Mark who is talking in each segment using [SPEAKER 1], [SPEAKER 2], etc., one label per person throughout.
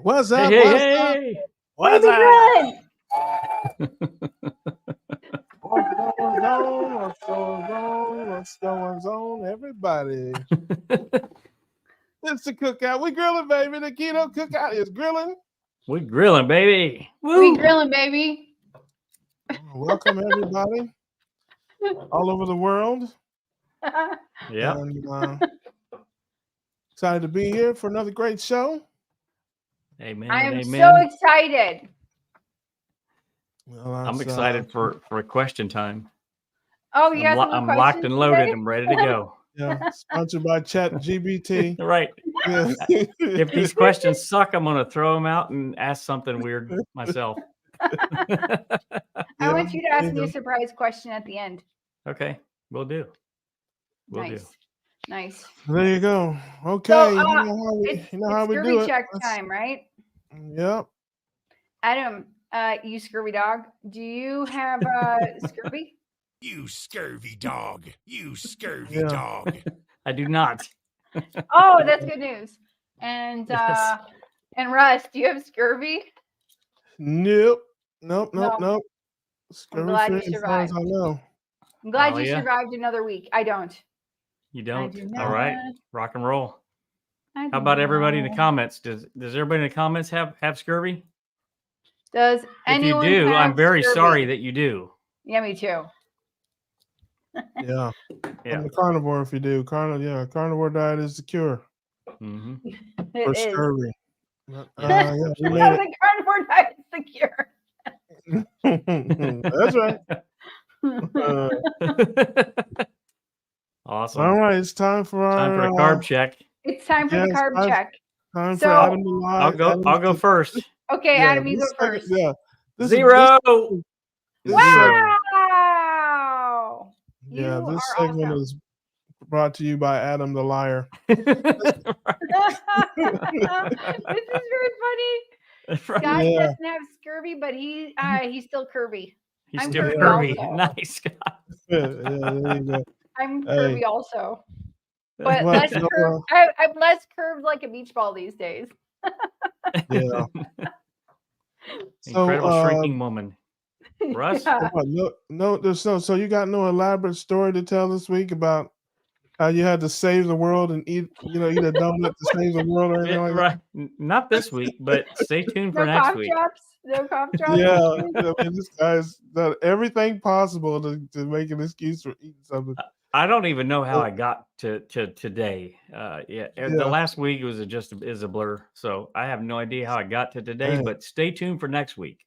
[SPEAKER 1] What's up?
[SPEAKER 2] Hey,
[SPEAKER 1] What's
[SPEAKER 2] hey,
[SPEAKER 1] up?
[SPEAKER 2] hey.
[SPEAKER 1] What's
[SPEAKER 3] Baby
[SPEAKER 1] up?
[SPEAKER 3] Grilling.
[SPEAKER 1] What's going on? What's going on? What's going on, everybody? It's the Cookout. We grilling, baby. The Keto Cookout is grilling.
[SPEAKER 2] We grilling, baby.
[SPEAKER 3] We grilling, baby.
[SPEAKER 1] Welcome, everybody, all over the world.
[SPEAKER 2] Yeah.
[SPEAKER 1] And, excited to be here for another great show.
[SPEAKER 2] Amen.
[SPEAKER 3] I am
[SPEAKER 2] Amen.
[SPEAKER 3] so excited.
[SPEAKER 1] Well,
[SPEAKER 2] I'm excited for a question time.
[SPEAKER 3] Oh, you got
[SPEAKER 2] I'm locked and loaded. I'm ready to go.
[SPEAKER 1] Yeah, sponsored by ChatGPT.
[SPEAKER 2] Right.
[SPEAKER 1] Yeah.
[SPEAKER 2] If these questions suck, I'm going to throw them out and ask something weird myself.
[SPEAKER 3] I want you to ask me a surprise question at the end.
[SPEAKER 2] Okay, we'll do.
[SPEAKER 3] Nice.
[SPEAKER 1] There you go. Okay,
[SPEAKER 3] So,
[SPEAKER 1] you know how we do it.
[SPEAKER 3] check time, right?
[SPEAKER 1] Yep.
[SPEAKER 3] Adam, you scurvy dog. Do you have scurvy?
[SPEAKER 4] You scurvy dog. You scurvy
[SPEAKER 1] Yeah.
[SPEAKER 4] dog.
[SPEAKER 2] I do not.
[SPEAKER 3] Oh, that's good news. And
[SPEAKER 2] Yes.
[SPEAKER 3] and Russ, do you have scurvy?
[SPEAKER 1] Nope.
[SPEAKER 3] No.
[SPEAKER 1] Scurvy
[SPEAKER 3] glad you
[SPEAKER 1] free as far as
[SPEAKER 3] survived.
[SPEAKER 1] I know.
[SPEAKER 3] I'm glad
[SPEAKER 2] Oh,
[SPEAKER 3] you
[SPEAKER 2] yeah.
[SPEAKER 3] survived another week. I don't.
[SPEAKER 2] You don't?
[SPEAKER 3] do
[SPEAKER 2] All right.
[SPEAKER 3] not.
[SPEAKER 2] Rock and roll.
[SPEAKER 3] I do
[SPEAKER 2] How about everybody in the
[SPEAKER 3] not.
[SPEAKER 2] comments? Does everybody in the comments have scurvy?
[SPEAKER 3] Does
[SPEAKER 2] If you
[SPEAKER 3] anyone
[SPEAKER 2] do,
[SPEAKER 3] have
[SPEAKER 2] I'm very
[SPEAKER 3] scurvy?
[SPEAKER 2] sorry that you do.
[SPEAKER 3] Yeah, me too.
[SPEAKER 1] Yeah.
[SPEAKER 2] Yeah.
[SPEAKER 1] I'm a carnivore if you do. Carnivore diet is the cure
[SPEAKER 2] Mm-hmm.
[SPEAKER 3] It
[SPEAKER 1] for
[SPEAKER 3] is.
[SPEAKER 1] scurvy.
[SPEAKER 2] Yeah.
[SPEAKER 1] Yeah, we
[SPEAKER 3] The
[SPEAKER 1] made it.
[SPEAKER 3] carnivore diet is the cure.
[SPEAKER 1] That's right.
[SPEAKER 2] Awesome.
[SPEAKER 1] All right, it's time for our
[SPEAKER 2] Time for a carb check.
[SPEAKER 3] It's time for the carb check.
[SPEAKER 1] Time
[SPEAKER 3] So-
[SPEAKER 1] for Adam to lie.
[SPEAKER 2] I'll go first.
[SPEAKER 3] Okay,
[SPEAKER 1] Yeah,
[SPEAKER 3] Adam, you go
[SPEAKER 1] this second-
[SPEAKER 3] first.
[SPEAKER 1] Yeah. This is-
[SPEAKER 2] 0.
[SPEAKER 1] this
[SPEAKER 3] Wow!
[SPEAKER 1] Yeah,
[SPEAKER 3] You
[SPEAKER 1] this
[SPEAKER 3] are
[SPEAKER 1] segment
[SPEAKER 3] awesome.
[SPEAKER 1] is brought to you by Adam the Liar.
[SPEAKER 3] This is very funny. Scott
[SPEAKER 1] Yeah.
[SPEAKER 3] doesn't have scurvy, but he's still curvy.
[SPEAKER 2] He's
[SPEAKER 3] I'm
[SPEAKER 2] still
[SPEAKER 3] curvy
[SPEAKER 2] curvy.
[SPEAKER 3] also.
[SPEAKER 2] Nice, Scott.
[SPEAKER 1] Yeah, there you go.
[SPEAKER 3] I'm
[SPEAKER 1] Hey.
[SPEAKER 3] curvy also, but
[SPEAKER 1] Well,
[SPEAKER 3] less
[SPEAKER 1] you know,
[SPEAKER 3] curved. I'm less curved like a beach ball these days.
[SPEAKER 1] Yeah.
[SPEAKER 2] Incredible
[SPEAKER 1] So,
[SPEAKER 2] shrinking woman. Russ?
[SPEAKER 3] Yeah.
[SPEAKER 1] So you got no elaborate story to tell this week about how you had to save the world and eat a donut to save the world or anything like that?
[SPEAKER 2] Right. Not this week, but stay tuned for
[SPEAKER 3] No
[SPEAKER 2] next
[SPEAKER 3] cough
[SPEAKER 2] week.
[SPEAKER 3] drops. No cough drops.
[SPEAKER 1] Yeah, I mean, this guy's done everything possible to make an excuse for eating something.
[SPEAKER 2] I don't even know how I got to today. The last week is a blur, so I have no idea how I got to today.
[SPEAKER 1] Dang.
[SPEAKER 2] But stay tuned for next week.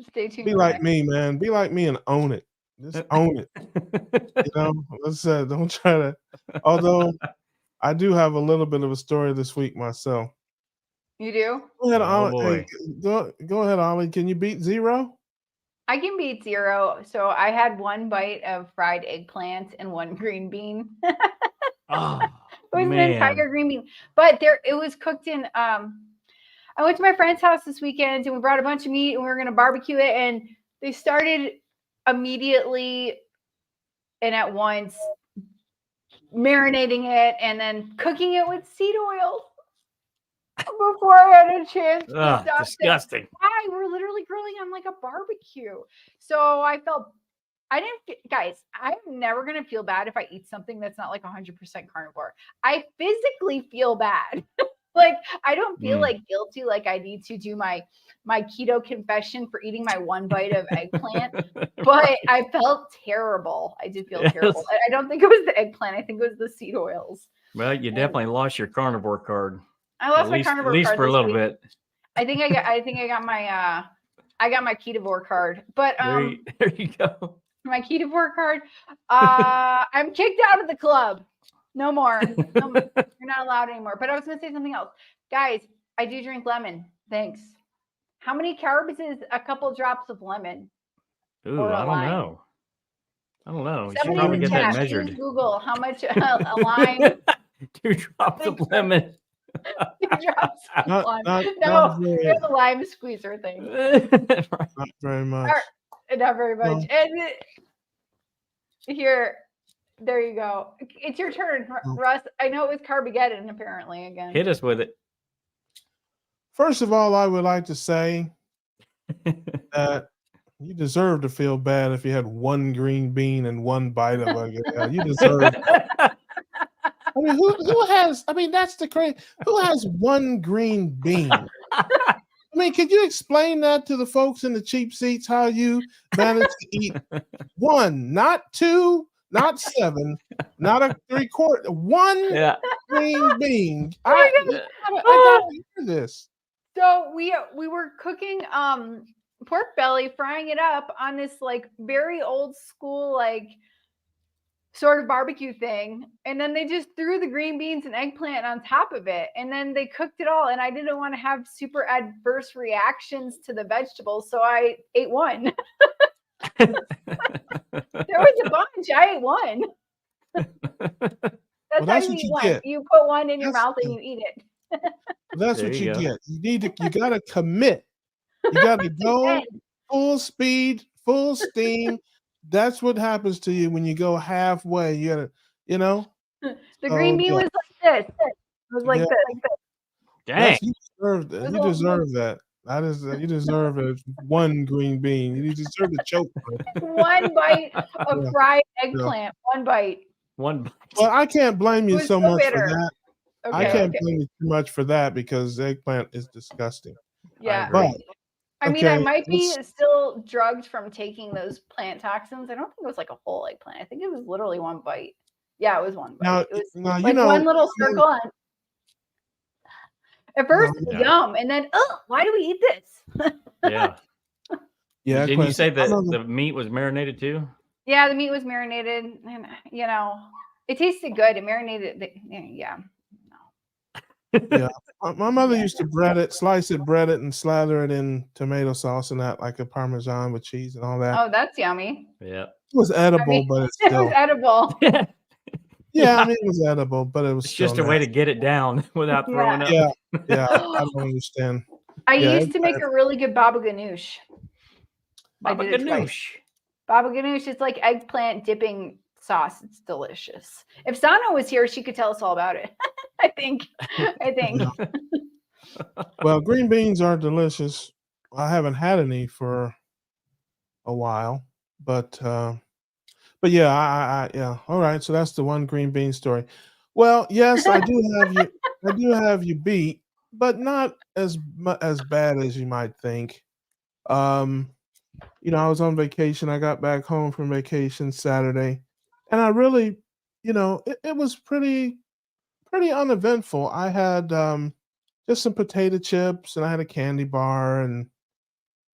[SPEAKER 3] Stay tuned.
[SPEAKER 1] Be
[SPEAKER 3] for
[SPEAKER 1] like
[SPEAKER 3] next.
[SPEAKER 1] me, man. Be like me and own it. Just own it. Let's don't try to. Although I do have a little bit of a story this week myself.
[SPEAKER 3] You do?
[SPEAKER 1] Go ahead,
[SPEAKER 2] Oh,
[SPEAKER 1] Ollie. Hey, go ahead, Ollie. Can you beat 0?
[SPEAKER 3] I can beat 0. So I had one bite of fried eggplant and one green bean.
[SPEAKER 2] Oh,
[SPEAKER 3] It was an
[SPEAKER 2] man.
[SPEAKER 3] entire green bean, but it was cooked in. I went to my friend's house this weekend and we brought a bunch of meat and we were going to barbecue it. And they started immediately and at once marinating it and then cooking it with seed oil before I had a chance to
[SPEAKER 2] Ugh,
[SPEAKER 3] stop it.
[SPEAKER 2] disgusting.
[SPEAKER 3] Why? We're literally grilling on like a barbecue. So guys, I'm never going to feel bad if I eat something that's not like 100% carnivore. I physically feel bad. Like, I don't feel like guilty, like I need to do my keto confession for eating my one bite of eggplant, but I felt terrible. I did feel terrible. I don't think it was the eggplant. I think it was the seed oils.
[SPEAKER 2] Well, you definitely lost your carnivore card.
[SPEAKER 3] I lost my carnivore card.
[SPEAKER 2] At least for a little bit.
[SPEAKER 3] I think I got my ketovore card, but
[SPEAKER 2] There you go.
[SPEAKER 3] my ketovore card. I'm kicked out of the club. No more. You're not allowed anymore. But I was going to say something else. Guys, I do drink lemon. Thanks. How many carbs is a couple drops of lemon?
[SPEAKER 2] Ooh,
[SPEAKER 3] Or a
[SPEAKER 2] I don't
[SPEAKER 3] lime?
[SPEAKER 2] know. You should
[SPEAKER 3] Somebody
[SPEAKER 2] probably
[SPEAKER 3] in the
[SPEAKER 2] get that
[SPEAKER 3] chat,
[SPEAKER 2] measured.
[SPEAKER 3] please Google how much a lime.
[SPEAKER 2] 2 drops of lemon.
[SPEAKER 3] 2 drops of lime.
[SPEAKER 1] Not
[SPEAKER 3] There's a lime squeezer thing.
[SPEAKER 1] not very much.
[SPEAKER 3] Not very much.
[SPEAKER 1] Well-
[SPEAKER 3] And here, there you go. It's your turn, Russ. I know it was Carbogeddon apparently again.
[SPEAKER 2] Hit us with it.
[SPEAKER 1] First of all, I would like to say that you deserve to feel bad if you had one green bean and one bite of a. You deserve. I mean, who has? I mean, that's the crazy. Who has one green bean? I mean, could you explain that to the folks in the cheap seats? How you manage to eat one, not two, not seven, not a 3/4, one
[SPEAKER 2] Yeah.
[SPEAKER 1] green bean?
[SPEAKER 3] Oh my
[SPEAKER 1] I gotta hear this.
[SPEAKER 3] So we were cooking pork belly, frying it up on this like very old school like sort of barbecue thing, and then they just threw the green beans and eggplant on top of it, and then they cooked it all, and I didn't want to have super adverse reactions to the vegetables, so I ate one. There was a bunch. I ate one. That's how
[SPEAKER 1] That's
[SPEAKER 3] you
[SPEAKER 1] what
[SPEAKER 3] eat
[SPEAKER 1] you
[SPEAKER 3] one.
[SPEAKER 1] get.
[SPEAKER 3] You put one in your
[SPEAKER 1] That's
[SPEAKER 3] mouth and you eat it.
[SPEAKER 1] That's
[SPEAKER 2] There
[SPEAKER 1] what
[SPEAKER 2] you
[SPEAKER 1] you
[SPEAKER 2] go.
[SPEAKER 1] get. You gotta commit. You gotta go full speed, full steam. That's what happens to you when you go halfway. You gotta, you know.
[SPEAKER 3] The green bean
[SPEAKER 1] yeah.
[SPEAKER 3] was like this. It was like
[SPEAKER 1] Yeah.
[SPEAKER 3] this.
[SPEAKER 2] Dang.
[SPEAKER 1] You deserve that.
[SPEAKER 3] was
[SPEAKER 1] You
[SPEAKER 3] all-
[SPEAKER 1] deserve that. That is, you deserve it. One green bean. You deserve to choke.
[SPEAKER 3] One bite of
[SPEAKER 1] Yeah.
[SPEAKER 3] fried eggplant. One bite.
[SPEAKER 2] One.
[SPEAKER 1] Well, I can't blame
[SPEAKER 3] It
[SPEAKER 1] you
[SPEAKER 3] was
[SPEAKER 1] so
[SPEAKER 3] so
[SPEAKER 1] much for
[SPEAKER 3] bitter.
[SPEAKER 1] that. I
[SPEAKER 3] Okay.
[SPEAKER 1] can't blame you too much for that because eggplant is disgusting.
[SPEAKER 3] Yeah.
[SPEAKER 2] agree.
[SPEAKER 1] But
[SPEAKER 3] I mean, I
[SPEAKER 1] okay,
[SPEAKER 3] might be
[SPEAKER 1] let's-
[SPEAKER 3] still drugged from taking those plant toxins. I don't think it was like a whole eggplant. I think it was literally one bite. Yeah, it was one bite.
[SPEAKER 1] Now,
[SPEAKER 3] It was
[SPEAKER 1] now you
[SPEAKER 3] like
[SPEAKER 1] know.
[SPEAKER 3] one little circle. And at first,
[SPEAKER 2] Yeah.
[SPEAKER 3] yum, and then, oh, why do we eat this?
[SPEAKER 2] Yeah.
[SPEAKER 1] Yeah,
[SPEAKER 2] Didn't you say that
[SPEAKER 1] I'm
[SPEAKER 2] the meat was marinated too?
[SPEAKER 3] Yeah, the meat was marinated, and you know, it tasted good. It marinated. Yeah.
[SPEAKER 1] Yeah, my mother used to bread it, slice it, bread it, and slather it in tomato sauce and that, like a Parmesan with cheese and all that.
[SPEAKER 3] Oh, that's yummy.
[SPEAKER 2] Yeah.
[SPEAKER 1] It was edible,
[SPEAKER 3] mean,
[SPEAKER 1] but it's
[SPEAKER 3] It
[SPEAKER 1] still.
[SPEAKER 3] was edible.
[SPEAKER 1] Yeah, I mean, it was edible, but it was
[SPEAKER 2] It's
[SPEAKER 1] still
[SPEAKER 2] just a way to get it down without throwing up.
[SPEAKER 1] Yeah, yeah, I don't understand.
[SPEAKER 3] I
[SPEAKER 1] Yeah,
[SPEAKER 3] used to make a really good baba ganoush.
[SPEAKER 2] Baba
[SPEAKER 3] I did it twice.
[SPEAKER 2] ganoush.
[SPEAKER 3] Baba ganoush is like eggplant dipping sauce. It's delicious. If Sana was here, she could tell us all about it. I think.
[SPEAKER 1] Well, green beans are delicious. I haven't had any for a while, but yeah, yeah. All right, so that's the one green bean story. Well, yes, I do have you. I do have you beat, but not as bad as you might think. You know, I was on vacation. I got back home from vacation Saturday, and I really, you know, it was pretty uneventful. I had just some potato chips, and I had a candy bar, and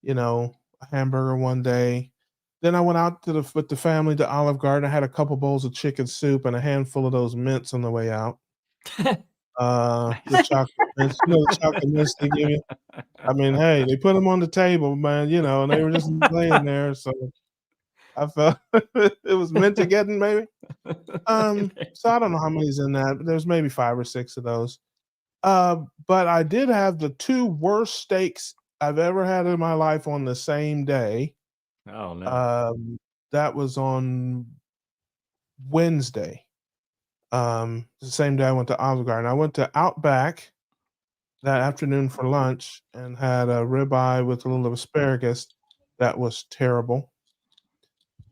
[SPEAKER 1] you know, a hamburger one day. Then I went out to with the family to Olive Garden. I had a couple bowls of chicken soup and a handful of those mints on the way out. The chocolate mints, you know, the chocolate mints they give you. I mean, hey, they put them on the table, man, you know, and they were just laying there. So I felt it was meant to get in, maybe. So I don't know how many's in that, but there's maybe 5 or 6 of those. But I did have the 2 worst steaks I've ever had in my life on the same day.
[SPEAKER 2] Oh no.
[SPEAKER 1] That was on Wednesday. The same day I went to Olive Garden. I went to Outback that afternoon for lunch and had a ribeye with a little asparagus. That was terrible.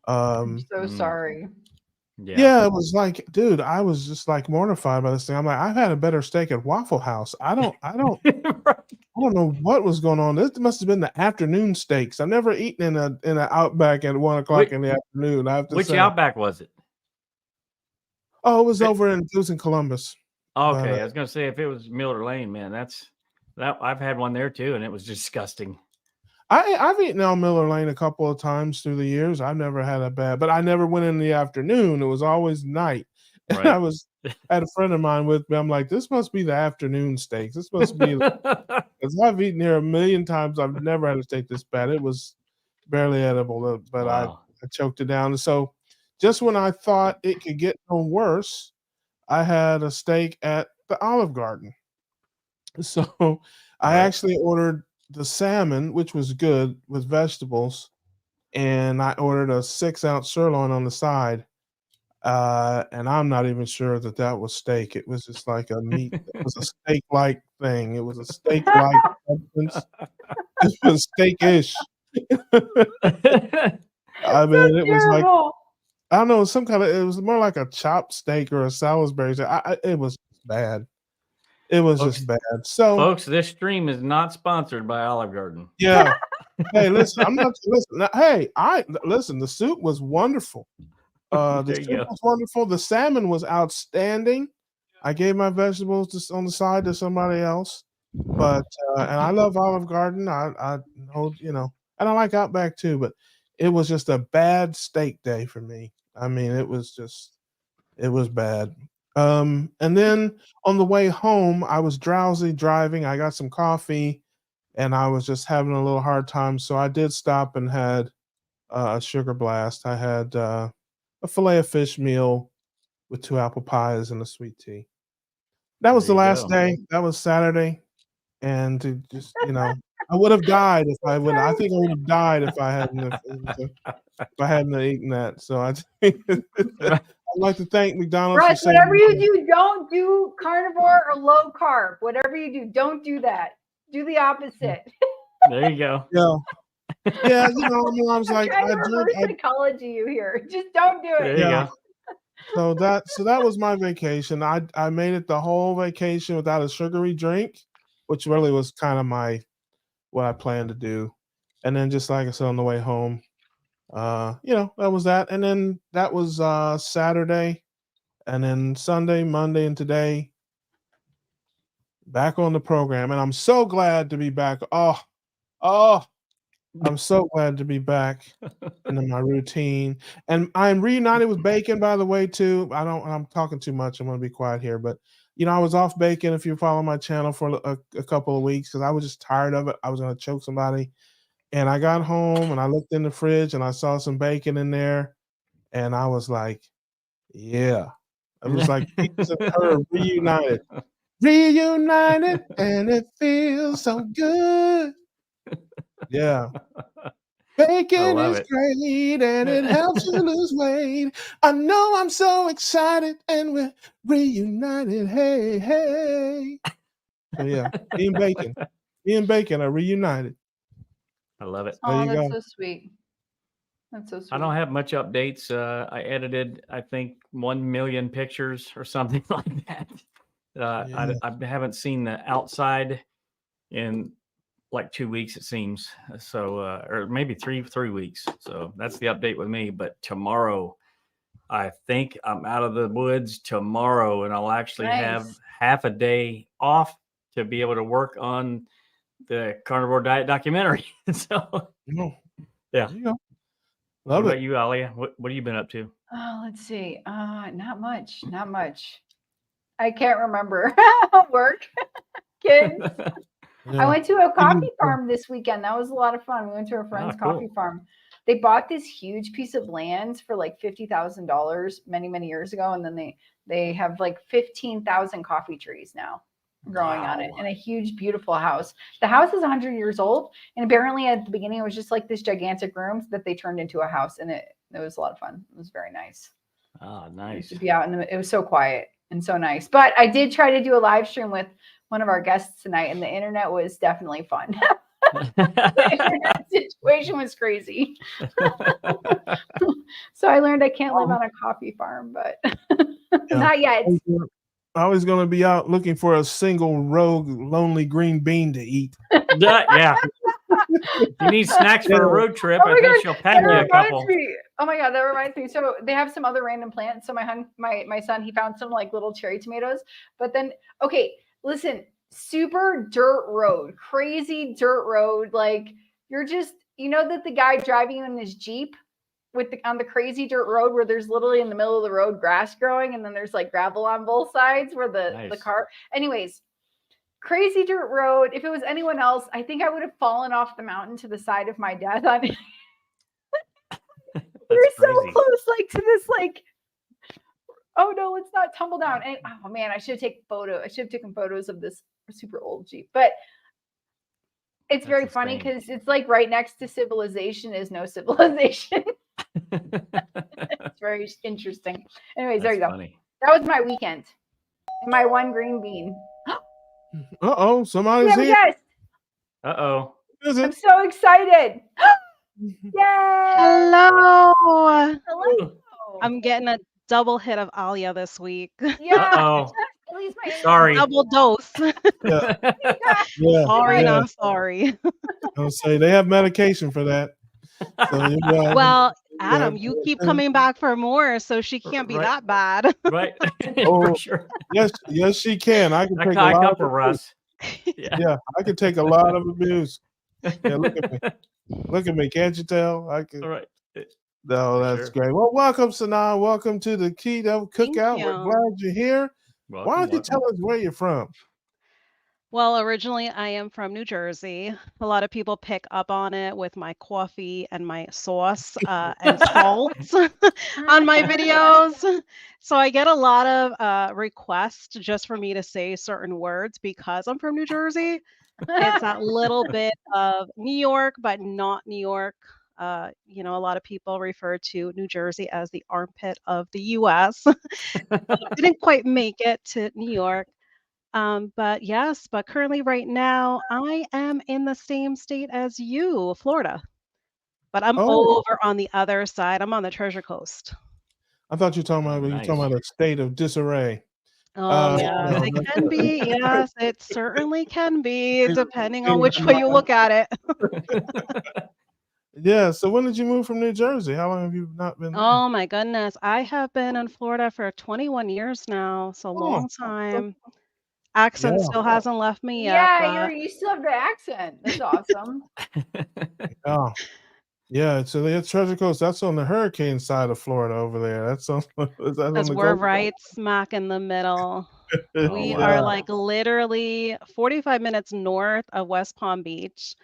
[SPEAKER 3] I'm so sorry.
[SPEAKER 1] Yeah, it was like, dude, I was just like mortified by this thing. I'm like, I've had a better steak at Waffle House. I don't know what was going on. This must have been the afternoon steaks. I've never eaten in a Outback at 1:00 in the afternoon. I have to
[SPEAKER 2] Which
[SPEAKER 1] say.
[SPEAKER 2] Outback was it?
[SPEAKER 1] Oh, it was in Columbus.
[SPEAKER 2] Okay,
[SPEAKER 1] But,
[SPEAKER 2] I was gonna say if it was Miller Lane, man, that I've had one there too, and it was disgusting.
[SPEAKER 1] I've eaten El Miller Lane a couple of times through the years. I've never had a bad, but I never went in the afternoon. It was always night.
[SPEAKER 2] Right.
[SPEAKER 1] And I had a friend of mine with me. I'm like, this must be the afternoon steaks. This must be because I've eaten here a million times. I've never had a steak this bad. It was barely edible, but
[SPEAKER 2] Wow.
[SPEAKER 1] I choked it down. And so just when I thought it could get no worse, I had a steak at the Olive Garden. So I actually ordered the salmon, which was good with vegetables, and I ordered a 6-ounce sirloin on the side. And I'm not even sure that was steak. It was just like a meat. It was a steak-like thing. It was a steak-like substance. It was steak-ish. I mean, it was like,
[SPEAKER 3] Terrible.
[SPEAKER 1] I don't know, it was more like a chopped steak or a Salisbury steak. It was bad. It was
[SPEAKER 2] Folks-
[SPEAKER 1] just bad. So,
[SPEAKER 2] Folks, this stream is not sponsored by Olive Garden.
[SPEAKER 1] yeah. Hey, listen, listen, the soup was wonderful. The
[SPEAKER 2] There you
[SPEAKER 1] soup
[SPEAKER 2] go.
[SPEAKER 1] was wonderful. The salmon was outstanding. I gave my vegetables just on the side to somebody else. But and I love Olive Garden. I hold, and I like Outback too, but it was just a bad steak day for me. I mean, it was bad. And then on the way home, I was drowsy driving. I got some coffee and I was just having a little hard time. So I did stop and had a sugar blast. I had a filet of fish meal with 2 apple pies and a sweet tea. That was
[SPEAKER 2] There
[SPEAKER 1] the
[SPEAKER 2] you
[SPEAKER 1] last
[SPEAKER 2] go.
[SPEAKER 1] day. That was Saturday. And to just, I would have died if I wouldn't. I think I would have died if I hadn't eaten that. So I'd like to thank McDonald's for
[SPEAKER 3] Russ,
[SPEAKER 1] saying,
[SPEAKER 3] whatever you do, don't do carnivore or low carb. Whatever you do, don't do that. Do the opposite.
[SPEAKER 2] There you go.
[SPEAKER 1] yeah, I mean, I was like,
[SPEAKER 3] Trying to reverse psychology you here. Just don't do
[SPEAKER 2] There
[SPEAKER 3] it.
[SPEAKER 2] you
[SPEAKER 1] Yeah.
[SPEAKER 2] go.
[SPEAKER 1] So that was my vacation. I made it the whole vacation without a sugary drink, which really was kind of what I planned to do. And then just like I said on the way home, that was that. And then that was Saturday, and then Sunday, Monday, and today back on the program. And I'm so glad to be back. Oh, I'm so glad to be back into my routine. And I'm reunited with bacon, by the way, too. I'm talking too much. I'm going to be quiet here. But, I was off bacon, if you follow my channel, for a couple of weeks because I was just tired of it. I was going to choke somebody. And I got home and I looked in the fridge and I saw some bacon in there. And I was like, yeah. It was like Peaches and Herb reunited. Reunited, and it feels so good. Yeah. Bacon
[SPEAKER 2] love
[SPEAKER 1] is
[SPEAKER 2] it.
[SPEAKER 1] great and it helps you lose weight. I know I'm so excited and we're reunited. Hey, hey. So yeah, me and bacon are reunited.
[SPEAKER 2] I love it.
[SPEAKER 1] There
[SPEAKER 3] Oh,
[SPEAKER 1] you
[SPEAKER 3] that's
[SPEAKER 1] go.
[SPEAKER 3] so sweet. That's so sweet.
[SPEAKER 2] I don't have much updates. I edited, I think, 1 million pictures or something like that.
[SPEAKER 1] Yeah.
[SPEAKER 2] I haven't seen the outside in like 2 weeks, it seems. So, or maybe three weeks. So that's the update with me. But tomorrow, I think I'm out of the woods tomorrow, and I'll actually have
[SPEAKER 3] Nice.
[SPEAKER 2] half a day off to be able to work on the Carnivore Diet Documentary. So,
[SPEAKER 1] No.
[SPEAKER 2] yeah.
[SPEAKER 1] There you go.
[SPEAKER 2] What
[SPEAKER 1] Love
[SPEAKER 2] about
[SPEAKER 1] it.
[SPEAKER 2] you, Alia? What have you been up to?
[SPEAKER 3] Oh, let's see. Not much. Not much. I can't remember. Work, kids.
[SPEAKER 1] Yeah.
[SPEAKER 3] I went to a coffee
[SPEAKER 1] Mhm.
[SPEAKER 3] farm this weekend. That was a lot of fun. We went to a friend's
[SPEAKER 2] cool.
[SPEAKER 3] coffee farm. They bought this huge piece of land for like $50,000 many, many years ago, and then they have like 15,000 coffee trees now growing on it,
[SPEAKER 2] Wow.
[SPEAKER 3] and a huge, beautiful house. The house is 100 years old, and apparently at the beginning it was just like this gigantic room that they turned into a house, and it was a lot of fun. It was very nice.
[SPEAKER 2] Oh, nice.
[SPEAKER 3] To be out in it was so quiet and so nice. But I did try to do a live stream with one of our guests tonight, and the internet was definitely fun. The internet situation was crazy. So I learned I can't live on a coffee farm, but not yet.
[SPEAKER 1] I was going to be out looking for a single rogue lonely green bean to eat.
[SPEAKER 2] Yeah. You need snacks for a road trip.
[SPEAKER 3] Oh
[SPEAKER 2] I
[SPEAKER 3] my
[SPEAKER 2] think
[SPEAKER 3] God,
[SPEAKER 2] she'll pack you a couple.
[SPEAKER 3] Oh my God, that reminds me. So they have some other random plants. So my son, he found some like little cherry tomatoes. But then, okay, listen, super dirt road, crazy dirt road. Like you're just, that the guy driving in his Jeep on the crazy dirt road where there's literally in the middle of the road grass growing, and then there's like gravel on both sides where the car. Anyways, crazy dirt road. If it was anyone else, I think I would have fallen off the mountain to the side of my death. I mean, we're so close, like to this, like, oh no, let's not tumble down. And oh man, I should have taken photos of this super old Jeep. But it's very funny because it's like right next to civilization is no civilization. It's It's very interesting. Anyways, there you go.
[SPEAKER 2] Funny.
[SPEAKER 3] That was my weekend. And my one green bean.
[SPEAKER 1] Uh-oh,
[SPEAKER 3] We
[SPEAKER 1] somebody's
[SPEAKER 3] have a
[SPEAKER 1] here.
[SPEAKER 3] guest.
[SPEAKER 2] Uh-oh.
[SPEAKER 1] Is
[SPEAKER 3] I'm
[SPEAKER 1] it?
[SPEAKER 3] so excited. Yay!
[SPEAKER 5] Hello.
[SPEAKER 3] Hello.
[SPEAKER 5] I'm getting a double hit of Alia this week.
[SPEAKER 3] Yeah.
[SPEAKER 2] Uh-oh.
[SPEAKER 3] At least my
[SPEAKER 2] Sorry.
[SPEAKER 5] Double dose.
[SPEAKER 1] Yeah,
[SPEAKER 5] Sorry,
[SPEAKER 1] yeah.
[SPEAKER 5] not sorry.
[SPEAKER 1] I'll say they have medication for that. So you're
[SPEAKER 5] Well,
[SPEAKER 1] Yeah.
[SPEAKER 5] Adam, you keep coming back for more, so she can't be
[SPEAKER 2] Right.
[SPEAKER 5] that bad.
[SPEAKER 2] Right.
[SPEAKER 1] Oh,
[SPEAKER 2] For sure.
[SPEAKER 1] yes, she can. I can
[SPEAKER 2] I
[SPEAKER 1] take a
[SPEAKER 2] caught
[SPEAKER 1] lot
[SPEAKER 2] up
[SPEAKER 1] of
[SPEAKER 2] for
[SPEAKER 1] abuse.
[SPEAKER 2] Russ.
[SPEAKER 1] Yeah, I can take a lot of abuse. Yeah, look at me. Look at me. Can't you tell? I can.
[SPEAKER 2] All right.
[SPEAKER 1] No,
[SPEAKER 2] For
[SPEAKER 1] that's
[SPEAKER 2] sure.
[SPEAKER 1] great. Well, welcome, Sanaa. Welcome to the Keto
[SPEAKER 5] Thank
[SPEAKER 1] Cookout. We're
[SPEAKER 5] you.
[SPEAKER 1] glad you're here.
[SPEAKER 2] Welcome,
[SPEAKER 1] Why don't you
[SPEAKER 2] welcome.
[SPEAKER 1] tell us where you're from?
[SPEAKER 5] Well, originally I am from New Jersey. A lot of people pick up on it with my coffee and my sauce and salt on my videos. So I get a lot of requests just for me to say certain words because I'm from New Jersey. It's that little bit of New York, but not New York. A lot of people refer to New Jersey as the armpit of the US. Didn't quite make it to New York. But currently right now I am in the same state as you, Florida. But I'm
[SPEAKER 1] Oh,
[SPEAKER 5] over on the other side. I'm on the Treasure Coast.
[SPEAKER 1] I thought you were talking
[SPEAKER 2] Oh,
[SPEAKER 1] about
[SPEAKER 2] nice.
[SPEAKER 1] a state of disarray.
[SPEAKER 5] Yes,
[SPEAKER 1] No,
[SPEAKER 5] it
[SPEAKER 1] that's
[SPEAKER 5] can
[SPEAKER 1] good.
[SPEAKER 5] be. Yes, it certainly can be,
[SPEAKER 1] It-
[SPEAKER 5] depending
[SPEAKER 1] it-
[SPEAKER 5] on which way you look at it.
[SPEAKER 1] Yeah. So when did you move from New Jersey? How long have you not been there?
[SPEAKER 5] Oh my goodness. I have been in Florida for 21 years now. It's a
[SPEAKER 1] Oh,
[SPEAKER 5] long time. Accent
[SPEAKER 1] yeah.
[SPEAKER 5] still hasn't left me yet,
[SPEAKER 3] Yeah,
[SPEAKER 5] but
[SPEAKER 3] you still have the accent. That's awesome.
[SPEAKER 1] Oh, yeah. So the Treasure Coast, that's on the hurricane side of Florida over there. That's on, that's on
[SPEAKER 5] because
[SPEAKER 1] the
[SPEAKER 5] we're
[SPEAKER 1] Gulf.
[SPEAKER 5] right smack in the middle.
[SPEAKER 2] Oh,
[SPEAKER 5] We
[SPEAKER 2] wow.
[SPEAKER 5] are like literally 45 minutes north of West Palm Beach,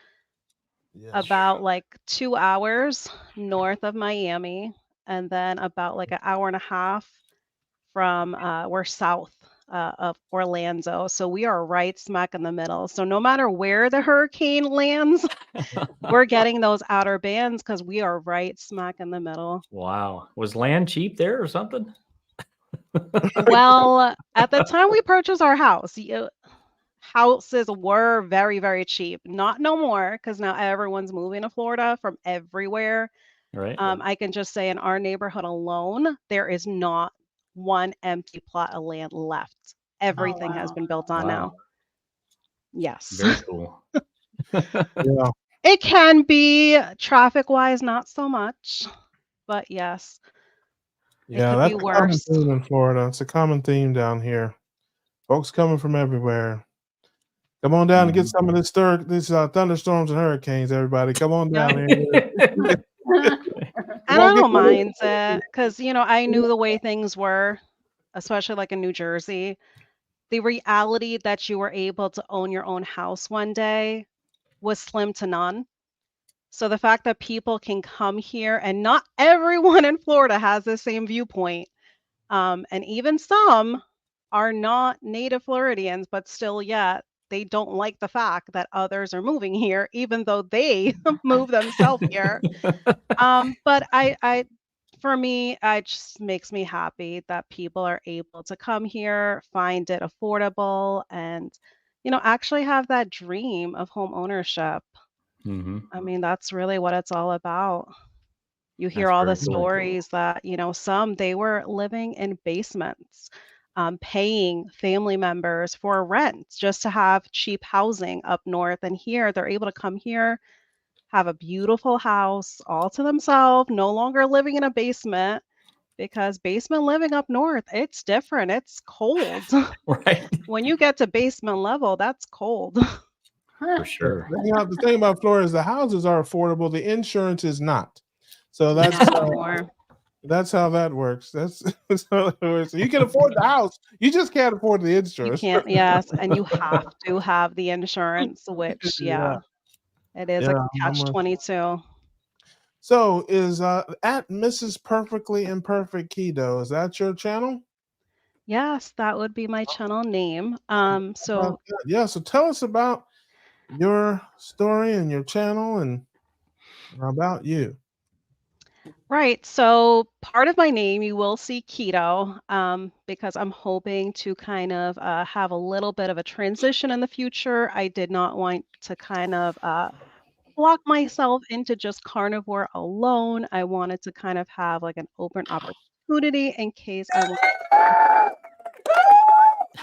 [SPEAKER 1] Yeah.
[SPEAKER 5] about like 2 hours north of Miami, and then about like an hour and a half from we're south of Orlando. So we are right smack in the middle. So no matter where the hurricane lands, we're getting those outer bands because we are right smack in the middle.
[SPEAKER 2] Wow. Was land cheap there or something?
[SPEAKER 5] Well, at the time we purchased our house, houses were very, very cheap. Not no more because now everyone's moving to Florida from everywhere.
[SPEAKER 2] Right.
[SPEAKER 5] I can just say in our neighborhood alone, there is not one empty plot of land left. Everything has
[SPEAKER 3] wow.
[SPEAKER 5] been built on now.
[SPEAKER 2] Wow.
[SPEAKER 5] Yes.
[SPEAKER 2] Very cool.
[SPEAKER 1] Yeah.
[SPEAKER 5] It can be traffic wise, not so much, but yes, it
[SPEAKER 1] Yeah.
[SPEAKER 5] could
[SPEAKER 1] That's
[SPEAKER 5] be
[SPEAKER 1] a common
[SPEAKER 5] worse.
[SPEAKER 1] theme in Florida. It's a common theme down here. Folks coming from everywhere. Come on down and get
[SPEAKER 2] Mhm.
[SPEAKER 1] some of these thunderstorms and hurricanes, everybody. Come on down here.
[SPEAKER 5] And
[SPEAKER 1] Come
[SPEAKER 5] I
[SPEAKER 1] on, get
[SPEAKER 5] don't
[SPEAKER 1] your-
[SPEAKER 5] mind it because, I knew the way things were, especially like in New Jersey. The reality that you were able to own your own house one day was slim to none. So the fact that people can come here and not everyone in Florida has the same viewpoint. And even some are not native Floridians, but still yet they don't like the fact that others are moving here, even though they move themselves here. But for me, it just makes me happy that people are able to come here, find it affordable, and actually have that dream of home ownership.
[SPEAKER 2] Mhm.
[SPEAKER 5] I mean, that's really what it's all about. You hear
[SPEAKER 2] That's
[SPEAKER 5] all the
[SPEAKER 2] very cool.
[SPEAKER 5] stories that, some they were living in basements, paying family members for rent just to have cheap housing up north. And here they're able to come here, have a beautiful house all to themselves, no longer living in a basement because basement living up north, it's different. It's cold.
[SPEAKER 2] Right.
[SPEAKER 5] When you get to basement level, that's cold.
[SPEAKER 2] For sure.
[SPEAKER 1] The thing about Florida is the houses are affordable. The insurance is not. So
[SPEAKER 5] Not anymore.
[SPEAKER 1] that's how that works. That's how it works. You can afford the house, you just can't afford the
[SPEAKER 5] You
[SPEAKER 1] insurance.
[SPEAKER 5] can't, yes, and you have to have the insurance, which,
[SPEAKER 1] Yeah.
[SPEAKER 5] it is
[SPEAKER 1] Yeah,
[SPEAKER 5] a
[SPEAKER 1] I'm with-
[SPEAKER 5] catch-22.
[SPEAKER 1] So is at Mrs. Perfectly Imperfect Keto, is that your channel?
[SPEAKER 5] Yes, that would be my channel name. So
[SPEAKER 1] Yeah, so tell us about your story and your channel and about you.
[SPEAKER 5] Right. So part of my name, you will see keto, because I'm hoping to kind of have a little bit of a transition in the future. I did not want to kind of lock myself into just carnivore alone. I wanted to kind of have like an open opportunity in case I want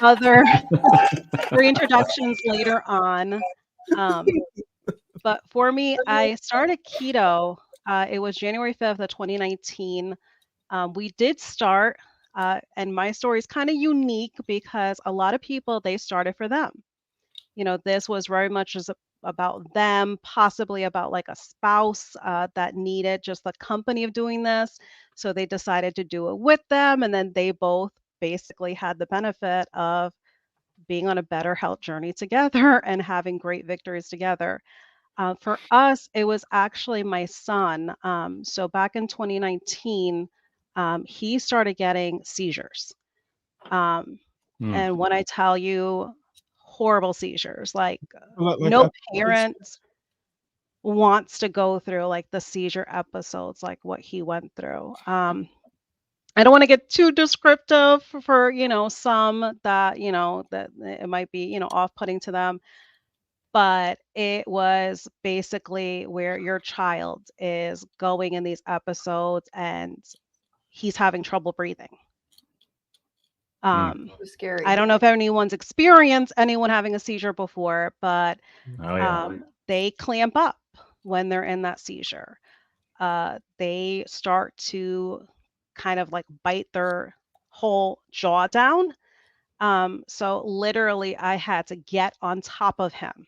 [SPEAKER 5] other reintroductions later on. Um, but for me, I started keto. It was January 5th of 2019. We did start, and my story is kind of unique because a lot of people, they started for them. This was very much about them, possibly about like a spouse that needed just the company of doing this. So they decided to do it with them. And then they both basically had the benefit of being on a better health journey together and having great victories together. For us, it was actually my son. So back in 2019, he started getting seizures. Um,
[SPEAKER 2] Mm.
[SPEAKER 5] and when I tell you horrible seizures, like
[SPEAKER 1] Like
[SPEAKER 5] no parent wants to go through like the seizure episodes, like what he went through. I don't want to get too descriptive for, some that, that it might be, off-putting to them, but it was basically where your child is going in these episodes and he's having trouble breathing. Um,
[SPEAKER 3] So scary.
[SPEAKER 5] I don't know if anyone's experienced anyone having a seizure before, but
[SPEAKER 2] Oh yeah.
[SPEAKER 5] they clamp up when they're in that seizure. They start to kind of like bite their whole jaw down. So literally, I had to get on top of him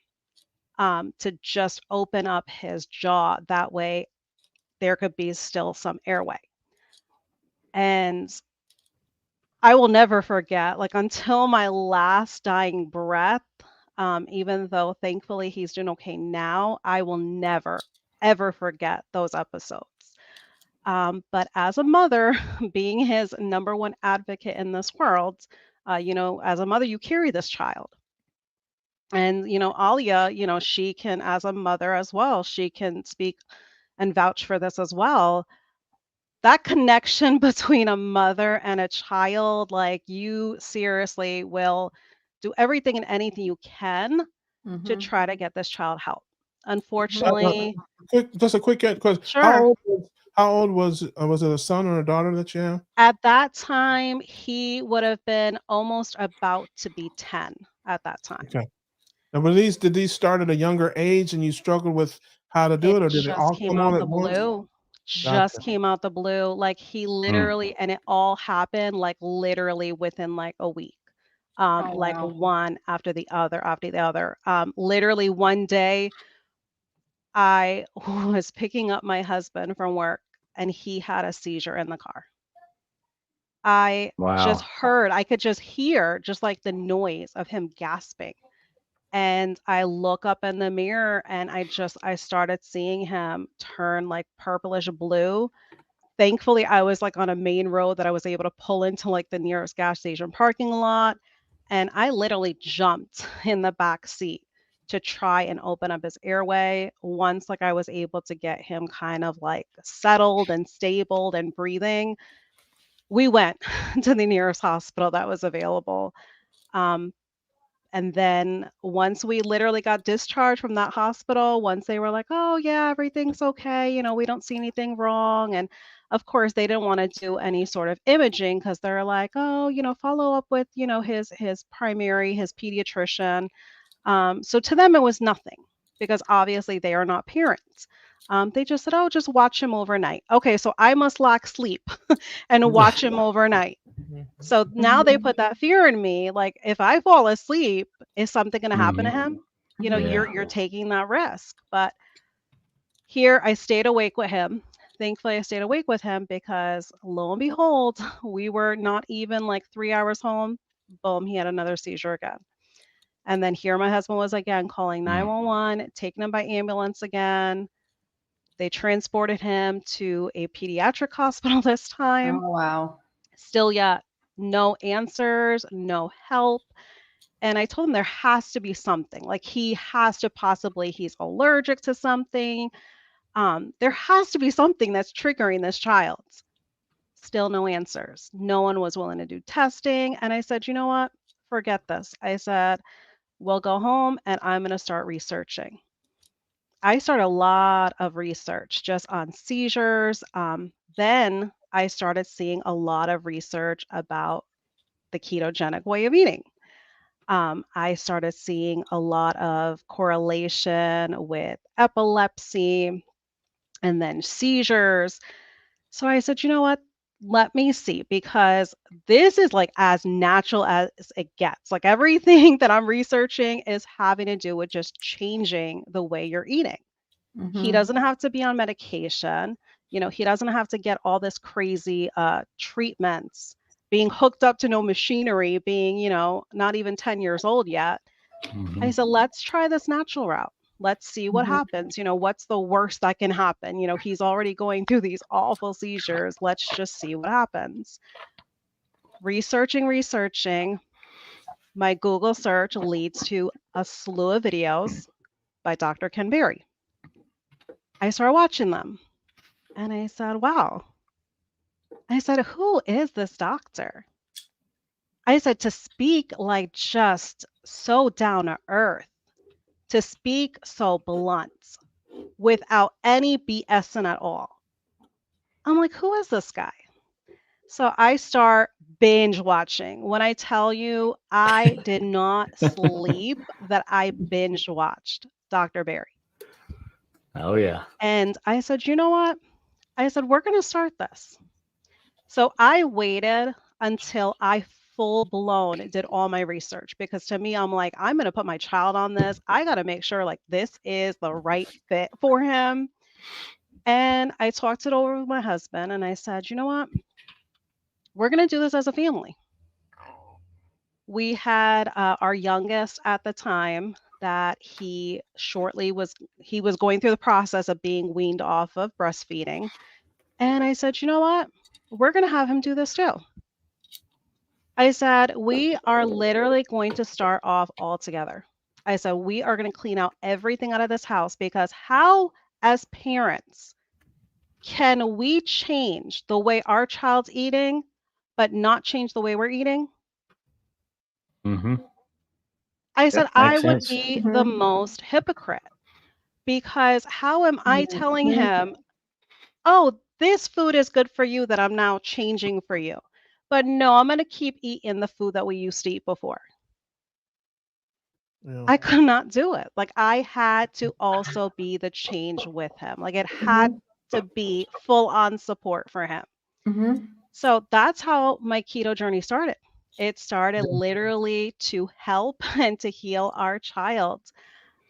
[SPEAKER 5] to just open up his jaw. That way, there could be still some airway. And I will never forget, like until my last dying breath, even though thankfully he's doing okay now, I will never, ever forget those episodes. But as a mother, being his number one advocate in this world, as a mother, you carry this child. And, Alia, she can, as a mother as well, she can speak and vouch for this as well. That connection between a mother and a child, like you seriously will do everything and anything you can to
[SPEAKER 3] Mhm.
[SPEAKER 5] try to get this child help.
[SPEAKER 1] Uh,
[SPEAKER 5] Unfortunately,
[SPEAKER 1] just a quick question.
[SPEAKER 5] sure.
[SPEAKER 1] How old was it a son or a daughter that you have?
[SPEAKER 5] At that time, he would have been almost about to be 10 at that time.
[SPEAKER 1] Okay. Now, did these start at a younger age and you struggled with how to do
[SPEAKER 5] It
[SPEAKER 1] it, or did it
[SPEAKER 5] just
[SPEAKER 1] all
[SPEAKER 5] came
[SPEAKER 1] come on
[SPEAKER 5] out
[SPEAKER 1] at
[SPEAKER 5] the
[SPEAKER 1] once?
[SPEAKER 5] blue.
[SPEAKER 1] Gotcha.
[SPEAKER 5] Just came out the blue. Like he
[SPEAKER 2] Mm.
[SPEAKER 5] literally, and it all happened like literally within like a week.
[SPEAKER 3] Oh,
[SPEAKER 5] Like
[SPEAKER 3] wow.
[SPEAKER 5] one after the other, after the other. Literally one day I was picking up my husband from work and he had a seizure in the car. I
[SPEAKER 2] Wow.
[SPEAKER 5] I could just hear just like the noise of him gasping. And I look up in the mirror and I started seeing him turn like purplish blue. Thankfully, I was like on a main road that I was able to pull into like the nearest gas station parking lot. And I literally jumped in the back seat to try and open up his airway. Once like I was able to get him kind of like settled and stable and breathing, we went to the nearest hospital that was available. Um, and then once we literally got discharged from that hospital, once they were like, "Oh yeah, everything's okay, we don't see anything wrong." And of course, they didn't want to do any sort of imaging because they're like, "Oh, follow up with, his primary, his pediatrician." So to them, it was nothing because obviously they are not parents. They just said, "Oh, just watch him overnight." Okay, so I must lack sleep and watch him overnight. So now they put that fear in me, like, if I fall asleep, is something gonna happen to
[SPEAKER 2] Mhm.
[SPEAKER 5] him?
[SPEAKER 2] Yeah.
[SPEAKER 5] You're taking that risk. But here I stayed awake with him. Thankfully, I stayed awake with him because lo and behold, we were not even like 3 hours home. Boom, he had another seizure again. And then here my husband was again calling
[SPEAKER 2] Mm.
[SPEAKER 5] 911, taking him by ambulance again. They transported him to a pediatric hospital this time.
[SPEAKER 3] Oh, wow.
[SPEAKER 5] Still yet no answers, no help. And I told him there has to be something. Like he's allergic to something. There has to be something that's triggering this child. Still no answers. No one was willing to do testing. And I said, you know what? Forget this. I said, we'll go home and I'm going to start researching. I started a lot of research just on seizures. Then I started seeing a lot of research about the ketogenic way of eating. I started seeing a lot of correlation with epilepsy and then seizures. So I said, you know what? Let me see, because this is like as natural as it gets. Like everything that I'm researching is having to do with just changing the way you're eating. He doesn't have to be on medication. He doesn't have to get all this crazy treatments, being hooked up to no machinery, being, not even 10 years old yet. I said, let's try this natural route. Let's see what happens. What's the worst that can happen? He's already going through these awful seizures. Let's just see what happens. Researching. My Google search leads to a slew of videos by Dr. Ken Berry. I started watching them and I said, wow. I said, who is this doctor? I said, to speak like just so down to earth, to speak so blunt, without any BSing at all. I'm like, who is this guy? So I start binge watching. When I tell you I did not sleep, that I binge watched Dr. Berry.
[SPEAKER 2] Oh, yeah.
[SPEAKER 5] And I said, you know what? I said, we're going to start this. So I waited until I full blown did all my research, because to me, I'm like, I'm going to put my child on this. I got to make sure like this is the right fit for him. And I talked it over with my husband and I said, you know what? We're going to do this as a family. We had our youngest at the time that he was going through the process of being weaned off of breastfeeding. And I said, you know what? We're going to have him do this too. I said, we are literally going to start off all together. I said, we are going to clean out everything out of this house, because how, as parents, can we change the way our child's eating, but not change the way we're eating? I said, I would be the most hypocrite, because how am I telling him, oh, this food is good for you that I'm now changing for you? But no, I'm going to keep eating the food that we used to eat before.
[SPEAKER 1] Yeah.
[SPEAKER 5] I could not do it. Like I had to also be the change with him. Like it had to be full on support for him. So that's how my keto journey started. It started literally to help and to heal our child.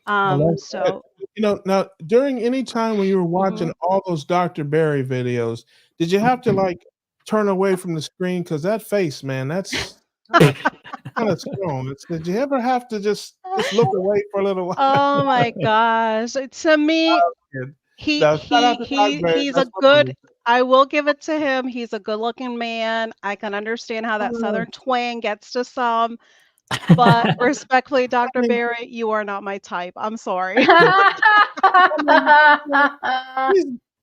[SPEAKER 5] So
[SPEAKER 1] now during any time when you were watching all those Dr. Berry videos, did you have to like turn away from the screen? Because that face, man, that's kind of strong. Did you ever have to just look away for a little while?
[SPEAKER 5] oh my gosh. To me, he's a good, I will give it to him. He's a good looking man. I can understand how that Southern twang gets to some. But respectfully, Dr. Berry, you are not my type. I'm sorry.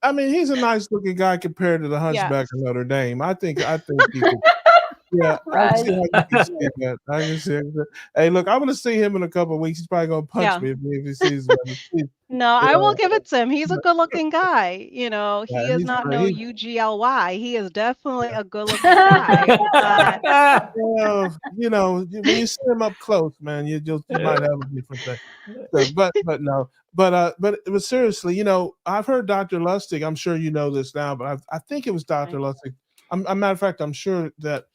[SPEAKER 1] He's a nice looking guy compared to the Hunchback of Notre Dame. I think he could. Yeah, I can see how you can see that. I can see it. Hey, look, I'm gonna see him in a couple of weeks. He's probably gonna punch me if he sees me.
[SPEAKER 5] No, I will give it to him. He's a good-looking guy. He is not no UGLY. He is definitely a good-looking guy.
[SPEAKER 1] Well, when you see him up close, man, you might have a different thing. But seriously, I've heard Dr. Lustig. I'm sure you know this now, but I think it was Dr. Lustig. A matter of fact, I'm sure that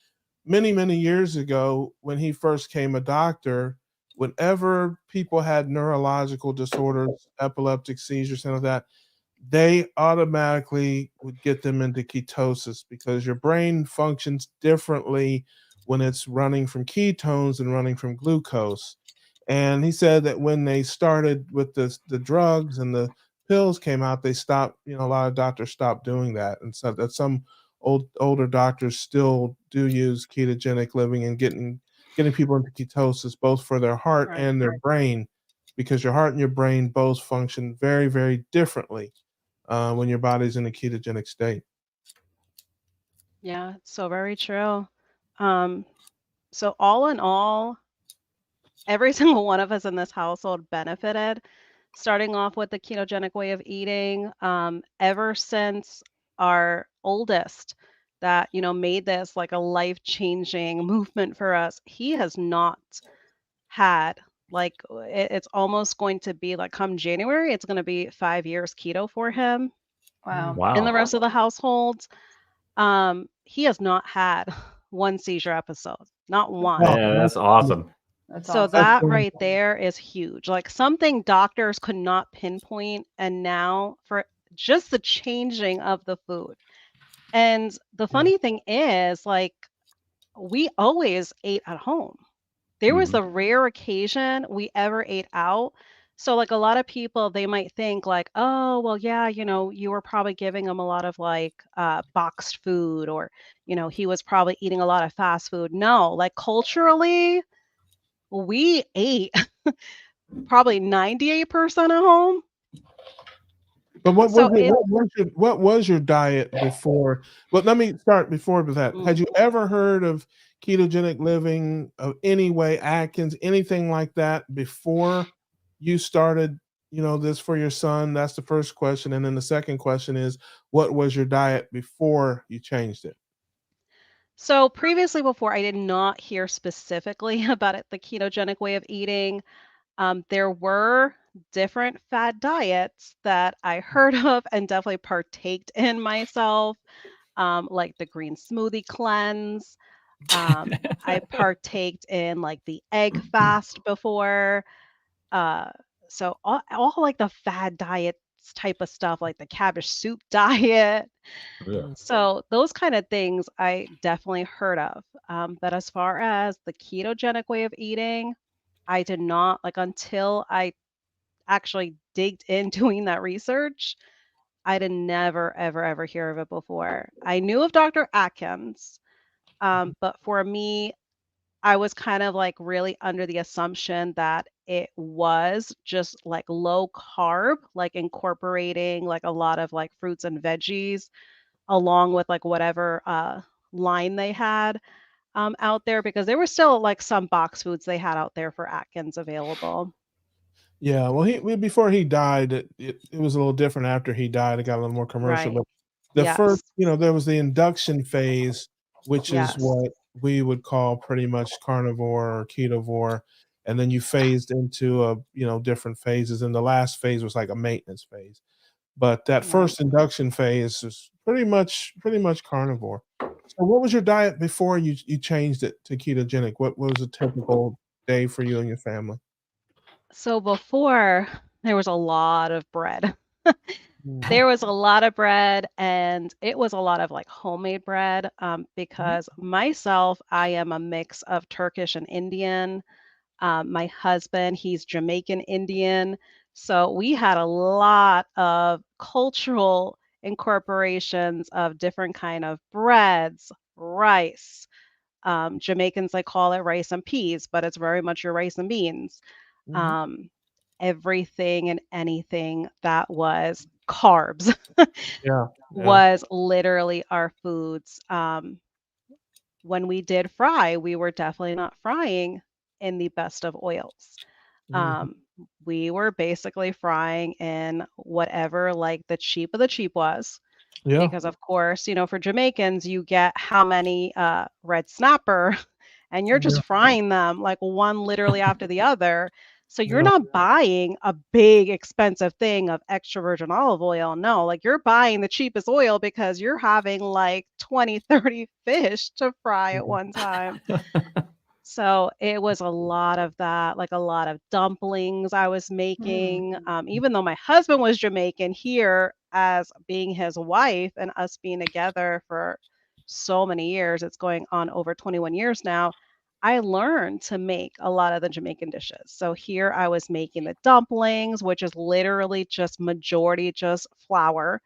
[SPEAKER 1] many, many years ago, when he first came a doctor, whenever people had neurological disorders, epileptic seizures, and all that, they automatically would get them into ketosis, because your brain functions differently when it's running from ketones and running from glucose. And he said that when they started with the drugs and the pills came out, they stopped, a lot of doctors stopped doing that. And so that some older doctors still do use ketogenic living and getting people into ketosis, both for their heart and their brain, because your heart and your brain both function very, very differently. when your body's in a ketogenic state.
[SPEAKER 5] Yeah, so very true. Um, so all in all, every single one of us in this household benefited, starting off with the ketogenic way of eating. Ever since our oldest that, made this like a life-changing movement for us, he has not had like it's almost going to be like come January, it's going to be 5 years keto for him
[SPEAKER 3] Wow.
[SPEAKER 5] and the
[SPEAKER 2] Wow.
[SPEAKER 5] rest of the household. He has not had one seizure episode, not one.
[SPEAKER 1] Oh,
[SPEAKER 2] Yeah, that's awesome.
[SPEAKER 3] That's
[SPEAKER 5] So
[SPEAKER 3] awesome.
[SPEAKER 5] that
[SPEAKER 1] That's
[SPEAKER 5] right there is huge. Like something doctors could not pinpoint, and now for just the changing of the food. And the funny thing is, like, we always ate at home. There was
[SPEAKER 2] Mhm.
[SPEAKER 5] a rare occasion we ever ate out. So, like, a lot of people, they might think, like, oh, well, yeah, you were probably giving him a lot of like boxed food, or, he was probably eating a lot of fast food. No, like, culturally, we ate probably 98% at home.
[SPEAKER 1] But
[SPEAKER 5] So it
[SPEAKER 1] what was your diet before? Well, let me start before that. Had
[SPEAKER 5] mm.
[SPEAKER 1] you ever heard of ketogenic living of any way, Atkins, anything like that before you started, this for your son? That's the first question. And then the second question is, what was your diet before you changed it?
[SPEAKER 5] So previously, before I did not hear specifically about it, the ketogenic way of eating. There were different fad diets that I heard of and definitely partaked in myself, like the green smoothie cleanse. I partaked in like the egg fast before. Uh, so all like the fad diets type of stuff, like the cabbage soup diet.
[SPEAKER 2] Yeah.
[SPEAKER 5] So those kind of things I definitely heard of. But as far as the ketogenic way of eating, I did not like until I actually digged in doing that research. I did never, ever, ever hear of it before. I knew of Dr. Atkins, but for me, I was kind of like really under the assumption that it was just like low carb, like incorporating like a lot of like fruits and veggies along with like whatever line they had out there, because there were still like some box foods they had out there for Atkins available.
[SPEAKER 1] Yeah, well, before he died, it was a little different after he died. It got a little more commercial,
[SPEAKER 5] Right.
[SPEAKER 1] but the first,
[SPEAKER 5] Yes.
[SPEAKER 1] there was the induction phase, which is
[SPEAKER 5] Yes.
[SPEAKER 1] what we would call pretty much carnivore or ketovore, and then you phased into different phases, and the last phase was like a maintenance phase. But that
[SPEAKER 5] Right.
[SPEAKER 1] first induction phase is pretty much carnivore. So, what was your diet before you changed it to ketogenic? What was a typical day for you and your family?
[SPEAKER 5] So before there was a lot of bread.
[SPEAKER 1] Mhm.
[SPEAKER 5] There was a lot of bread, and it was a lot of like homemade bread,
[SPEAKER 1] Mhm.
[SPEAKER 5] because myself, I am a mix of Turkish and Indian. My husband, he's Jamaican Indian. So we had a lot of cultural incorporations of different kind of breads, rice. Jamaicans, they call it rice and peas, but it's very much your rice and beans.
[SPEAKER 1] Mhm.
[SPEAKER 5] Um, Everything and anything that was carbs
[SPEAKER 1] Yeah, yeah.
[SPEAKER 5] was literally our foods. When we did fry, we were definitely not frying in the best of oils.
[SPEAKER 1] Mhm.
[SPEAKER 5] Um, we were basically frying in whatever like the cheap of the cheap was,
[SPEAKER 1] Yeah.
[SPEAKER 5] because of course, for Jamaicans, you get how many red snapper and you're
[SPEAKER 1] Yeah,
[SPEAKER 5] just frying them like one literally after the other. So you're
[SPEAKER 1] yeah.
[SPEAKER 5] not buying a big expensive thing of extra virgin olive oil. No, like you're buying the cheapest oil because you're having like 20, 30 fish to fry at
[SPEAKER 1] Mhm.
[SPEAKER 5] one time. So it was a lot of that, like a lot of dumplings I was
[SPEAKER 3] Mm.
[SPEAKER 5] making. Even though my husband was Jamaican, here as being his wife and us being together for so many years, it's going on over 21 years now. I learned to make a lot of the Jamaican dishes. So here I was making the dumplings, which is literally just majority just flour.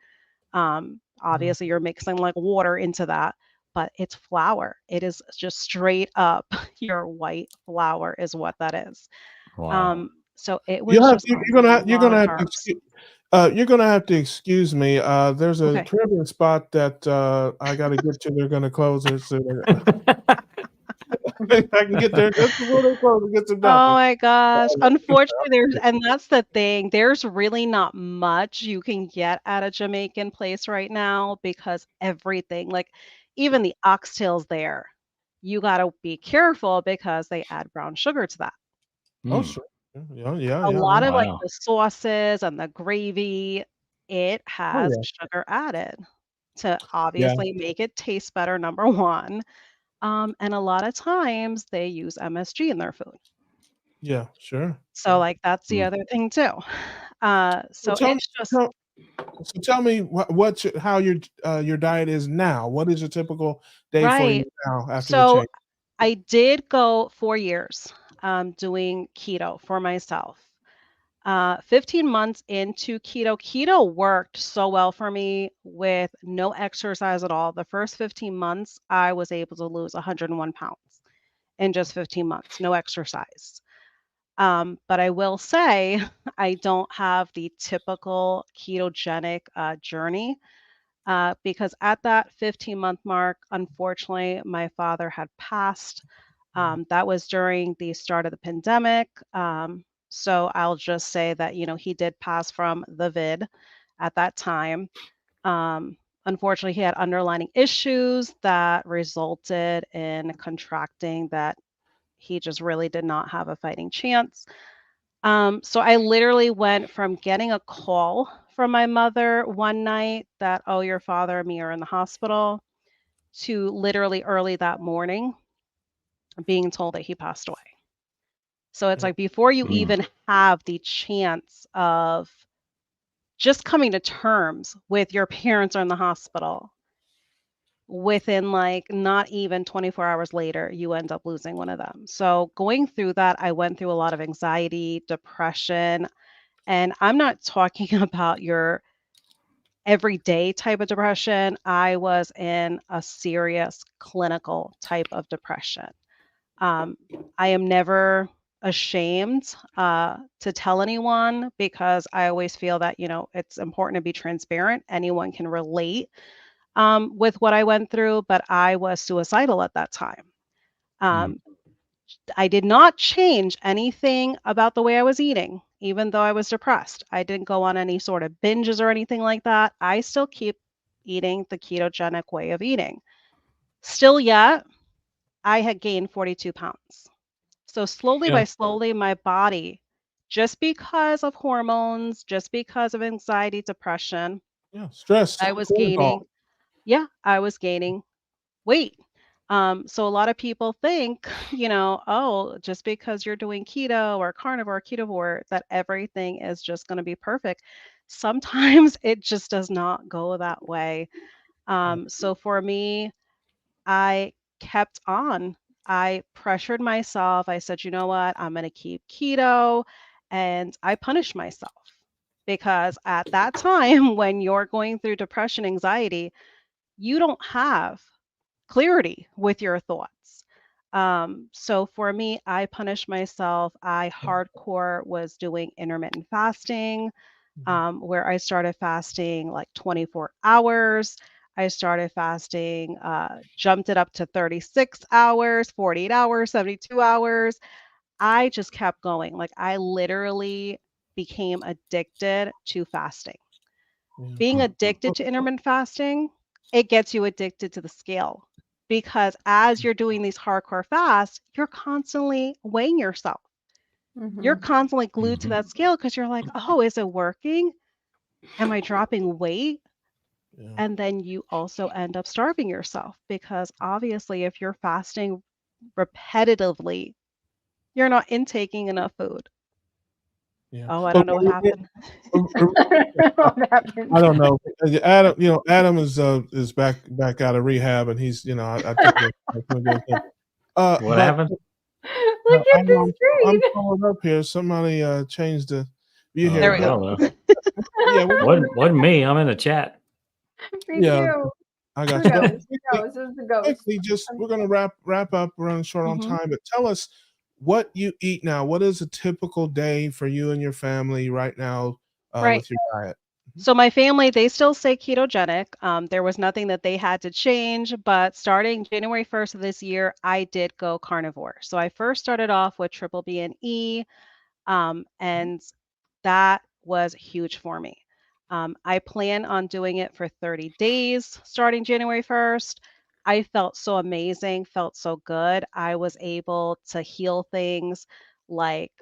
[SPEAKER 1] Mhm.
[SPEAKER 5] Obviously, you're mixing like water into that, but it's flour. It is just straight up your white flour is what that is.
[SPEAKER 2] Wow.
[SPEAKER 5] So it was
[SPEAKER 1] You'll have
[SPEAKER 5] just
[SPEAKER 1] you
[SPEAKER 5] a
[SPEAKER 1] you're gonna
[SPEAKER 5] lot
[SPEAKER 1] you're gonna
[SPEAKER 5] of
[SPEAKER 1] have to
[SPEAKER 5] carbs.
[SPEAKER 1] You're gonna have to excuse me. There's a
[SPEAKER 5] Okay.
[SPEAKER 1] Caribbean spot that I got to get to. They're gonna close it soon. I can get there just before they close and get some
[SPEAKER 5] Oh
[SPEAKER 1] dumpling.
[SPEAKER 5] my gosh. Unfortunately,
[SPEAKER 1] Okay.
[SPEAKER 5] and that's the thing. There's really not much you can get at a Jamaican place right now because everything, like even the oxtails there, you got to be careful because they add brown sugar to that.
[SPEAKER 1] Oh,
[SPEAKER 2] Mm,
[SPEAKER 1] sure. Yeah, yeah,
[SPEAKER 5] A
[SPEAKER 1] yeah, yeah.
[SPEAKER 5] lot of like
[SPEAKER 2] wow.
[SPEAKER 5] the sauces and the gravy, it
[SPEAKER 1] Oh,
[SPEAKER 5] has
[SPEAKER 1] yeah.
[SPEAKER 5] sugar added to
[SPEAKER 1] Yeah,
[SPEAKER 5] obviously make it taste better, number one. And a lot of times they use MSG in their food.
[SPEAKER 1] yeah, sure,
[SPEAKER 5] So
[SPEAKER 1] sure.
[SPEAKER 5] like that's the
[SPEAKER 2] Mm.
[SPEAKER 5] other thing too.
[SPEAKER 1] So
[SPEAKER 5] So it's just
[SPEAKER 1] tell so tell me how your diet is now. What is a typical day for you
[SPEAKER 5] right.
[SPEAKER 1] now after the
[SPEAKER 5] So
[SPEAKER 1] change?
[SPEAKER 5] I did go 4 years doing keto for myself. 15 months into keto worked so well for me with no exercise at all. The first 15 months, I was able to lose 101 pounds in just 15 months, no exercise. But I will say I don't have the typical ketogenic journey because at that 15-month mark, unfortunately, my father had passed. That was during the start of the pandemic. So I'll just say that, he did pass from the vid at that time. Unfortunately, he had underlying issues that resulted in contracting that he just really did not have a fighting chance. So I literally went from getting a call from my mother one night that, oh, your father and me are in the hospital, to literally early that morning being told that he passed away. So it's
[SPEAKER 1] Yeah,
[SPEAKER 5] like before you
[SPEAKER 2] Mm,
[SPEAKER 5] even have the chance of just coming to terms with your parents are in the hospital, within like not even 24 hours later, you end up losing one of them. So going through that, I went through a lot of anxiety, depression, and I'm not talking about your everyday type of depression. I was in a serious clinical type of depression. Um, I am never ashamed to tell anyone because I always feel that, it's important to be transparent. Anyone can relate with what I went through, but I was suicidal at that time.
[SPEAKER 2] mm,
[SPEAKER 5] Um, I did not change anything about the way I was eating, even though I was depressed. I didn't go on any sort of binges or anything like that. I still keep eating the ketogenic way of eating. Still yet, I had gained 42 pounds. So slowly
[SPEAKER 1] yeah,
[SPEAKER 5] by slowly, my body, just because of hormones, just because of anxiety, depression,
[SPEAKER 1] yeah. Stress,
[SPEAKER 5] I was
[SPEAKER 1] cortisol.
[SPEAKER 5] gaining, yeah, I was gaining weight. So a lot of people think, oh, just because you're doing keto or carnivore, ketovore, that everything is just going to be perfect. Sometimes it just does not go that way.
[SPEAKER 1] Yeah,
[SPEAKER 5] So for me, I kept on. I pressured myself. I said, you know what? I'm going to keep keto. And I punished myself because at that time, when you're going through depression, anxiety, you don't have clarity with your thoughts. So for me, I punished myself. I hardcore was doing intermittent fasting,
[SPEAKER 1] mhm,
[SPEAKER 5] where I started fasting like 24 hours. I started fasting, jumped it up to 36 hours, 48 hours, 72 hours. I just kept going. Like I literally became addicted to fasting.
[SPEAKER 1] yeah.
[SPEAKER 5] Being
[SPEAKER 2] mm,
[SPEAKER 5] addicted
[SPEAKER 1] Oh,
[SPEAKER 5] to intermittent fasting, it gets you addicted to the scale because as you're doing these hardcore fasts, you're constantly weighing yourself. You're
[SPEAKER 3] Mhm.
[SPEAKER 5] constantly glued to
[SPEAKER 2] mhm.
[SPEAKER 5] that scale because you're like, oh, is it working? Am I dropping weight?
[SPEAKER 1] yeah,
[SPEAKER 5] And then you also end up starving yourself because obviously, if you're fasting repetitively, you're not intaking enough food.
[SPEAKER 1] yeah.
[SPEAKER 5] Oh, I
[SPEAKER 1] But
[SPEAKER 5] don't know what happened.
[SPEAKER 3] What
[SPEAKER 1] I
[SPEAKER 3] happened?
[SPEAKER 1] don't know. Adam, Adam is back out of rehab, and he's, I think that's gonna be okay.
[SPEAKER 2] What
[SPEAKER 1] But
[SPEAKER 2] happened?
[SPEAKER 3] Look at
[SPEAKER 1] Adam,
[SPEAKER 3] the
[SPEAKER 1] I'm
[SPEAKER 3] screen.
[SPEAKER 1] calling up here. Somebody changed the view here.
[SPEAKER 5] There we
[SPEAKER 2] I
[SPEAKER 1] But
[SPEAKER 5] go.
[SPEAKER 2] don't know.
[SPEAKER 1] yeah,
[SPEAKER 2] Wasn't me. I'm in the chat.
[SPEAKER 3] Me
[SPEAKER 1] yeah,
[SPEAKER 3] too.
[SPEAKER 1] I
[SPEAKER 3] Who
[SPEAKER 1] got you. But
[SPEAKER 3] knows? Who knows? This is the ghost.
[SPEAKER 1] quickly, just
[SPEAKER 3] Um,
[SPEAKER 1] we're gonna wrap up. We're running short on
[SPEAKER 5] Mhm.
[SPEAKER 1] time, but tell us what you eat now. What is a typical day for you and your family right now?
[SPEAKER 5] Right.
[SPEAKER 1] with your diet.
[SPEAKER 5] So my family, they still stay ketogenic. There was nothing that they had to change, but starting January 1st of this year, I did go carnivore. So I first started off with triple B and E, and that was huge for me. I plan on doing it for 30 days starting January 1st. I felt so amazing, felt so good. I was able to heal things like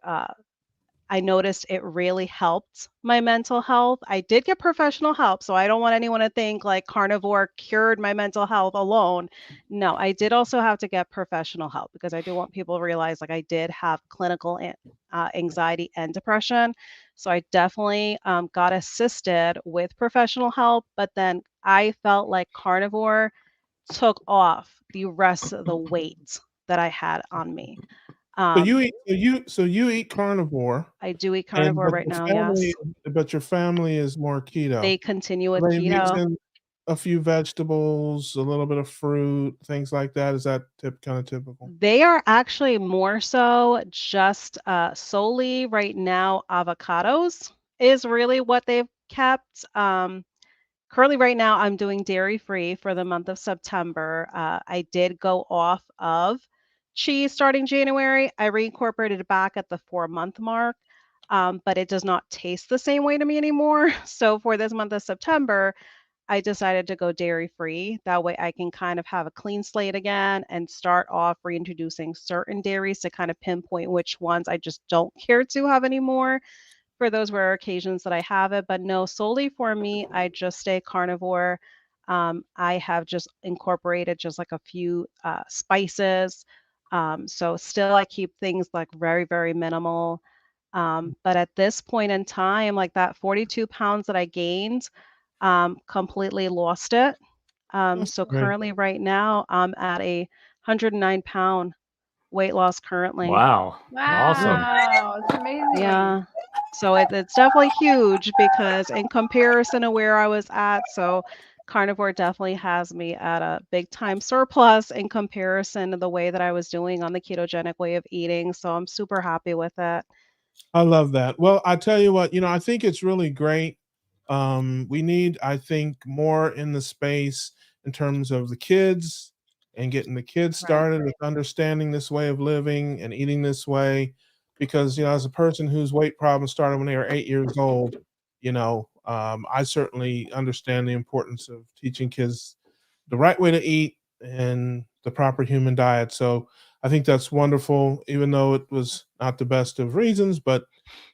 [SPEAKER 5] I noticed it really helped my mental health. I did get professional help, so I don't want anyone to think like carnivore cured my mental health alone. No, I did also have to get professional help because I do want people to realize like I did have clinical anxiety and depression. So I definitely got assisted with professional help, but then I felt like carnivore took off the rest of the weight that I had on me.
[SPEAKER 1] So
[SPEAKER 5] Um,
[SPEAKER 1] you eat carnivore,
[SPEAKER 5] I do eat
[SPEAKER 1] and
[SPEAKER 5] carnivore right now, yes.
[SPEAKER 1] but your family is more keto.
[SPEAKER 5] They continue with
[SPEAKER 1] They mix
[SPEAKER 5] keto.
[SPEAKER 1] in a few vegetables, a little bit of fruit, things like that. Is that kind of typical?
[SPEAKER 5] They are actually more so just solely right now, avocados is really what they've kept. Currently, right now, I'm doing dairy free for the month of September. I did go off of cheese starting January. I reincorporated it back at the 4 month mark, but it does not taste the same way to me anymore. So for this month of September, I decided to go dairy free. That way I can kind of have a clean slate again and start off reintroducing certain dairies to kind of pinpoint which ones I just don't care to have anymore for those rare occasions that I have it. But no, solely for me, I just stay carnivore. I have just incorporated just like a few spices. So still I keep things like very, very minimal. But at this point in time, like that 42 pounds that I gained, completely lost it.
[SPEAKER 1] That's
[SPEAKER 5] So
[SPEAKER 1] great.
[SPEAKER 5] currently, right now, I'm at a 109-pound weight loss currently.
[SPEAKER 2] Wow. Awesome.
[SPEAKER 3] Wow, it's amazing.
[SPEAKER 5] Yeah. So it's definitely huge because in comparison to where I was at, so carnivore definitely has me at a big time surplus in comparison to the way that I was doing on the ketogenic way of eating. So I'm super happy with it.
[SPEAKER 1] I love that. Well, I tell you what, I think it's really great. We need, I think, more in the space in terms of the kids and getting the kids
[SPEAKER 3] Right.
[SPEAKER 1] started with understanding this way of living and eating this way. Because, as a person whose weight problems started when they were 8 years old, I certainly understand the importance of teaching kids the right way to eat and the proper human diet. So I think that's wonderful, even though it was not the best of reasons, but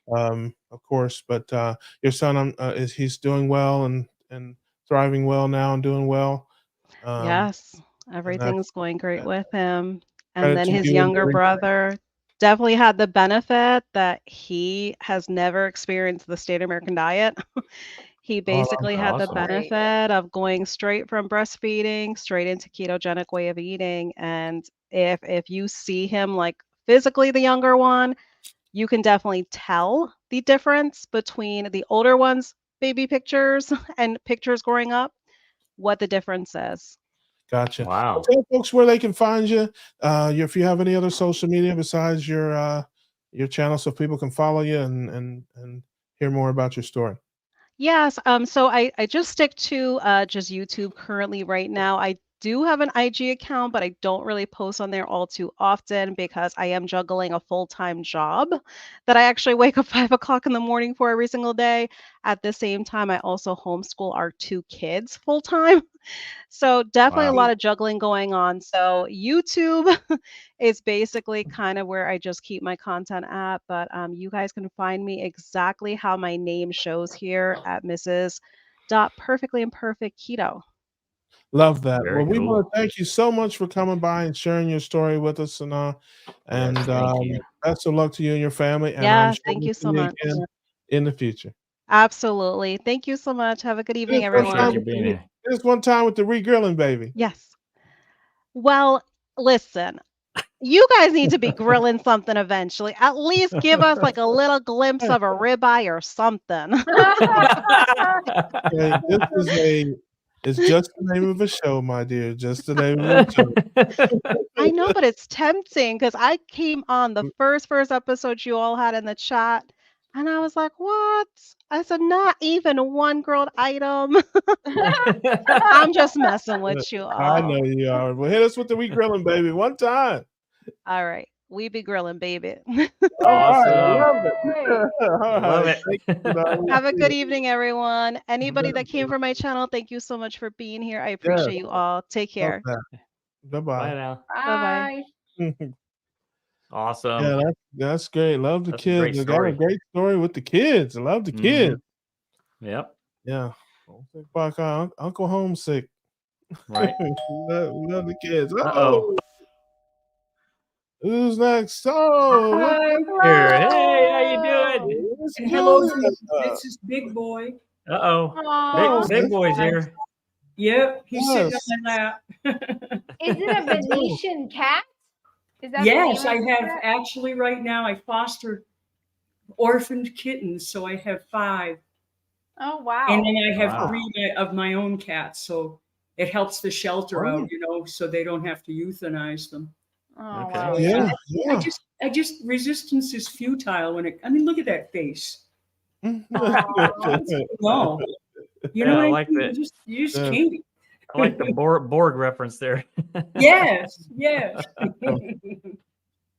[SPEAKER 1] of course. But your son, is he's doing well and thriving well now and doing well. Um,
[SPEAKER 5] Yes,
[SPEAKER 1] and that's
[SPEAKER 5] everything's going great with him. And
[SPEAKER 1] credit
[SPEAKER 5] then
[SPEAKER 1] to
[SPEAKER 5] his
[SPEAKER 1] you and
[SPEAKER 5] younger
[SPEAKER 1] your
[SPEAKER 5] brother definitely had the benefit that he has never experienced the state American diet. He
[SPEAKER 1] oh,
[SPEAKER 5] basically had the
[SPEAKER 2] Awesome.
[SPEAKER 3] Great.
[SPEAKER 5] benefit of going straight from breastfeeding straight into ketogenic way of eating. And if you see him like physically the younger one, you can definitely tell the difference between the older ones, baby pictures and pictures growing up, what the difference is.
[SPEAKER 1] gotcha. Well,
[SPEAKER 2] Wow.
[SPEAKER 1] tell folks where they can find you. If you have any other social media besides your channel, so people can follow you and hear more about your story.
[SPEAKER 5] Yes, so I just stick to just YouTube currently right now. I do have an IG account, but I don't really post on there all too often because I am juggling a full-time job that I actually wake up 5 o'clock in the morning for every single day. At the same time, I also homeschool our two kids full time. So definitely a
[SPEAKER 2] Wow.
[SPEAKER 5] lot of juggling going on. So YouTube is basically kind of where I just keep my content at. But you guys can find me exactly how my name shows here at Mrs. Perfectly Imperfect Keto.
[SPEAKER 1] Love that.
[SPEAKER 2] Very
[SPEAKER 1] Well, we want
[SPEAKER 2] cool.
[SPEAKER 1] to thank you so much for coming by and sharing your story with us,
[SPEAKER 2] Yes.
[SPEAKER 1] and
[SPEAKER 2] Thank you.
[SPEAKER 1] best of luck to you and your family. And I'm
[SPEAKER 5] Yeah,
[SPEAKER 1] sure
[SPEAKER 5] thank
[SPEAKER 1] we'll
[SPEAKER 5] you
[SPEAKER 1] see
[SPEAKER 5] so
[SPEAKER 1] you
[SPEAKER 5] much.
[SPEAKER 1] again in the future.
[SPEAKER 5] Absolutely. Thank you so much. Have a good evening,
[SPEAKER 2] Appreciate
[SPEAKER 5] everyone.
[SPEAKER 2] you being here.
[SPEAKER 1] This one time with the regrilling, baby.
[SPEAKER 5] Yes. Well, listen, you guys need to be grilling something eventually. At least give us like a little glimpse of a ribeye or something.
[SPEAKER 1] Okay, it's just the name of a show, my dear. Just the name of a show.
[SPEAKER 5] I know, but it's tempting because I came on the first episode you all had in the chat. And I was like, what? I said, not even one grilled item. I'm just messing with you
[SPEAKER 1] I
[SPEAKER 5] all.
[SPEAKER 1] know you are. Well, hit us with the we grilling, baby, one time.
[SPEAKER 5] All right. We be grilling, baby.
[SPEAKER 1] All right, I
[SPEAKER 2] Awesome.
[SPEAKER 1] love it.
[SPEAKER 3] Yay.
[SPEAKER 1] All
[SPEAKER 2] Love
[SPEAKER 1] right,
[SPEAKER 2] it.
[SPEAKER 1] thank you, darling.
[SPEAKER 5] Have a good evening, everyone. Anybody
[SPEAKER 1] Yes,
[SPEAKER 5] that came from my channel, thank you so much for being here. I
[SPEAKER 1] yes,
[SPEAKER 5] appreciate you all. Take
[SPEAKER 1] love
[SPEAKER 5] care.
[SPEAKER 1] that.
[SPEAKER 2] Bye
[SPEAKER 1] Bye-bye.
[SPEAKER 2] now.
[SPEAKER 5] Bye-bye.
[SPEAKER 3] Bye.
[SPEAKER 2] Awesome.
[SPEAKER 1] Yeah, that's great. Love the
[SPEAKER 2] That's a great
[SPEAKER 1] kids. They got a
[SPEAKER 2] story.
[SPEAKER 1] great story with the kids. I love the
[SPEAKER 2] Mhm.
[SPEAKER 1] kids.
[SPEAKER 2] Yep.
[SPEAKER 1] Yeah. Don't think about Uncle Homesick.
[SPEAKER 2] Right.
[SPEAKER 1] love the kids.
[SPEAKER 2] Uh-oh.
[SPEAKER 1] Oh, who's next? Oh, look
[SPEAKER 6] Hi,
[SPEAKER 2] Here. Hey, how you doing?
[SPEAKER 1] at Miss
[SPEAKER 6] and hello to
[SPEAKER 1] Julia.
[SPEAKER 6] this is Big Boy.
[SPEAKER 2] Uh-oh.
[SPEAKER 3] Aw.
[SPEAKER 2] Big boy's here.
[SPEAKER 6] Yep, he's sitting
[SPEAKER 1] Yes.
[SPEAKER 6] on my lap.
[SPEAKER 3] Is it a Venetian cat? Is that
[SPEAKER 6] Yes,
[SPEAKER 3] the
[SPEAKER 6] I
[SPEAKER 3] name of the
[SPEAKER 6] have
[SPEAKER 3] cat?
[SPEAKER 6] actually right now I foster orphaned kittens, so I have 5.
[SPEAKER 3] Oh wow.
[SPEAKER 6] And then I have
[SPEAKER 2] Wow.
[SPEAKER 6] 3 of my own cats, so it helps the shelter
[SPEAKER 1] Oh.
[SPEAKER 6] out, so they don't have to euthanize them.
[SPEAKER 3] Oh
[SPEAKER 2] Okay.
[SPEAKER 3] wow.
[SPEAKER 1] Yeah,
[SPEAKER 6] I
[SPEAKER 1] yeah.
[SPEAKER 6] just resistance is futile look at that face.
[SPEAKER 3] Aw.
[SPEAKER 6] No. You
[SPEAKER 2] Yeah,
[SPEAKER 6] know
[SPEAKER 2] I
[SPEAKER 6] what
[SPEAKER 2] like
[SPEAKER 6] mean?
[SPEAKER 2] that.
[SPEAKER 6] You just
[SPEAKER 1] Yeah.
[SPEAKER 6] can't.
[SPEAKER 2] I like the Borg reference there.
[SPEAKER 6] Yes, yes.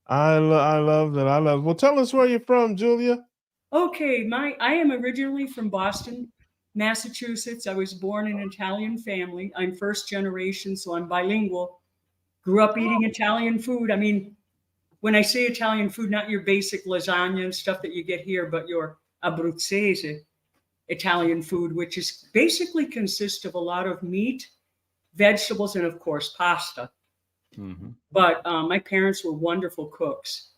[SPEAKER 1] I love that. I love. Well, tell us where you're from, Julia.
[SPEAKER 6] Okay, I am originally from Boston, Massachusetts. I was born in an Italian family. I'm first generation, so I'm bilingual. Grew up eating Italian food. I mean, when I say Italian food, not your basic lasagna and stuff that you get here, but your Abruzzese Italian food, which is basically consists of a lot of meat, vegetables, and of course pasta.
[SPEAKER 2] Mhm.
[SPEAKER 6] But my parents were wonderful cooks.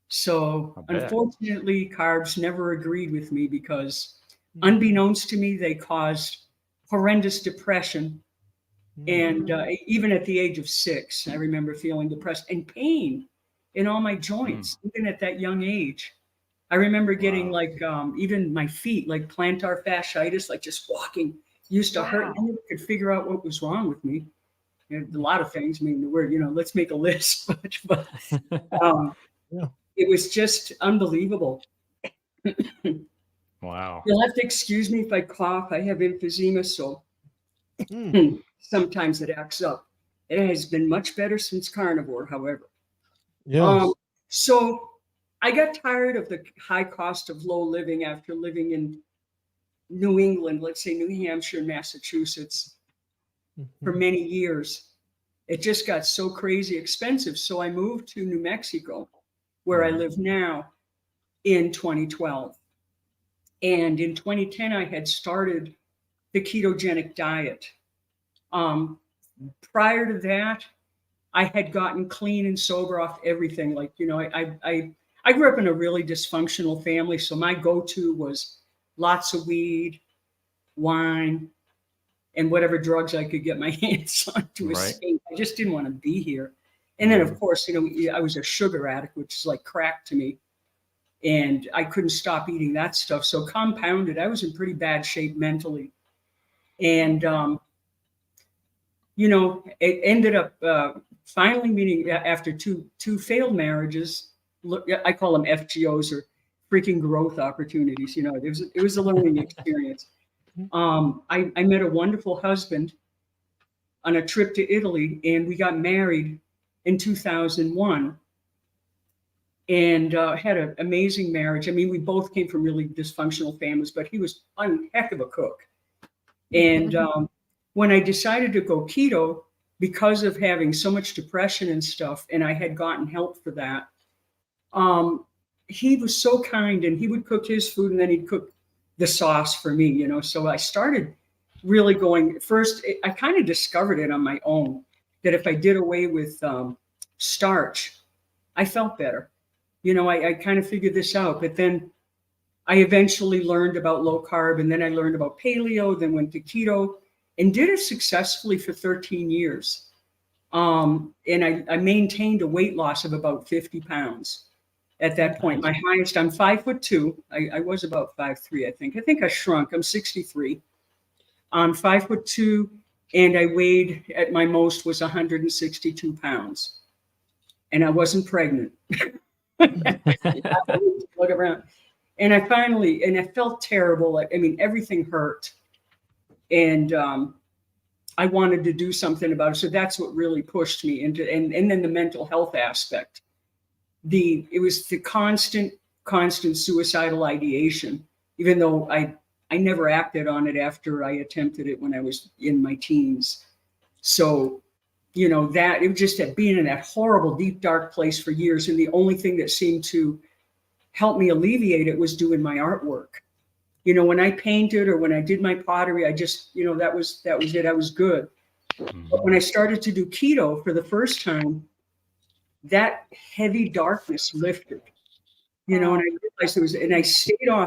[SPEAKER 6] So
[SPEAKER 2] I bet.
[SPEAKER 6] unfortunately, carbs never agreed with me because unbeknownst to me, they caused horrendous depression. And even at the age of 6, I remember feeling depressed and pain in all my joints, even at that young age. I remember getting
[SPEAKER 2] Wow.
[SPEAKER 6] like even my feet, like plantar fasciitis, like just walking used to hurt.
[SPEAKER 3] Wow.
[SPEAKER 6] I never could figure out what was wrong with me. And a lot of things. I mean, let's make a list. But
[SPEAKER 1] Yeah.
[SPEAKER 6] it was just unbelievable.
[SPEAKER 2] Wow.
[SPEAKER 6] You'll have to excuse me if I cough. I have emphysema, so
[SPEAKER 1] Mm.
[SPEAKER 6] sometimes it acts up. It has been much better since carnivore, however.
[SPEAKER 1] Yes.
[SPEAKER 6] So I got tired of the high cost of low living after living in New England, let's say New Hampshire, Massachusetts, for
[SPEAKER 1] Mhm.
[SPEAKER 6] many years. It just got so crazy expensive. So I moved to New Mexico, where I live now, in 2012. And in 2010, I had started the ketogenic diet. Prior to that, I had gotten clean and sober off everything. Like, I grew up in a really dysfunctional family. So my go-to was lots of weed, wine, and whatever drugs I could get my hands on to
[SPEAKER 2] Right.
[SPEAKER 6] escape. I just didn't want to be here. And then, of course, I was a sugar addict, which is like crack to me. And I couldn't stop eating that stuff. So compounded, I was in pretty bad shape mentally. And, it ended up finally meeting after two failed marriages. I call them FGOs, or freaking growth opportunities. It was a learning experience. I met a wonderful husband on a trip to Italy, and we got married in 2001 and had an amazing marriage. I mean, we both came from really dysfunctional families, but he was a heck of a cook. And when I decided to go keto, because of having so much depression and stuff, and I had gotten help for that, he was so kind, and he would cook his food, and then he'd cook the sauce for me, So I started really going, first, I kind of discovered it on my own, that if I did away with starch, I felt better. I kind of figured this out, but then I eventually learned about low carb, and then I learned about paleo, then went to keto, and did it successfully for 13 years. And I maintained a weight loss of about 50 pounds at that point. My highest, I'm 5'2". I was about 5'3", I think. I think I shrunk. I'm 63. I'm 5'2", and I weighed at my most was 162 pounds. And I wasn't pregnant. Look around. And I felt terrible. I mean, everything hurt. And I wanted to do something about it. So that's what really pushed me into, and then the mental health aspect. It was the constant suicidal ideation, even though I never acted on it after I attempted it when I was in my teens. So, you know, that it was just that being in that horrible, deep, dark place for years. And the only thing that seemed to help me alleviate it was doing my artwork. You know, when I painted or when I did my pottery, I just, you know, that was it. I was good. But when I started to do keto for the first time, that heavy darkness lifted, you know, and I realized and I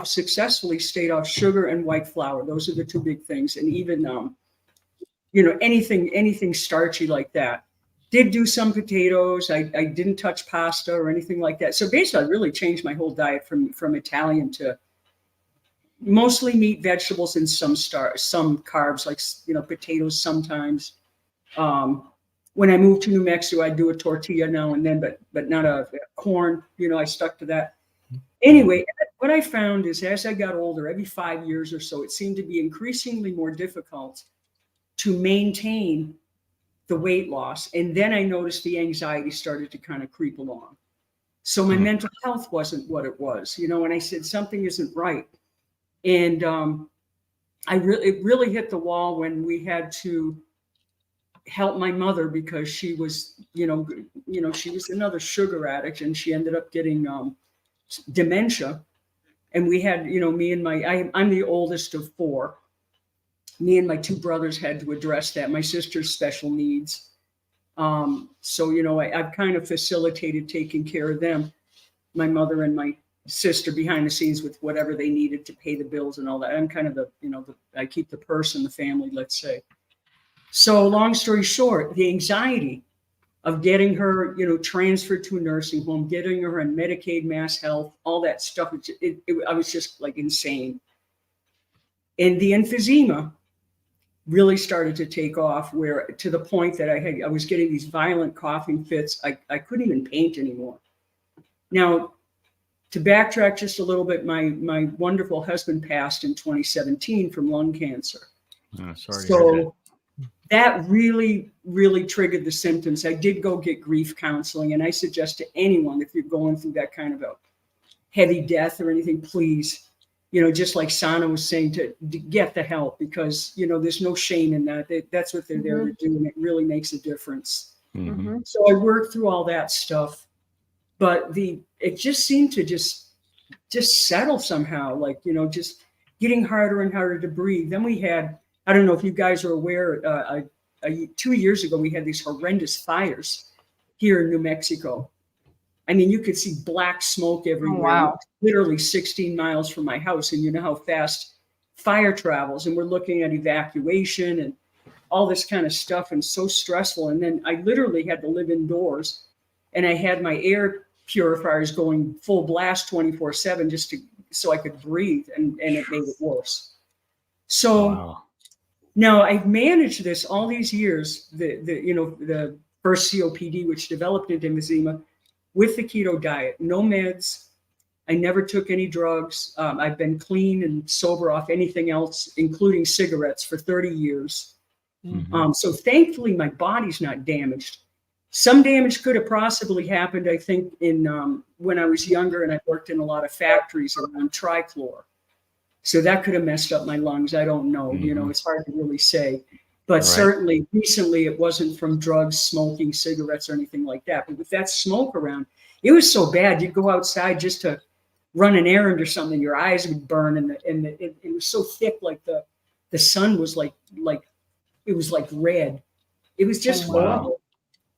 [SPEAKER 6] successfully stayed off sugar and white flour. Those are the two big things. And even, you know, anything starchy like that. Did do some potatoes. I didn't touch pasta or anything like that. So basically, I really changed my whole diet from Italian to mostly meat, vegetables, and some carbs, like, you know, potatoes sometimes. When I moved to New Mexico, I'd do a tortilla now and then, but not a corn. You know, I stuck to that. Anyway, what I found is as I got older, every 5 years or so, it seemed to be increasingly more difficult to maintain the weight loss. And then I noticed the anxiety started to kind of creep along. So my mental health wasn't what it was, you know, and I said, something isn't right. And it really hit the wall when we had to help my mother because she was, you know, she was another sugar addict and she ended up getting dementia. And we had, you know, I'm the oldest of four. Me and my two brothers had to address that. My sister's special needs. So, you know, I've kind of facilitated taking care of them, my mother and my sister behind the scenes with whatever they needed to pay the bills and all that. I'm kind of I keep the purse in the family, let's say. So long story short, the anxiety of getting her, you know, transferred to a nursing home, getting her on Medicaid, Mass Health, all that stuff. I was just like insane. And the emphysema really started to take off, where to the point that I was getting these violent coughing fits. I couldn't even paint anymore. Now, to backtrack just a little bit, my wonderful husband passed in 2017 from lung cancer.
[SPEAKER 2] Oh, sorry to hear
[SPEAKER 6] So that really, really triggered the symptoms. I did go get grief counseling, and I suggest to anyone, if you're going through that kind of a heavy death or anything, please, you know, just like Sana was saying, to get the help, because, you know, there's no shame in that. That's what they're there to do, and it really makes a difference. So I worked through all that stuff. But it just seemed to just settle somehow, like, you know, just getting harder and harder to breathe. Then we had, I don't know if you guys are aware, 2 years ago, we had these horrendous fires here in New Mexico. I mean, you could see black smoke everywhere,
[SPEAKER 3] wow.
[SPEAKER 6] literally 16 miles from my house. And you know how fast fire travels. And we're looking at evacuation and all this kind of stuff, and so stressful. And then I literally had to live indoors, and I had my air purifiers going full blast 24/7 just so I could breathe, and it made it worse. So now I've managed this all these years, the first COPD, which developed into emphysema, with the keto diet, no meds. I never took any drugs. I've been clean and sober off anything else, including cigarettes, for 30 years. So thankfully my body's not damaged. Some damage could have possibly happened, I think, in when I was younger, and I worked in a lot of factories around trichlor. So that could have messed up my lungs. I don't know. You know, it's hard to really say. But certainly recently it wasn't from drugs, smoking, cigarettes, or anything like that. But with that smoke around, it was so bad. You'd go outside just to run an errand or something, your eyes would burn, and it was so thick, like the sun was like it was like red. It was just horrible.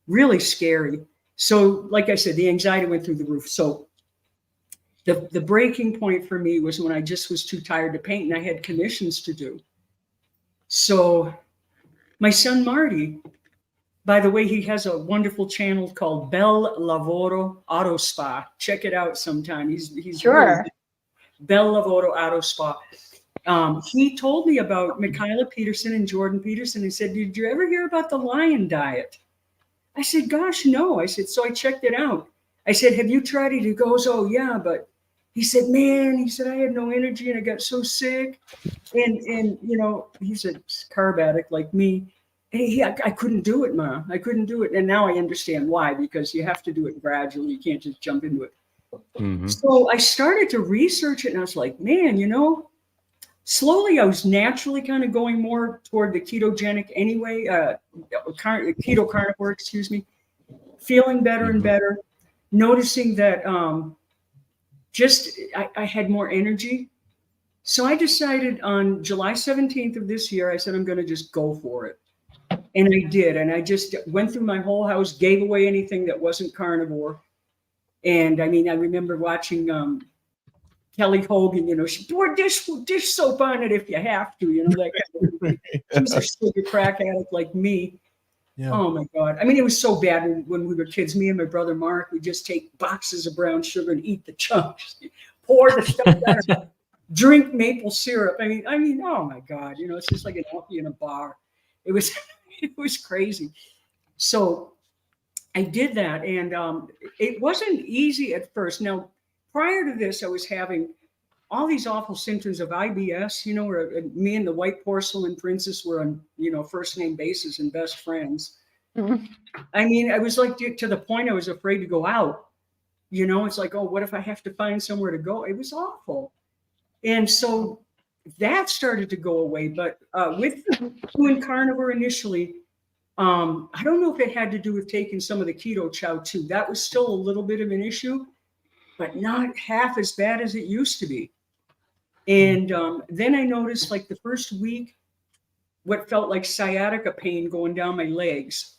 [SPEAKER 6] Really scary. So, like I said, the anxiety went through the roof. So the breaking point for me was when I just was too tired to paint, and I had commissions to do. So my son Marty, by the way, he has a wonderful channel called Bel Lavoro Auto Spa. Check it out sometime. He's
[SPEAKER 3] Sure.
[SPEAKER 6] Really, Bel Lavoro Auto Spa. He told me about Michaela Peterson and Jordan Peterson, and said, "Did you ever hear about the lion diet?" I said, "Gosh, no." I said, so I checked it out. I said, "Have you tried it?" He goes, "Oh yeah, but He said, man, he said, I had no energy and I got so sick. And you know, he's a carb addict like me. And I couldn't do it, Ma. I couldn't do it. And now I understand why, because you have to do it gradually. You can't just jump into it. So I started to research it and I was like, man, you know, slowly I was naturally kind of going more toward the ketogenic anyway, keto carnivore, excuse me, feeling better and better, noticing that I had more energy. So I decided on July 17th of this year, I said, I'm going to just go for it. And I did. And I just went through my whole house, gave away anything that wasn't carnivore. And I mean, I remember watching Kelly Hogan, you know, she pour dish soap on it if you have to, you know, that kind of thing. She was a sugar crack addict like me.
[SPEAKER 1] Yeah.
[SPEAKER 6] Oh my God. I mean, it was so bad when we were kids. Me and my brother Mark, we just take boxes of brown sugar and eat the chunks, pour the stuff down, drink maple syrup. I mean, oh my God, you know, it's just like an alky in a bar. It was crazy. So I did that, and it wasn't easy at first. Now, prior to this, I was having all these awful symptoms of IBS, you know, where me and the white porcelain princess were on, you know, first name basis and best friends. I mean, I was like to the point I was afraid to go out. You know, it's like, oh, what if I have to find somewhere to go? It was awful. And so that started to go away. But with doing carnivore initially, I don't know if it had to do with taking some of the keto chow too. That was still a little bit of an issue, but not half as bad as it used to be. And then I noticed, like the first week, what felt like sciatica pain going down my legs.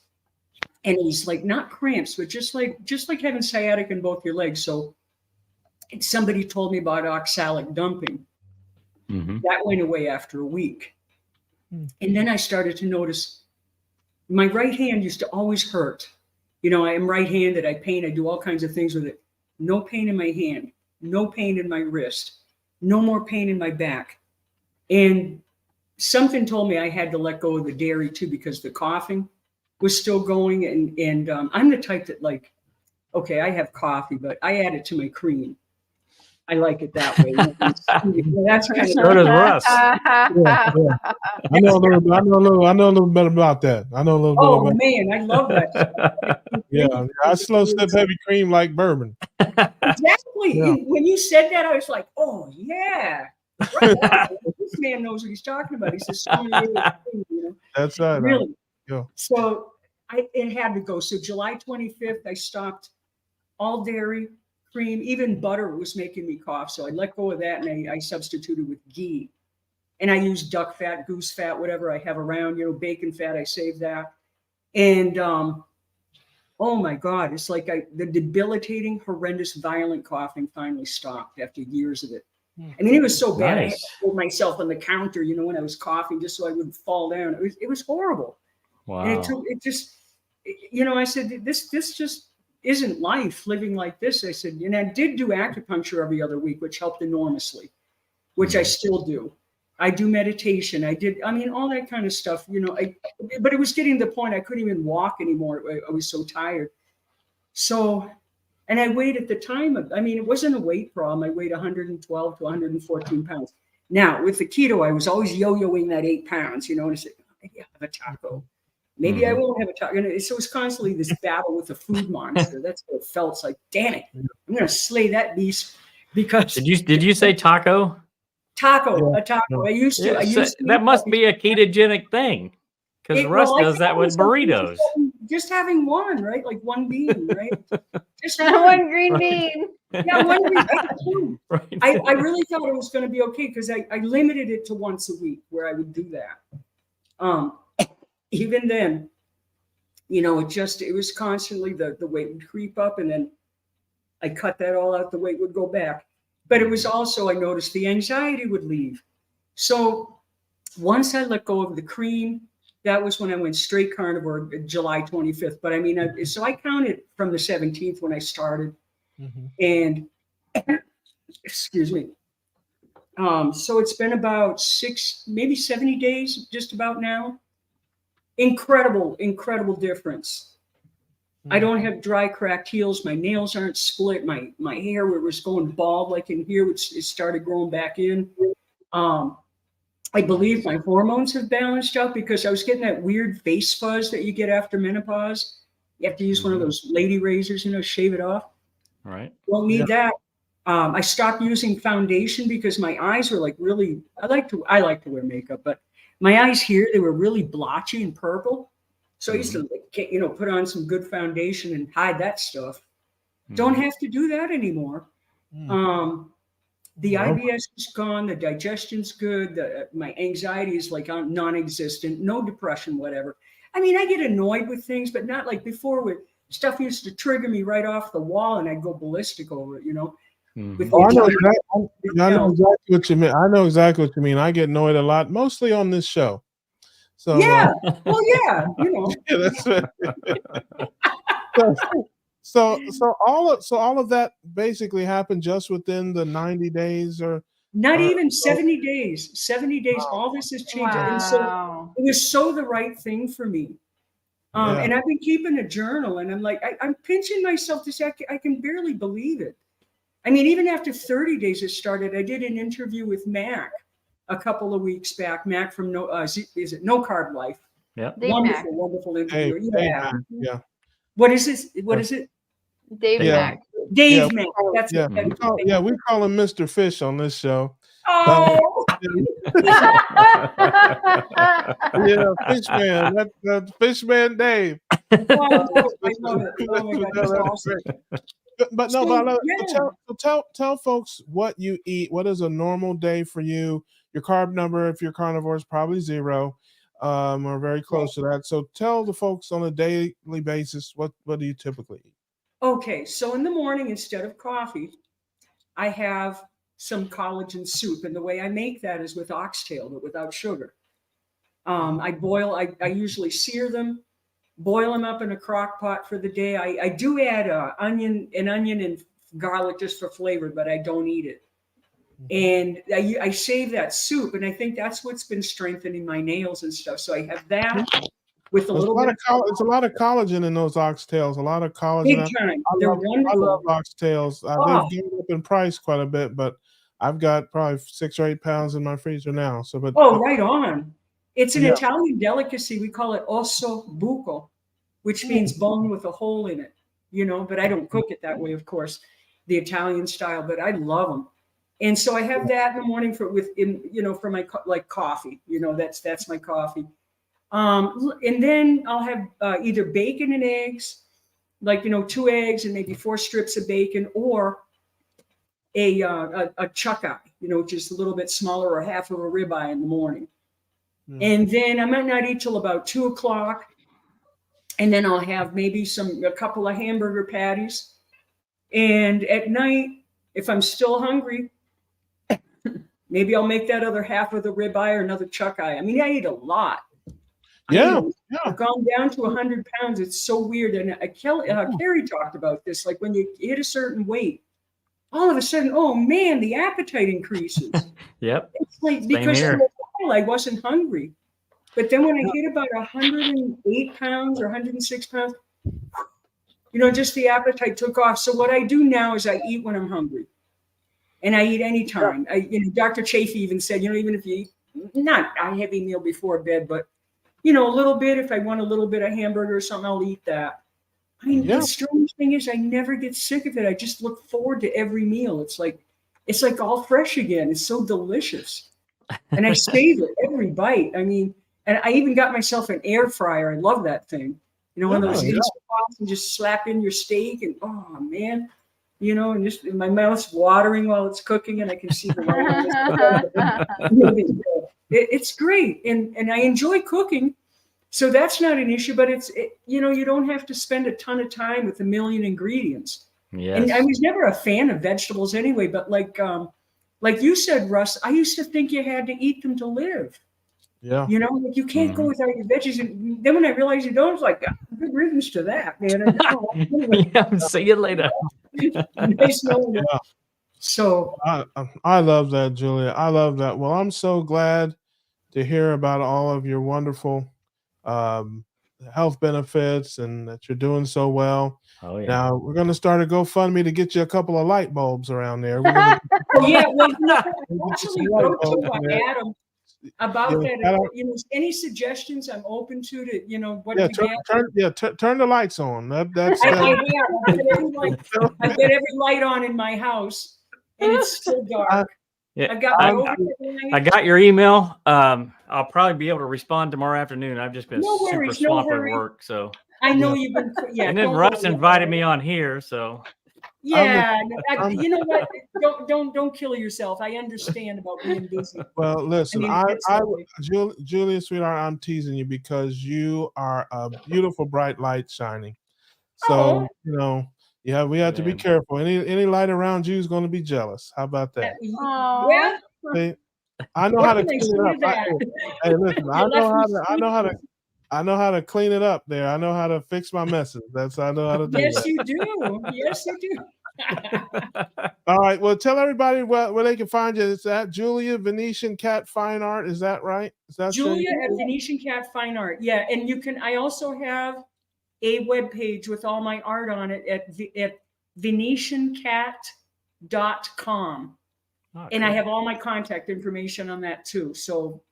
[SPEAKER 6] And it was like not cramps, but just like having sciatica in both your legs. So somebody told me about oxalic dumping. That went away after a week. And then I started to notice my right hand used to always hurt. You know, I am right-handed, I paint, I do all kinds of things with it. No pain in my hand, no pain in my wrist, no more pain in my back. And something told me I had to let go of the dairy too, because the coughing was still going. And I'm the type that, like, okay, I have coffee, but I add it to my cream. I like it that way. That's kind of
[SPEAKER 2] So does Russ.
[SPEAKER 1] I know a little bit about that. I know a little bit
[SPEAKER 6] oh
[SPEAKER 1] about
[SPEAKER 6] man, I love that stuff.
[SPEAKER 1] Yeah, I slow sip heavy cream like bourbon.
[SPEAKER 6] Exactly.
[SPEAKER 1] Yeah.
[SPEAKER 6] When you said that, I was like, oh yeah. Right. This man knows what he's talking about. He says, so many days, you know?
[SPEAKER 1] That's right.
[SPEAKER 6] Really.
[SPEAKER 1] Yeah.
[SPEAKER 6] So it had to go. So July 25th, I stopped all dairy, cream, even butter was making me cough. So I let go of that and I substituted with ghee. And I use duck fat, goose fat, whatever I have around, you know, bacon fat, I save that. And oh my God, it's like the debilitating, horrendous, violent coughing finally stopped after years of it. I mean, it was so bad. I had to hold myself on the counter, you know, when I was coughing, just so I wouldn't fall down. It was horrible.
[SPEAKER 2] Wow.
[SPEAKER 6] And it just, you know, I said, this just isn't life living like this. I said, and I did do acupuncture every other week, which helped enormously, which I still do. I do meditation. I mean, all that kind of stuff, you know, but it was getting to the point I couldn't even walk anymore. I was so tired. So, and I weighed at the time, it wasn't a weight problem. I weighed 112 to 114 pounds. Now with the keto, I was always yo-yoing that 8 pounds, you know, and I said, maybe I'll have a taco. Maybe I won't have a taco. And so it was constantly this battle with the food monster. That's what it felt. It's like, damn it, I'm going to slay that beast because.
[SPEAKER 2] Did you say taco?
[SPEAKER 6] Taco, a taco. I used to.
[SPEAKER 2] That must be a ketogenic thing, because Russ does that with burritos.
[SPEAKER 6] Just having one, right? Like one bean, right? Just
[SPEAKER 3] one green bean.
[SPEAKER 6] Yeah, one green bean.
[SPEAKER 2] Right.
[SPEAKER 6] I really thought it was going to be okay because I limited it to once a week where I would do that. Even then, you know, it was constantly the weight would creep up, and then I cut that all out. The weight would go back. But it was also, I noticed the anxiety would leave. So once I let go of the cream, that was when I went straight carnivore, July 25th. But I mean, so I counted from the 17th when I started. And excuse me. So it's been about maybe 70 days, just about now. Incredible difference. I don't have dry, cracked heels. My nails aren't split. My hair, where it was going bald, like in here, which it started growing back in. I believe my hormones have balanced out because I was getting that weird face fuzz that you get after menopause. You have to use one of those lady razors, shave it off.
[SPEAKER 2] Right.
[SPEAKER 6] Don't need that. I stopped using foundation because my eyes were like really. I like to wear makeup, but my eyes here, they were really blotchy and purple. So I used to, put on some good foundation and hide that stuff. Don't have to do that anymore. The IBS is gone. The digestion's good. My anxiety is like non-existent. No depression, whatever. I mean, I get annoyed with things, but not like before. With stuff used to trigger me right off the wall, and I'd go ballistic over it. With
[SPEAKER 1] I know exactly what you mean. I know exactly what you mean. I get annoyed a lot, mostly on this show. So
[SPEAKER 6] yeah, well, yeah,
[SPEAKER 1] yeah, that's it. So all of that basically happened just within the 90 days, or
[SPEAKER 6] not even 70 days. 70 days, all this has changed, and so it was so the right thing for me. And I've been keeping a journal, and I'm like, I'm pinching myself to say I can barely believe it. I mean, even after 30 days it started, I did an interview with Mac a couple of weeks back. Mac from No Carb Life.
[SPEAKER 2] Yeah.
[SPEAKER 6] Wonderful interview.
[SPEAKER 1] Yeah.
[SPEAKER 6] What is this? What is it?
[SPEAKER 3] Dave Mack.
[SPEAKER 6] Dave Mack. That's
[SPEAKER 1] we call him Mr. Fish on this show.
[SPEAKER 6] Oh.
[SPEAKER 1] Yeah, Fishman. That's Fishman Dave.
[SPEAKER 6] I love it. Oh my God, that's awesome.
[SPEAKER 1] But tell folks what you eat. What is a normal day for you? Your carb number, if you're carnivore, is probably 0, or very close to that. So tell the folks on a daily basis, what do you typically eat?
[SPEAKER 6] Okay, so in the morning, instead of coffee, I have some collagen soup, and the way I make that is with oxtail, but without sugar. I usually sear them, boil them up in a crock pot for the day. I do add an onion and garlic just for flavor, but I don't eat it. And I save that soup, and I think that's what's been strengthening my nails and stuff. So I have that with a little bit.
[SPEAKER 1] It's a lot of collagen in those oxtails. A lot of collagen.
[SPEAKER 6] Big time. They're wonderful.
[SPEAKER 1] I love oxtails. They've gone up in price quite a bit, but I've got probably 6 or 8 pounds in my freezer now. So,
[SPEAKER 6] right on. It's an Italian delicacy. We call it osso buco, which means bone with a hole in it. But I don't cook it that way, of course, the Italian style. But I love them. And so I have that in the morning for my coffee. That's my coffee. And then I'll have either bacon and eggs, 2 eggs and maybe 4 strips of bacon, or a chuck eye, which is a little bit smaller, or half of a ribeye in the morning. And then I might not eat till about 2 o'clock. And then I'll have maybe a couple of hamburger patties. And at night, if I'm still hungry, maybe I'll make that other half of the ribeye or another chuck eye. I mean, I eat a lot. I've gone down to 100 pounds. It's so weird. And Carrie talked about this. Like when you hit a certain weight, all of a sudden, oh man, the appetite increases.
[SPEAKER 2] Yep.
[SPEAKER 6] It's like because for a while I wasn't hungry. But then when I hit about 108 pounds or 106 pounds, just the appetite took off. So what I do now is I eat when I'm hungry. And I eat anytime. Dr. Chafee even said, even if you eat not a heavy meal before bed, but a little bit, if I want a little bit of hamburger or something, I'll eat that. I mean, the strange thing is I never get sick of it. I just look forward to every meal. It's like all fresh again. It's so delicious. And I save it every bite. I mean, and I even got myself an air fryer. I love that thing. One of those Instant Pots, and just slap in your steak, and oh man, and just my mouth's watering while it's cooking, and I can see the light. It's great, and I enjoy cooking, so that's not an issue. But you don't have to spend a ton of time with a million ingredients. Yes. And I was never a fan of vegetables anyway. But like you said, Russ, I used to think you had to eat them to live.
[SPEAKER 1] Yeah.
[SPEAKER 6] You can't go without your veggies. And then when I realized you don't, it's like, good riddance to that, man.
[SPEAKER 2] See you later.
[SPEAKER 6] Nice knowing you. So
[SPEAKER 1] I love that, Julia. I love that. Well, I'm so glad to hear about all of your wonderful health benefits and that you're doing so well.
[SPEAKER 2] Oh yeah.
[SPEAKER 1] Now we're going to start a GoFundMe to get you a couple of light bulbs around there. We're gonna
[SPEAKER 6] Oh, yeah, well,
[SPEAKER 1] get
[SPEAKER 6] actually,
[SPEAKER 1] you some light
[SPEAKER 6] go
[SPEAKER 1] bulbs
[SPEAKER 6] to
[SPEAKER 1] in there.
[SPEAKER 6] Adam about
[SPEAKER 1] Yeah,
[SPEAKER 6] that.
[SPEAKER 1] Adam.
[SPEAKER 6] You know, any suggestions? I'm open to what we
[SPEAKER 1] Turn the lights on. That's
[SPEAKER 6] I have. I've got every light on in my house, and it's still dark.
[SPEAKER 2] Yeah,
[SPEAKER 6] I've got my overhead
[SPEAKER 2] I
[SPEAKER 6] light.
[SPEAKER 2] got your email. I'll probably be able to respond tomorrow afternoon. I've just been
[SPEAKER 6] No
[SPEAKER 2] super
[SPEAKER 6] worries, no
[SPEAKER 2] swamped with
[SPEAKER 6] worries.
[SPEAKER 2] work. So
[SPEAKER 6] I know you've been. Yeah,
[SPEAKER 2] and then
[SPEAKER 6] don't
[SPEAKER 2] Russ
[SPEAKER 6] worry.
[SPEAKER 2] invited me on here. So
[SPEAKER 6] Yeah, you know what? Don't kill yourself. I understand about being busy.
[SPEAKER 1] Well, listen,
[SPEAKER 6] I mean, it's
[SPEAKER 1] Julia, sweetheart, I'm teasing you because you are a beautiful bright light shining. So, we have to be
[SPEAKER 2] Man.
[SPEAKER 1] careful. Any light around you is going to be jealous. How about that?
[SPEAKER 6] Yeah.
[SPEAKER 1] See, I know
[SPEAKER 6] What
[SPEAKER 1] how to
[SPEAKER 6] can I
[SPEAKER 1] clean
[SPEAKER 6] say to
[SPEAKER 1] it up.
[SPEAKER 6] that?
[SPEAKER 1] Hey, listen,
[SPEAKER 6] You left me
[SPEAKER 1] I know how to clean it up there. I know how to fix my messes. I know how to do
[SPEAKER 6] Yes,
[SPEAKER 1] that.
[SPEAKER 6] you do. Yes, you do.
[SPEAKER 1] All right. Well, tell everybody where they can find you. It's at Julia Venetian Cat Fine Art. Is that right? Is that
[SPEAKER 6] Julia at Venetian Cat Fine Art. Yeah, and I also have a webpage with all my art on it at venetiancat.com. And I have all my contact information on that too. So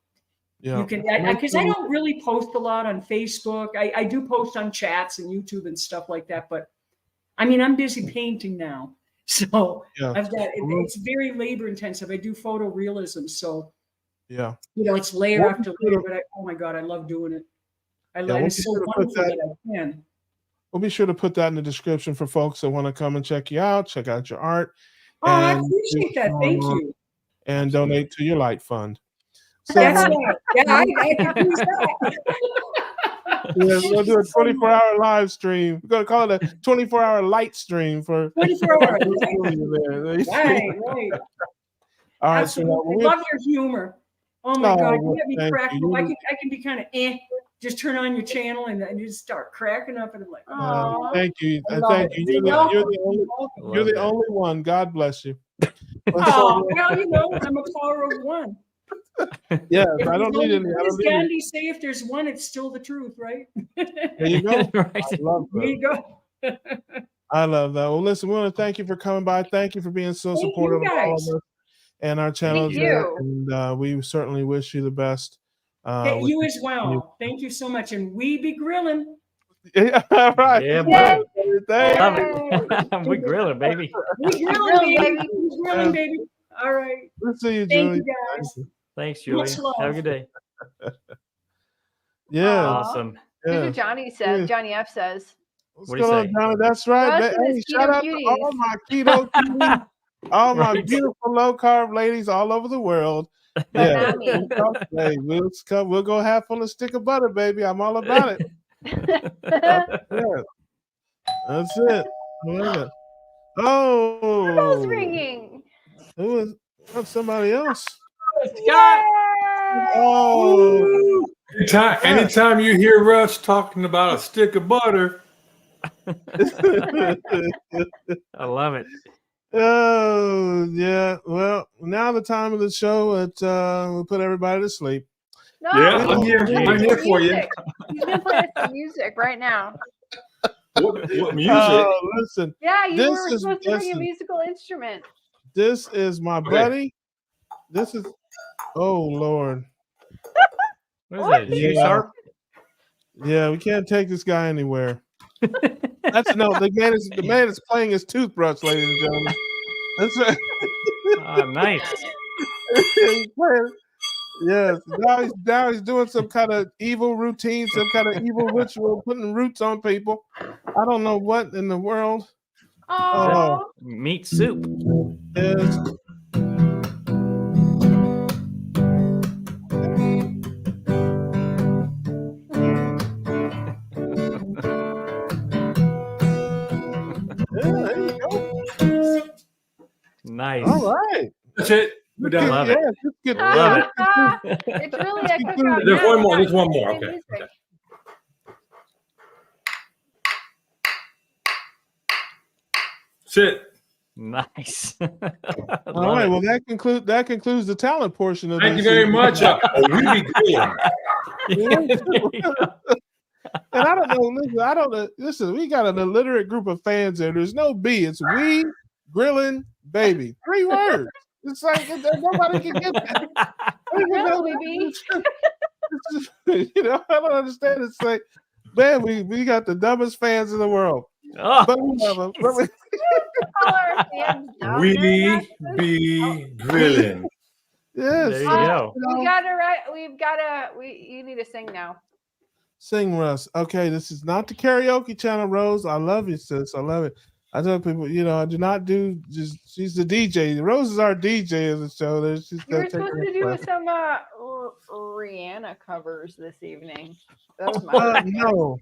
[SPEAKER 6] you can, because I don't really post a lot on Facebook. I do post on chats and YouTube and stuff like that. But I mean, I'm busy painting now. So I've got, it's very labor intensive. I do photorealism. So, it's layer after layer. But oh my God, I love doing it. It's so wonderful that I can.
[SPEAKER 1] We'll be sure to put that in the description for folks that want to come and check you out, check out your art.
[SPEAKER 6] Oh, I appreciate that. Thank you.
[SPEAKER 1] And donate to your light fund. So,
[SPEAKER 6] that's right. Yeah, I can use that.
[SPEAKER 1] We'll do a 24-hour live stream. We're going to call it a 24-hour light stream for
[SPEAKER 6] 24 hours. Right.
[SPEAKER 1] All right.
[SPEAKER 6] Absolutely. I love your humor. Oh my God, you get me cracking up. I can be kind of just turn on your channel and you just start cracking up, and I'm like, oh,
[SPEAKER 1] thank you. Thank you. You're the only one. God bless you.
[SPEAKER 6] Oh, well, I'm a power of one.
[SPEAKER 1] Yeah, I don't need any.
[SPEAKER 6] Does Gandhi say if there's one, it's still the truth, right?
[SPEAKER 1] There you go.
[SPEAKER 2] Right.
[SPEAKER 1] I love that.
[SPEAKER 6] There you go.
[SPEAKER 1] I love that. Well, listen, we want to thank you for coming by. Thank you for being so supportive of all of us and our channels. And we certainly wish you the best.
[SPEAKER 6] You as well. Thank you so much. And we be grilling.
[SPEAKER 1] Yeah, all right.
[SPEAKER 2] Yeah,
[SPEAKER 1] love
[SPEAKER 2] it. We grilling, baby.
[SPEAKER 6] We grilling, baby. We grilling, baby. All right.
[SPEAKER 1] We'll see you,
[SPEAKER 6] Thank
[SPEAKER 1] Julie.
[SPEAKER 6] you, guys.
[SPEAKER 2] Thanks, Julie. Have a good day.
[SPEAKER 1] Yeah.
[SPEAKER 2] Awesome.
[SPEAKER 3] Here's what Johnny says. Johnny F says.
[SPEAKER 1] What's going on, Johnny? That's right. Hey, shout out to all my keto cuties, all my beautiful low carb ladies all over the world. Yeah. Hey, we'll go half on a stick of butter, baby. I'm all about it. That's it. Oh,
[SPEAKER 3] bell's ringing.
[SPEAKER 1] Who was somebody else?
[SPEAKER 2] Scott.
[SPEAKER 1] Oh,
[SPEAKER 7] anytime you hear Russ talking about a stick of butter,
[SPEAKER 2] I love it.
[SPEAKER 1] Oh, yeah. Well, now the time of the show we'll put everybody to sleep.
[SPEAKER 3] No,
[SPEAKER 7] yeah, I'm here for you.
[SPEAKER 3] He's gonna play us some music right now.
[SPEAKER 7] What music?
[SPEAKER 1] Oh, listen.
[SPEAKER 3] Yeah, you were supposed to bring a musical instrument.
[SPEAKER 1] This is my buddy. This is oh Lord.
[SPEAKER 2] What is that? G-sharp?
[SPEAKER 1] Yeah, we can't take this guy anywhere. The man is playing his toothbrush, ladies and gentlemen. That's right.
[SPEAKER 2] Oh, nice.
[SPEAKER 1] Yes. Now he's doing some kind of evil routine, some kind of evil ritual, putting roots on people. I don't know what in the world.
[SPEAKER 3] Oh,
[SPEAKER 2] meat soup.
[SPEAKER 1] Yes. There you go.
[SPEAKER 2] Nice.
[SPEAKER 1] All right.
[SPEAKER 7] That's it. We're done.
[SPEAKER 2] Love it.
[SPEAKER 3] Love it. It's really a cookout.
[SPEAKER 7] There's one more. There's one more. Okay. That's it.
[SPEAKER 2] Nice.
[SPEAKER 1] All right. Well, that concludes the talent portion of
[SPEAKER 7] Thank
[SPEAKER 1] this
[SPEAKER 7] you very much. We be good.
[SPEAKER 1] And I don't know. Listen, I don't know. Listen, we got an illiterate group of fans there. There's no B. It's we grilling baby. 3 words. It's like nobody can get that.
[SPEAKER 3] Really, baby?
[SPEAKER 1] You know, I don't understand. It's like, man, we got the dumbest fans in the world.
[SPEAKER 2] Oh,
[SPEAKER 1] But we love them. But we,
[SPEAKER 3] All our fans down
[SPEAKER 7] We
[SPEAKER 3] there,
[SPEAKER 7] be grilling.
[SPEAKER 1] yes.
[SPEAKER 2] there you go.
[SPEAKER 3] we gotta write. We've gotta. You need to sing now.
[SPEAKER 1] Sing, Russ. Okay, this is not the karaoke channel, Rose. I love you, sis. I love it. I tell people, you know, I do not do just. She's the DJ. Rose is our DJ of the show. She's
[SPEAKER 3] You were supposed to do some Rihanna covers this evening. That was my
[SPEAKER 1] no.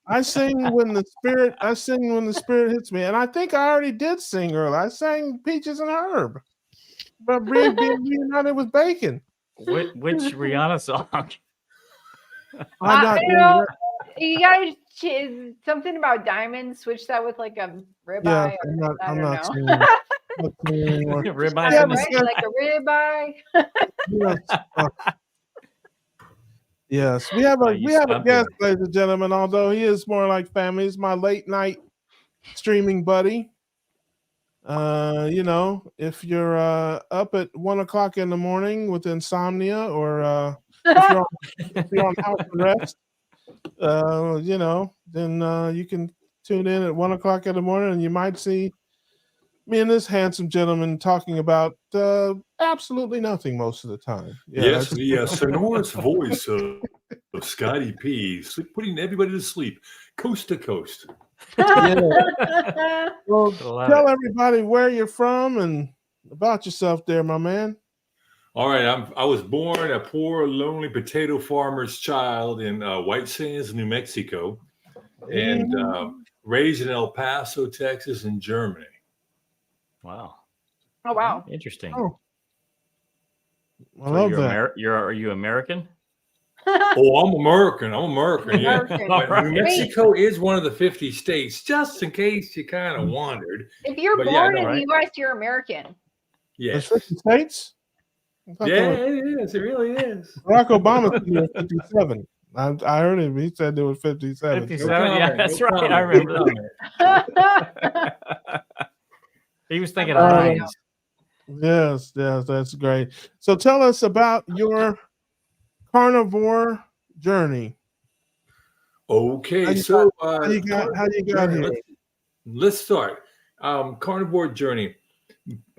[SPEAKER 1] I sing when the spirit. I sing when the spirit hits me, and I think I already did sing earlier. I sang "Peaches and Herb," but being reunited with bacon.
[SPEAKER 2] Which Rihanna song?
[SPEAKER 1] I'm not
[SPEAKER 3] you
[SPEAKER 1] doing
[SPEAKER 3] know,
[SPEAKER 1] that.
[SPEAKER 3] you gotta something about diamonds. Switch that with like a ribeye.
[SPEAKER 1] Yeah,
[SPEAKER 3] or,
[SPEAKER 1] I'm
[SPEAKER 3] I
[SPEAKER 1] not
[SPEAKER 3] don't
[SPEAKER 1] singing.
[SPEAKER 3] know.
[SPEAKER 1] I'm not singing anymore.
[SPEAKER 2] Ribeye
[SPEAKER 1] Yeah,
[SPEAKER 2] in the
[SPEAKER 1] but-
[SPEAKER 3] Right? Like a ribeye.
[SPEAKER 1] Yes. Yes, we have a
[SPEAKER 2] you
[SPEAKER 1] guest,
[SPEAKER 2] stumping.
[SPEAKER 1] ladies and gentlemen. Although he is more like family, he's my late night streaming buddy. You know, if you're up at 1 o'clock in the morning with insomnia, or if you're on house arrest, you know, then you can tune in at 1 o'clock in the morning, and you might see me and this handsome gentleman talking about absolutely nothing most of the time. Yeah,
[SPEAKER 7] Yes, the sonorous voice of Scotty P, putting everybody to sleep, coast to coast.
[SPEAKER 1] yeah. Well,
[SPEAKER 2] Love
[SPEAKER 1] tell
[SPEAKER 2] it.
[SPEAKER 1] everybody where you're from and about yourself, there, my man.
[SPEAKER 7] All right, I was born a poor, lonely potato farmer's child in White Sands, New Mexico, and raised in El Paso, Texas, and Germany.
[SPEAKER 2] Wow.
[SPEAKER 3] Oh wow.
[SPEAKER 2] Interesting.
[SPEAKER 1] Oh, I
[SPEAKER 2] So
[SPEAKER 1] love
[SPEAKER 2] you're
[SPEAKER 1] that.
[SPEAKER 2] are you American?
[SPEAKER 7] Oh, I'm American. Yeah.
[SPEAKER 3] American.
[SPEAKER 7] But
[SPEAKER 2] Right.
[SPEAKER 7] New Mexico is one of the 50 states, just in case you kind of wondered.
[SPEAKER 3] If you're
[SPEAKER 7] But yeah,
[SPEAKER 3] born
[SPEAKER 7] no,
[SPEAKER 3] in
[SPEAKER 2] right.
[SPEAKER 3] the U.S., you're American.
[SPEAKER 7] Yes.
[SPEAKER 1] There's 50 states? I thought
[SPEAKER 7] Yeah,
[SPEAKER 1] there was-
[SPEAKER 7] it is. It really is.
[SPEAKER 1] Barack Obama said there were 57. I heard him. He said there were 57.
[SPEAKER 2] 57.
[SPEAKER 7] No
[SPEAKER 2] Yeah,
[SPEAKER 7] comment,
[SPEAKER 2] that's
[SPEAKER 7] no
[SPEAKER 2] right. I
[SPEAKER 7] comment,
[SPEAKER 2] remember
[SPEAKER 7] no
[SPEAKER 2] that.
[SPEAKER 7] comment.
[SPEAKER 2] He was thinking
[SPEAKER 3] Oh,
[SPEAKER 2] Heinz.
[SPEAKER 1] Yes, that's great. So tell us about your carnivore journey.
[SPEAKER 7] Okay,
[SPEAKER 1] How you
[SPEAKER 7] so
[SPEAKER 1] How you got
[SPEAKER 7] journey,
[SPEAKER 1] here?
[SPEAKER 7] let's start. Carnivore journey.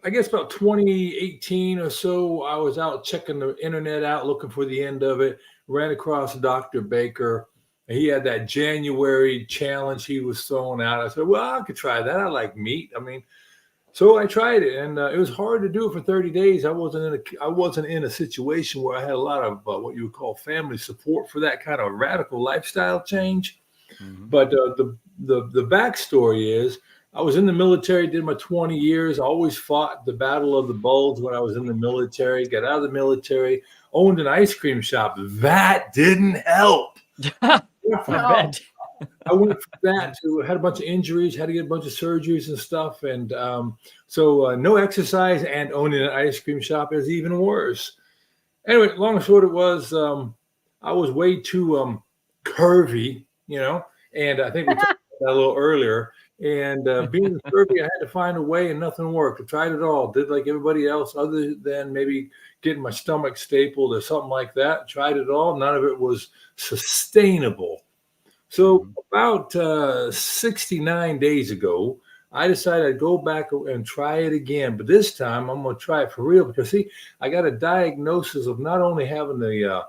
[SPEAKER 7] I guess about 2018 or so, I was out checking the internet out, looking for the end of it. Ran across Dr. Baker. He had that January challenge he was throwing out. I said, well, I could try that. I like meat. I mean, so I tried it, and it was hard to do it for 30 days. I wasn't in a situation where I had a lot of what you would call family support for that kind of radical lifestyle change.
[SPEAKER 2] Mhm.
[SPEAKER 7] But the backstory is I was in the military, did my 20 years. I always fought the Battle of the Bulge when I was in the military. Got out of the military, owned an ice cream shop. That didn't help.
[SPEAKER 2] I bet.
[SPEAKER 7] I went from that to had a bunch of injuries, had to get a bunch of surgeries and stuff, and so no exercise and owning an ice cream shop is even worse. Anyway, long and short, it was I was way too curvy, you know, and I think we talked about that a little earlier. And being curvy, I had to find a way, and nothing worked. I tried it all, did like everybody else, other than maybe getting my stomach stapled or something like that. Tried it all, none of it was sustainable. So about 69 days ago, I decided I'd go back and try it again. But this time I'm going to try it for real because, see, I got a diagnosis of not only having the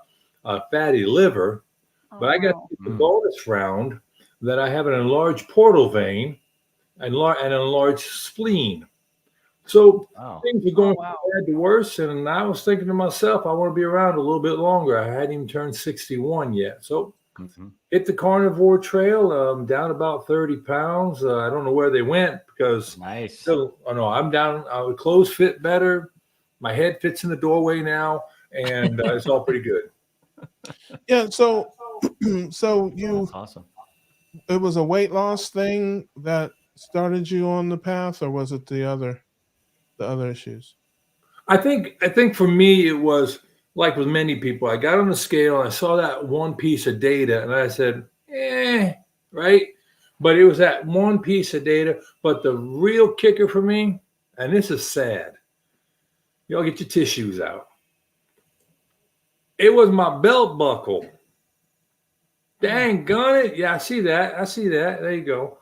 [SPEAKER 7] fatty liver, but I got the bonus round that I have an enlarged portal vein and an enlarged spleen. So things are going from bad to worse. And I was thinking to myself, I want to be around a little bit longer. I hadn't even turned 61 yet. So hit the carnivore trail, down about 30 pounds. I don't know where they went because I'm down. Clothes fit better. My head fits in the doorway now, and it's all pretty good.
[SPEAKER 1] Yeah. So you,
[SPEAKER 2] awesome.
[SPEAKER 1] It was a weight loss thing that started you on the path, or was it the other issues?
[SPEAKER 7] I think for me, it was like with many people, I got on the scale and I saw that one piece of data and I said, right? But it was that one piece of data. But the real kicker for me, and this is sad, y'all get your tissues out. It was my belt buckle. Dang gun it. Yeah, I see that. There you go.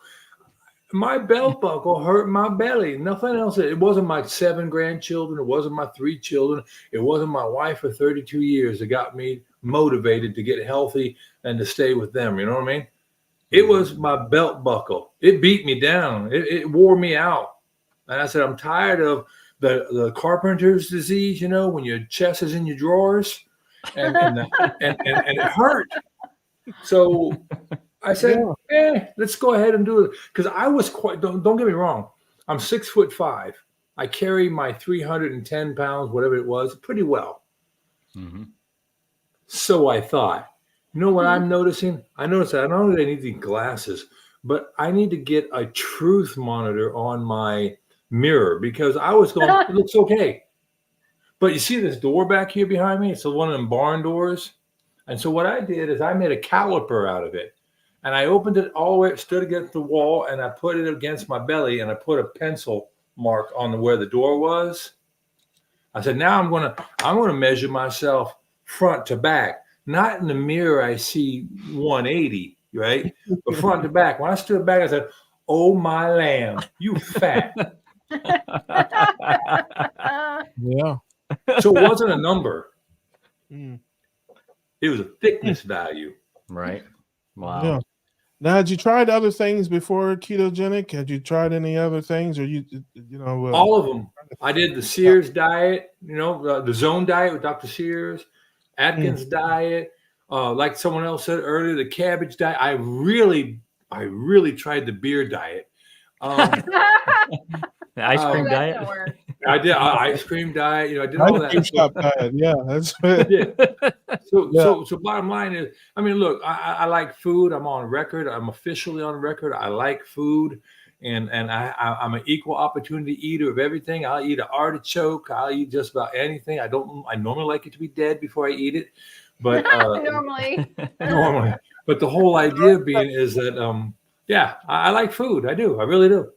[SPEAKER 7] My belt buckle hurt my belly. Nothing else. It wasn't my 7 grandchildren. It wasn't my 3 children. It wasn't my wife for 32 years that got me motivated to get healthy and to stay with them. You know what I mean? It was my belt buckle. It beat me down. It wore me out. And I said, I'm tired of the carpenter's disease, you know, when your chest is in your drawers and it hurt. So I said, let's go ahead and do it. Because I was quite, don't get me wrong, I'm 6'5". I carry my 310 pounds, whatever it was, pretty well.
[SPEAKER 2] Mm-hmm.
[SPEAKER 7] So I thought, you know what I'm noticing? I noticed that not only do I need these glasses, but I need to get a truth monitor on my mirror because I was going, it looks okay. But you see this door back here behind me? It's one of them barn doors. And so what I did is I made a caliper out of it. And I opened it all the way, stood against the wall, and I put it against my belly, and I put a pencil mark on where the door was. I said, now I'm gonna measure myself front to back. Not in the mirror, I see 180, right? But front to back. When I stood back, I said, oh my lamb, you fat.
[SPEAKER 1] Yeah.
[SPEAKER 7] So it wasn't a number.
[SPEAKER 1] Mm.
[SPEAKER 7] It was a thickness value.
[SPEAKER 2] Right. Wow.
[SPEAKER 1] Yeah. Now, had you tried other things before ketogenic? Had you tried any other things, or you know?
[SPEAKER 7] All of them. I did the Sears diet, you know, the Zone diet with Dr. Sears, Atkins diet, like someone else said earlier, the cabbage diet. I really tried the beer diet.
[SPEAKER 2] The ice cream diet.
[SPEAKER 7] I did ice cream diet. You know, I did all that.
[SPEAKER 1] Ice cream shop diet. Yeah, that's what
[SPEAKER 7] it did. So bottom line is, I mean, look, I like food. I'm on record. I'm officially on record. I like food, and I'm an equal opportunity eater of everything. I'll eat an artichoke. I'll eat just about anything. I normally like it to be dead before I eat it, but
[SPEAKER 3] normally.
[SPEAKER 7] But the whole idea being is that I like food. I do. I really do.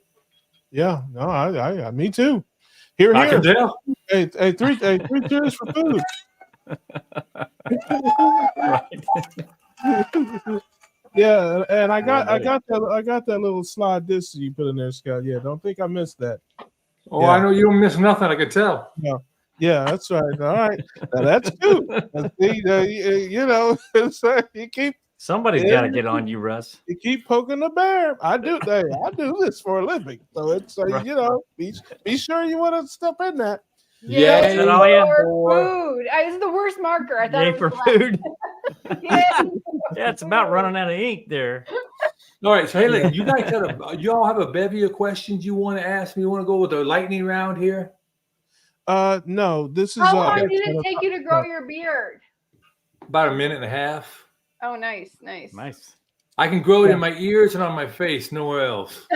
[SPEAKER 1] Yeah, no, I me too. Here.
[SPEAKER 7] I can tell.
[SPEAKER 1] Hey, three cheers for food. Yeah, and I got that little slide disc you put in there, Scott. Yeah, don't think I missed that.
[SPEAKER 7] Oh, yeah. I know you don't miss nothing. I can tell.
[SPEAKER 1] Yeah, that's right. All right, now that's good. You know, you keep.
[SPEAKER 2] Somebody's got to get on you, Russ.
[SPEAKER 1] You keep poking the bear. I do this for a living, so it's
[SPEAKER 2] Right.
[SPEAKER 1] you know, be sure you want to step in that.
[SPEAKER 3] Yeah,
[SPEAKER 2] Is that all you had?
[SPEAKER 3] food. It was the worst marker. I thought
[SPEAKER 2] Yay
[SPEAKER 3] it was
[SPEAKER 2] for food.
[SPEAKER 3] Yeah.
[SPEAKER 2] Yeah, it's about running out of ink there.
[SPEAKER 7] All right, so hey, look, you guys you all have a bevy of questions you want to ask me? You want to go with the lightning round here?
[SPEAKER 1] No, this is.
[SPEAKER 3] How long did it take you to grow your beard?
[SPEAKER 7] About a minute and a half.
[SPEAKER 3] Oh, nice.
[SPEAKER 2] Nice.
[SPEAKER 7] I can grow it in my ears and on my face, nowhere else.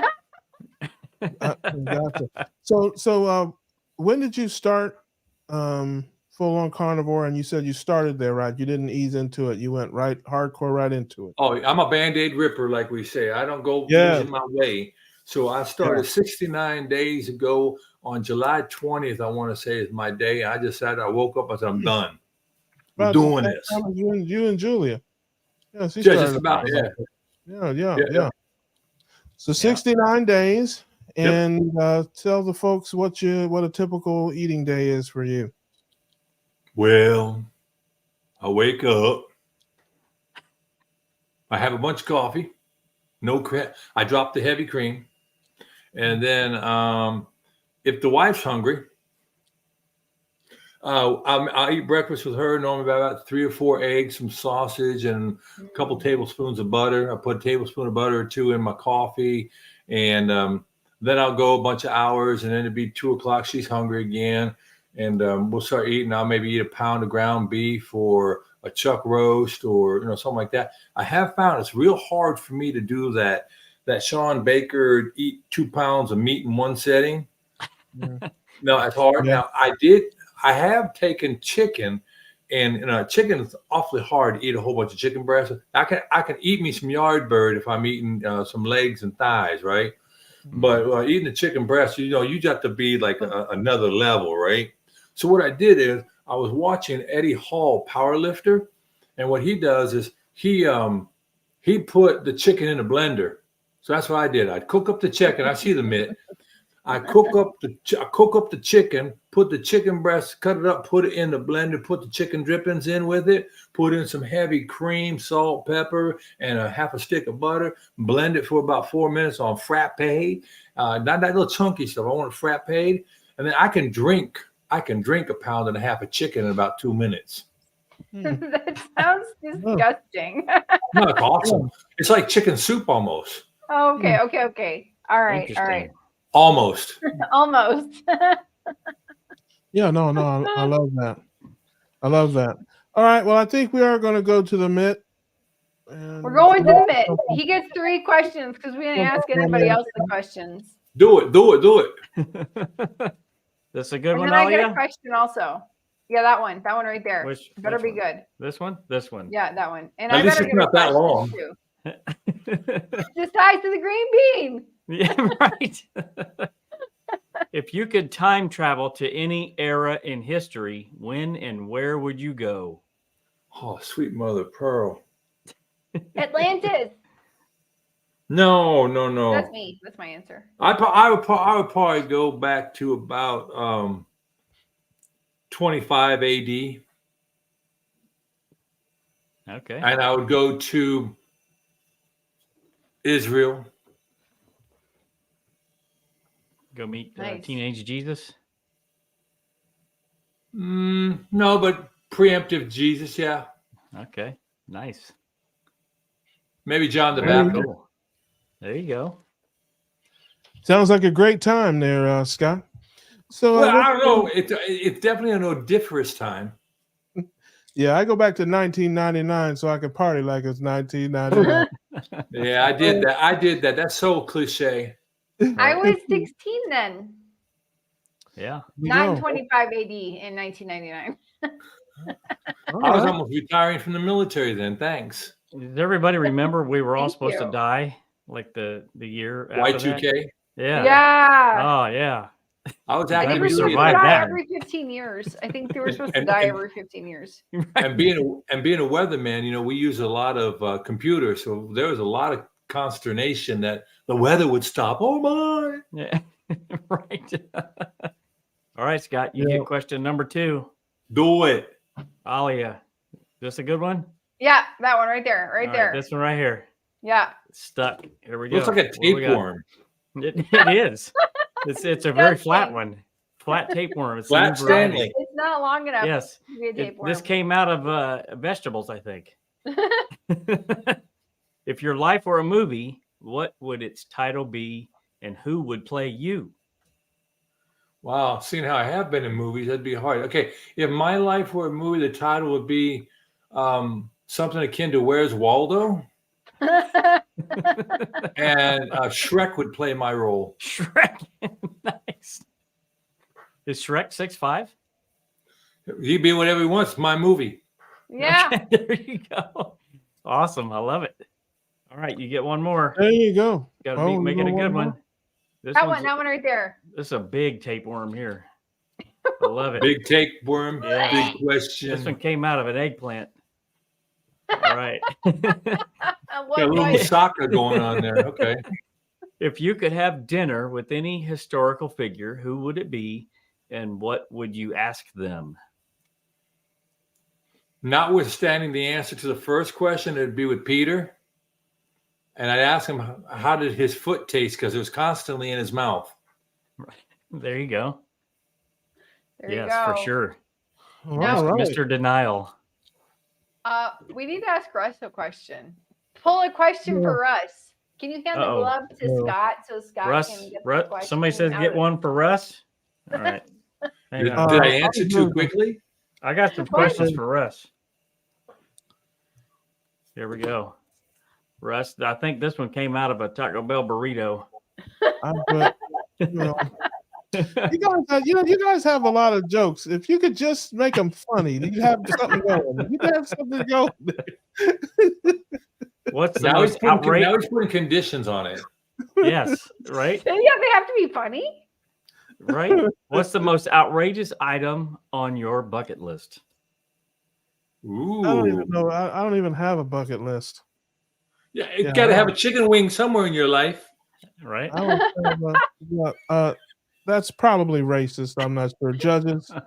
[SPEAKER 1] Gotcha. So when did you start full on carnivore? And you said you started there, right? You didn't ease into it. You went hardcore right into it.
[SPEAKER 7] Oh, I'm a Band-Aid ripper, like we say. I don't go losing my way. So I started 69 days ago on July 20th, I want to say is my day. I woke up, I said, I'm done. I'm doing this.
[SPEAKER 1] You and Julia. Yeah,
[SPEAKER 7] Just about,
[SPEAKER 1] yeah. So 69 days, and tell the folks what a typical eating day is for you.
[SPEAKER 7] Well, I wake up, I have a bunch of coffee, no cream. I drop the heavy cream, and then if the wife's hungry, I'll eat breakfast with her, normally about 3 or 4 eggs, some sausage, and a couple tablespoons of butter. I put a tablespoon of butter or 2 in my coffee, and then I'll go a bunch of hours, and then it'd be 2 o'clock. She's hungry again, and we'll start eating. I'll maybe eat a pound of ground beef or a chuck roast or something like that. I have found it's real hard for me to do that Sean Baker eat 2 pounds of meat in one setting. No, it's hard.
[SPEAKER 1] Yeah.
[SPEAKER 7] Now I have taken chicken and chicken is awfully hard to eat a whole bunch of chicken breasts. I can eat me some yard bird if I'm eating some legs and thighs, right? But eating the chicken breast, you got to be like another level, right? So what I did is I was watching Eddie Hall, powerlifter, and what he does is he put the chicken in a blender. So that's what I did. I'd cook up the chicken. I see the mitt. I cook up the chicken, put the chicken breast, cut it up, put it in the blender, put the chicken drippings in with it, put in some heavy cream, salt, pepper, and a half a stick of butter, blend it for about 4 minutes on frappe. Not that little chunky stuff. I want it frappe. And then I can drink a pound and a half of chicken in about 2 minutes.
[SPEAKER 3] That sounds disgusting.
[SPEAKER 7] No, it's awesome. It's like chicken soup almost.
[SPEAKER 3] Oh, okay. All right.
[SPEAKER 7] Almost.
[SPEAKER 3] Almost.
[SPEAKER 1] Yeah, no, I love that. All right, well, I think we are going to go to the mitt.
[SPEAKER 3] We're going to the mitt. He gets 3 questions because we didn't ask anybody else the questions.
[SPEAKER 7] Do it.
[SPEAKER 2] This is a good one,
[SPEAKER 3] And then I get a
[SPEAKER 2] Alia?
[SPEAKER 3] question also. Yeah, that one right there.
[SPEAKER 2] Which
[SPEAKER 3] better be
[SPEAKER 2] one?
[SPEAKER 3] good.
[SPEAKER 2] This one? This one.
[SPEAKER 3] Yeah, that one. And
[SPEAKER 7] At
[SPEAKER 3] I
[SPEAKER 7] least
[SPEAKER 3] better
[SPEAKER 7] it's
[SPEAKER 3] get a
[SPEAKER 7] not that
[SPEAKER 3] question
[SPEAKER 7] long.
[SPEAKER 3] too. Just ties to the green bean.
[SPEAKER 2] Yeah, right. If you could time travel to any era in history, when and where would you go?
[SPEAKER 7] Oh, sweet mother of pearl.
[SPEAKER 3] Atlantis.
[SPEAKER 7] No.
[SPEAKER 3] That's me. That's my answer.
[SPEAKER 7] I would probably go back to about 25 AD.
[SPEAKER 2] Okay.
[SPEAKER 7] And I would go to Israel.
[SPEAKER 2] Go meet
[SPEAKER 3] Nice.
[SPEAKER 2] teenage Jesus.
[SPEAKER 7] No, but preemptive Jesus, yeah.
[SPEAKER 2] Okay. Nice.
[SPEAKER 7] Maybe John the
[SPEAKER 1] Very
[SPEAKER 7] Baptist.
[SPEAKER 2] Cool. There you go.
[SPEAKER 1] Sounds like a great time there, Scott. So
[SPEAKER 7] Well, I don't know. It's definitely an odoriferous time.
[SPEAKER 1] yeah, I go back to 1999 so I can party like it's 1999.
[SPEAKER 7] Yeah, I did that. That's so cliche.
[SPEAKER 3] I was 16 then.
[SPEAKER 2] Yeah.
[SPEAKER 3] Not in 25 AD in 1999.
[SPEAKER 7] I was almost retiring from the military then. Thanks.
[SPEAKER 2] Does everybody remember we were all
[SPEAKER 3] Thank
[SPEAKER 2] supposed
[SPEAKER 3] you.
[SPEAKER 2] to die like the year after that?
[SPEAKER 7] Y2K.
[SPEAKER 2] Yeah.
[SPEAKER 3] Yeah.
[SPEAKER 2] Oh yeah.
[SPEAKER 7] I was
[SPEAKER 3] I
[SPEAKER 2] glad
[SPEAKER 3] think
[SPEAKER 2] we
[SPEAKER 3] we're
[SPEAKER 7] active
[SPEAKER 3] supposed
[SPEAKER 7] duty
[SPEAKER 3] to
[SPEAKER 2] survived
[SPEAKER 3] die
[SPEAKER 2] that.
[SPEAKER 3] every 15 years. I think they were supposed to
[SPEAKER 7] And-
[SPEAKER 3] die
[SPEAKER 7] and-
[SPEAKER 3] every 15 years.
[SPEAKER 7] and being a weatherman, we use a lot of computers, so there was a lot of consternation that the weather would stop. Oh my!
[SPEAKER 2] Yeah. Right. All right, Scott. You
[SPEAKER 1] Yeah.
[SPEAKER 2] get question number 2.
[SPEAKER 7] Do it.
[SPEAKER 2] Alia. This a good one?
[SPEAKER 3] Yeah, that one right there. Right
[SPEAKER 2] All
[SPEAKER 3] there.
[SPEAKER 2] This one right here.
[SPEAKER 3] Yeah.
[SPEAKER 2] Stuck. Here we go.
[SPEAKER 7] Looks like a
[SPEAKER 2] What do we got?
[SPEAKER 7] tapeworm.
[SPEAKER 2] It is. It's a very flat
[SPEAKER 3] Disgusting.
[SPEAKER 2] one. Flat tapeworm. It's a
[SPEAKER 7] Flat
[SPEAKER 2] new variety.
[SPEAKER 7] Stanley.
[SPEAKER 3] It's not long enough
[SPEAKER 2] Yes.
[SPEAKER 3] to be a tapeworm.
[SPEAKER 2] This came out of vegetables, I think. If your life were a movie, what would its title be and who would play you?
[SPEAKER 7] Wow, seeing how I have been in movies, that'd be hard. Okay, if my life were a movie, the title would be something akin to Where's Waldo? And Shrek would play my role.
[SPEAKER 2] Shrek. Nice. Is Shrek 6'5"?
[SPEAKER 7] He'd be whatever he wants. It's my movie.
[SPEAKER 3] Yeah.
[SPEAKER 2] Okay, there you go. Awesome. I love it. All right, you get one more.
[SPEAKER 1] There you go.
[SPEAKER 2] Got to
[SPEAKER 1] Oh,
[SPEAKER 2] make
[SPEAKER 1] you
[SPEAKER 2] it a
[SPEAKER 1] want
[SPEAKER 2] good
[SPEAKER 1] one
[SPEAKER 2] one. This
[SPEAKER 3] That
[SPEAKER 2] one's-
[SPEAKER 3] one right there.
[SPEAKER 2] This is a big tapeworm here. I love it.
[SPEAKER 7] Big tapeworm.
[SPEAKER 2] Yeah.
[SPEAKER 7] Big question.
[SPEAKER 2] This one came out of an eggplant. All right.
[SPEAKER 3] What
[SPEAKER 7] Got a little
[SPEAKER 3] size?
[SPEAKER 7] soccer going on there. Okay.
[SPEAKER 2] If you could have dinner with any historical figure, who would it be and what would you ask them?
[SPEAKER 7] Notwithstanding the answer to the first question, it'd be with Peter. And I'd ask him, how did his foot taste? Because it was constantly in his mouth.
[SPEAKER 2] There you go.
[SPEAKER 3] There you
[SPEAKER 2] Yes,
[SPEAKER 3] go.
[SPEAKER 2] for sure.
[SPEAKER 1] All
[SPEAKER 3] Now-
[SPEAKER 1] right.
[SPEAKER 2] Mr. Denial.
[SPEAKER 3] We need to ask Russ a question. Pull a question for Russ. Can you hand
[SPEAKER 2] Uh-oh.
[SPEAKER 3] the glove to
[SPEAKER 1] No.
[SPEAKER 3] Scott so Scott
[SPEAKER 2] Russ,
[SPEAKER 3] can get the question?
[SPEAKER 2] somebody says
[SPEAKER 3] out
[SPEAKER 2] get
[SPEAKER 3] of-
[SPEAKER 2] one for Russ. All right. Hang
[SPEAKER 7] Did,
[SPEAKER 2] on.
[SPEAKER 7] did I answer too quickly?
[SPEAKER 2] I got some
[SPEAKER 3] What?
[SPEAKER 2] questions for Russ. Here we go. Russ, I think this one came out of a Taco Bell burrito.
[SPEAKER 1] I put, you know, You guys have a lot of jokes. If you could just make them funny, you'd have something going. You'd have something going.
[SPEAKER 2] What's the
[SPEAKER 7] Now he's
[SPEAKER 2] most
[SPEAKER 7] putting,
[SPEAKER 2] outrageous?
[SPEAKER 7] now he's putting conditions on it.
[SPEAKER 2] Yes, right,
[SPEAKER 3] Yeah, they have to be funny.
[SPEAKER 2] right. What's the most outrageous item on your bucket list?
[SPEAKER 7] Ooh.
[SPEAKER 1] I don't even know. I don't even have a bucket list.
[SPEAKER 7] Yeah, you
[SPEAKER 1] Yeah,
[SPEAKER 7] got to
[SPEAKER 1] I
[SPEAKER 7] have a chicken wing somewhere in your life.
[SPEAKER 2] Right.
[SPEAKER 1] I don't have that's probably racist. I'm not sure. Judges.
[SPEAKER 2] Oh,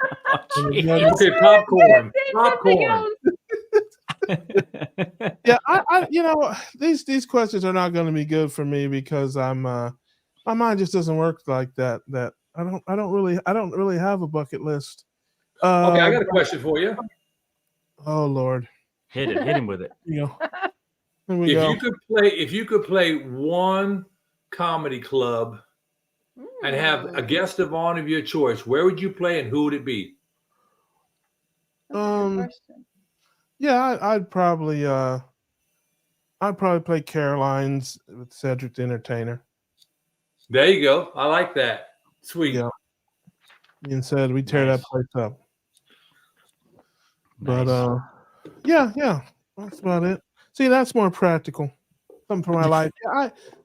[SPEAKER 1] And the
[SPEAKER 2] geez.
[SPEAKER 1] judges-
[SPEAKER 7] Okay, popcorn.
[SPEAKER 3] Say something
[SPEAKER 7] Popcorn.
[SPEAKER 3] else.
[SPEAKER 1] Yeah, these questions are not going to be good for me because I'm my mind just doesn't work like that. That I don't really have a bucket list.
[SPEAKER 7] Okay, I got a question for you.
[SPEAKER 1] Oh Lord,
[SPEAKER 2] Hit him with it.
[SPEAKER 1] here we go.
[SPEAKER 7] If you could play one comedy club and have a guest of honor of your choice, where would you play and who would it be?
[SPEAKER 3] That's a good question.
[SPEAKER 1] Yeah, I'd probably play Caroline's with Cedric the Entertainer.
[SPEAKER 7] There you go. I like that. Sweet.
[SPEAKER 1] Yeah. And said we tear
[SPEAKER 2] Nice.
[SPEAKER 1] that place up.
[SPEAKER 2] Nice.
[SPEAKER 1] But yeah, that's about it. See, that's more practical. Something for my life.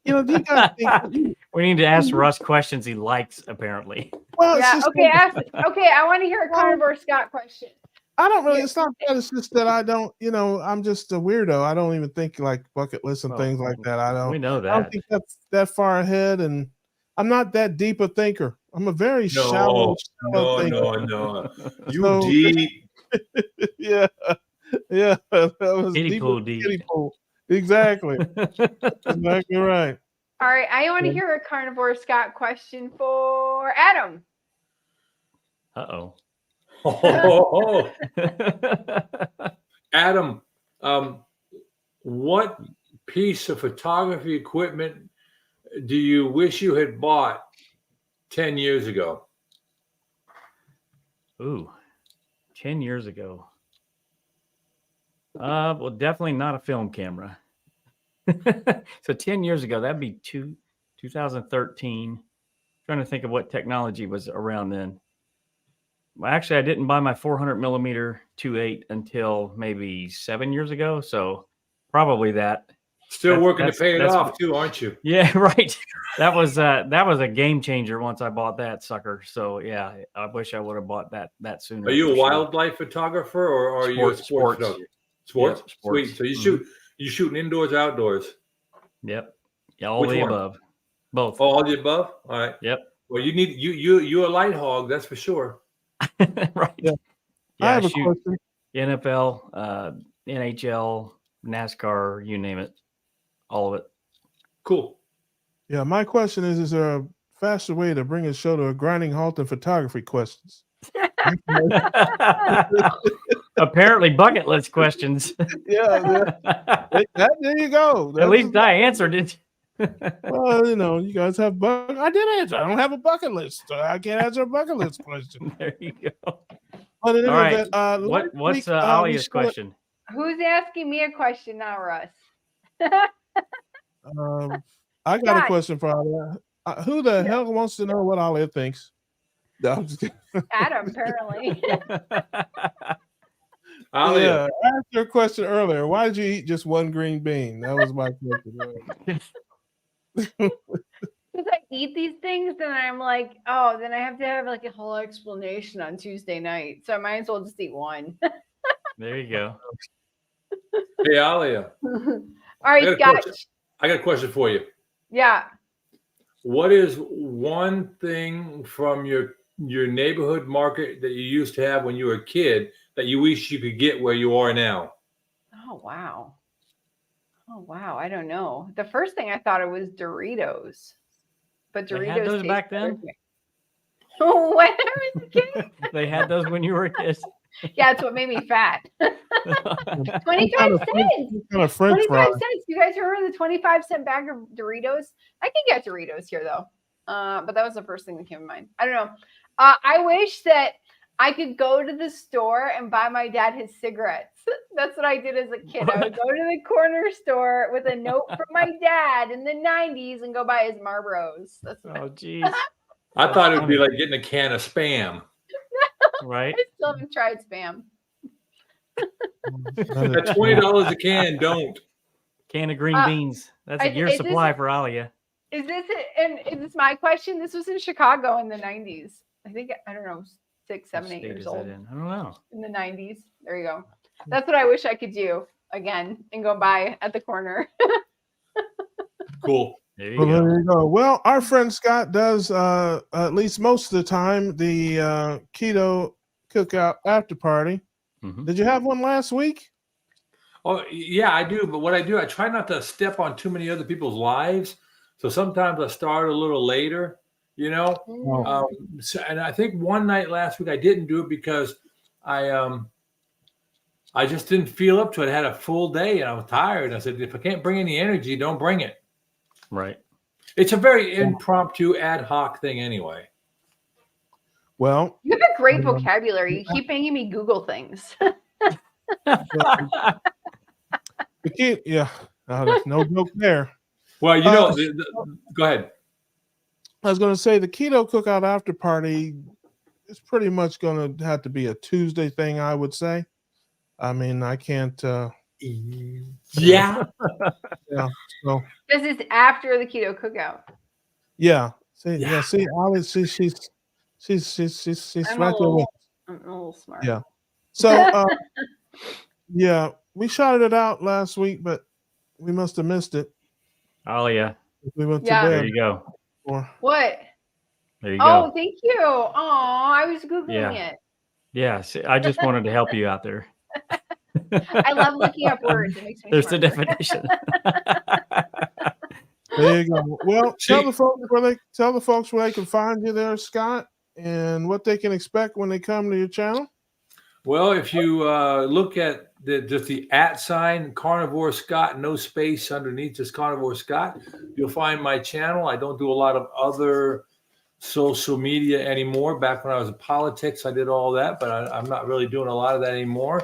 [SPEAKER 1] Do you guys think?
[SPEAKER 2] We need to ask Russ questions he likes, apparently.
[SPEAKER 1] Well, it's
[SPEAKER 3] Yeah.
[SPEAKER 1] just
[SPEAKER 3] Okay. I want to hear a Carnivore Scott question.
[SPEAKER 1] I don't really. It's not that. It's just that I don't. I'm just a weirdo. I don't even think like bucket lists and
[SPEAKER 2] Well,
[SPEAKER 1] things like that.
[SPEAKER 2] We know
[SPEAKER 1] I don't
[SPEAKER 2] that.
[SPEAKER 1] think that's that far ahead, and I'm not that deep a thinker. I'm a very shallow thinker.
[SPEAKER 7] No. You
[SPEAKER 1] So-
[SPEAKER 7] deep.
[SPEAKER 1] Yeah. That was
[SPEAKER 2] Kiddie
[SPEAKER 1] deep
[SPEAKER 2] pool
[SPEAKER 1] as
[SPEAKER 2] deep.
[SPEAKER 1] kiddie pool. Exactly. Exactly right.
[SPEAKER 3] All right. I want to hear a Carnivore Scott question for Adam.
[SPEAKER 2] Uh-oh.
[SPEAKER 7] Oh. Adam, what piece of photography equipment do you wish you had bought 10 years ago?
[SPEAKER 2] Ooh, 10 years ago. Well, definitely not a film camera. So 10 years ago, that'd be 2013. Trying to think of what technology was around then. Well, actually, I didn't buy my 400 millimeter 2.8 until maybe 7 years ago. So probably that.
[SPEAKER 7] Still working to pay it off too, aren't you?
[SPEAKER 2] Yeah, right. That was a game changer once I bought that sucker. So yeah, I wish I would have bought that sooner.
[SPEAKER 7] Are you a
[SPEAKER 2] for sure.
[SPEAKER 7] wildlife photographer or are you a sports photographer? Sports?
[SPEAKER 2] Yep, sports.
[SPEAKER 7] Sweet. So you shooting indoors, outdoors?
[SPEAKER 2] Yep. Yeah, all
[SPEAKER 7] Which
[SPEAKER 2] the
[SPEAKER 7] one?
[SPEAKER 2] above. Both.
[SPEAKER 7] Oh, all the above? All right.
[SPEAKER 2] Yep.
[SPEAKER 7] Well, you're a light hog, that's for sure.
[SPEAKER 2] Right.
[SPEAKER 1] Yeah. I have a question.
[SPEAKER 2] NFL, NHL, NASCAR, you name it. All of it.
[SPEAKER 7] Cool.
[SPEAKER 1] Yeah, my question is there a faster way to bring a show to a grinding halt than photography questions?
[SPEAKER 2] Apparently bucket list questions.
[SPEAKER 1] Yeah. There you go.
[SPEAKER 2] At least I answered it.
[SPEAKER 1] Well, you guys have I did answer. I don't have a bucket list. So I can't answer a bucket list question.
[SPEAKER 2] There you go.
[SPEAKER 1] But in any
[SPEAKER 2] All right.
[SPEAKER 1] event,
[SPEAKER 2] What's Alia's question?
[SPEAKER 3] Who's asking me a question now, Russ?
[SPEAKER 1] I got a question for Alia. Who the hell wants to know what Alia thinks? No, I'm just kidding.
[SPEAKER 3] Adam, apparently.
[SPEAKER 7] Alia.
[SPEAKER 1] Yeah, I asked your question earlier. Why did you eat just one green bean? That was my question.
[SPEAKER 3] Because I eat these things, then I'm like, oh, then I have to have like a whole explanation on Tuesday night. So I might as well just eat one.
[SPEAKER 2] There you go.
[SPEAKER 7] Hey, Alia.
[SPEAKER 3] All right, Scott.
[SPEAKER 7] I got a question for you.
[SPEAKER 3] Yeah.
[SPEAKER 7] What is one thing from your neighborhood market that you used to have when you were a kid that you wish you could get where you are now?
[SPEAKER 3] Oh, wow. I don't know. The first thing I thought it was Doritos. But Doritos
[SPEAKER 2] They had those
[SPEAKER 3] taste
[SPEAKER 2] back then?
[SPEAKER 3] better. When I was a kid?
[SPEAKER 2] They had those when you were a kid.
[SPEAKER 3] Yeah, it's what made me fat. 25 cents.
[SPEAKER 1] Kind of French
[SPEAKER 3] 25
[SPEAKER 1] fry.
[SPEAKER 3] cents. You guys remember the 25-cent bag of Doritos? I can get Doritos here though. But that was the first thing that came to mind. I don't know. I wish that I could go to the store and buy my dad his cigarettes. That's what I did as a kid. I would go to the corner store with a note from my dad in the 90s and go buy his Marlboros. That's what
[SPEAKER 2] Oh, geez.
[SPEAKER 7] I thought it would be like getting a can of Spam.
[SPEAKER 2] Right?
[SPEAKER 3] I still haven't tried Spam.
[SPEAKER 7] At $20 a can, don't.
[SPEAKER 2] Can of green beans. That's a year
[SPEAKER 3] is
[SPEAKER 2] supply for Alia.
[SPEAKER 3] Is this it? And is this my question? This was in Chicago in the 90s. I think, I don't know, 6, 7, 8 years old.
[SPEAKER 2] I don't know.
[SPEAKER 3] In the 90s. There you go. That's what I wish I could do again and go by at the corner.
[SPEAKER 7] Cool.
[SPEAKER 2] There you
[SPEAKER 1] Well,
[SPEAKER 2] go.
[SPEAKER 1] there you go. Well, our friend Scott does at least most of the time the Keto Cookout after party.
[SPEAKER 2] Mhm.
[SPEAKER 1] Did you have one last week?
[SPEAKER 7] Oh, yeah, I do. But what I do, I try not to step on too many other people's lives. So sometimes I start a little later, you know. And I think one night last week I didn't do it because I just didn't feel up to it. I had a full day and I was tired. I said, if I can't bring any energy, don't bring it.
[SPEAKER 2] Right.
[SPEAKER 7] It's a very impromptu, ad hoc thing anyway.
[SPEAKER 1] Well,
[SPEAKER 3] You have a great vocabulary. You keep making me Google things.
[SPEAKER 1] the kid, yeah, no joke there.
[SPEAKER 7] Well, you know, go ahead.
[SPEAKER 1] I was going to say the Keto Cookout after party is pretty much going to have to be a Tuesday thing, I would say. I mean, I can't.
[SPEAKER 7] Yeah.
[SPEAKER 1] Yeah. So
[SPEAKER 3] This is after the Keto Cookout.
[SPEAKER 1] yeah. See, Ali, she's
[SPEAKER 3] I'm
[SPEAKER 1] right there with.
[SPEAKER 3] I'm a little smart.
[SPEAKER 1] Yeah. So yeah, we shouted it out last week, but we must have missed it.
[SPEAKER 2] Alia.
[SPEAKER 1] We went
[SPEAKER 3] Yeah.
[SPEAKER 1] to
[SPEAKER 2] There
[SPEAKER 1] bed.
[SPEAKER 2] you go.
[SPEAKER 3] What?
[SPEAKER 2] There you
[SPEAKER 3] Oh,
[SPEAKER 2] go.
[SPEAKER 3] thank you. Oh, I was Googling
[SPEAKER 2] Yeah.
[SPEAKER 3] it.
[SPEAKER 2] Yeah. See, I just wanted to help you out there.
[SPEAKER 3] I love looking up words. It makes me
[SPEAKER 2] There's the
[SPEAKER 3] smarter.
[SPEAKER 2] definition.
[SPEAKER 1] There you go. Well, tell the folks where they can find you there, Scott, and what they can expect when they come to your channel.
[SPEAKER 7] Well, if you look at just the @ Carnivore Scott, no space underneath, just Carnivore Scott, you'll find my channel. I don't do a lot of other social media anymore. Back when I was in politics, I did all that, but I'm not really doing a lot of that anymore.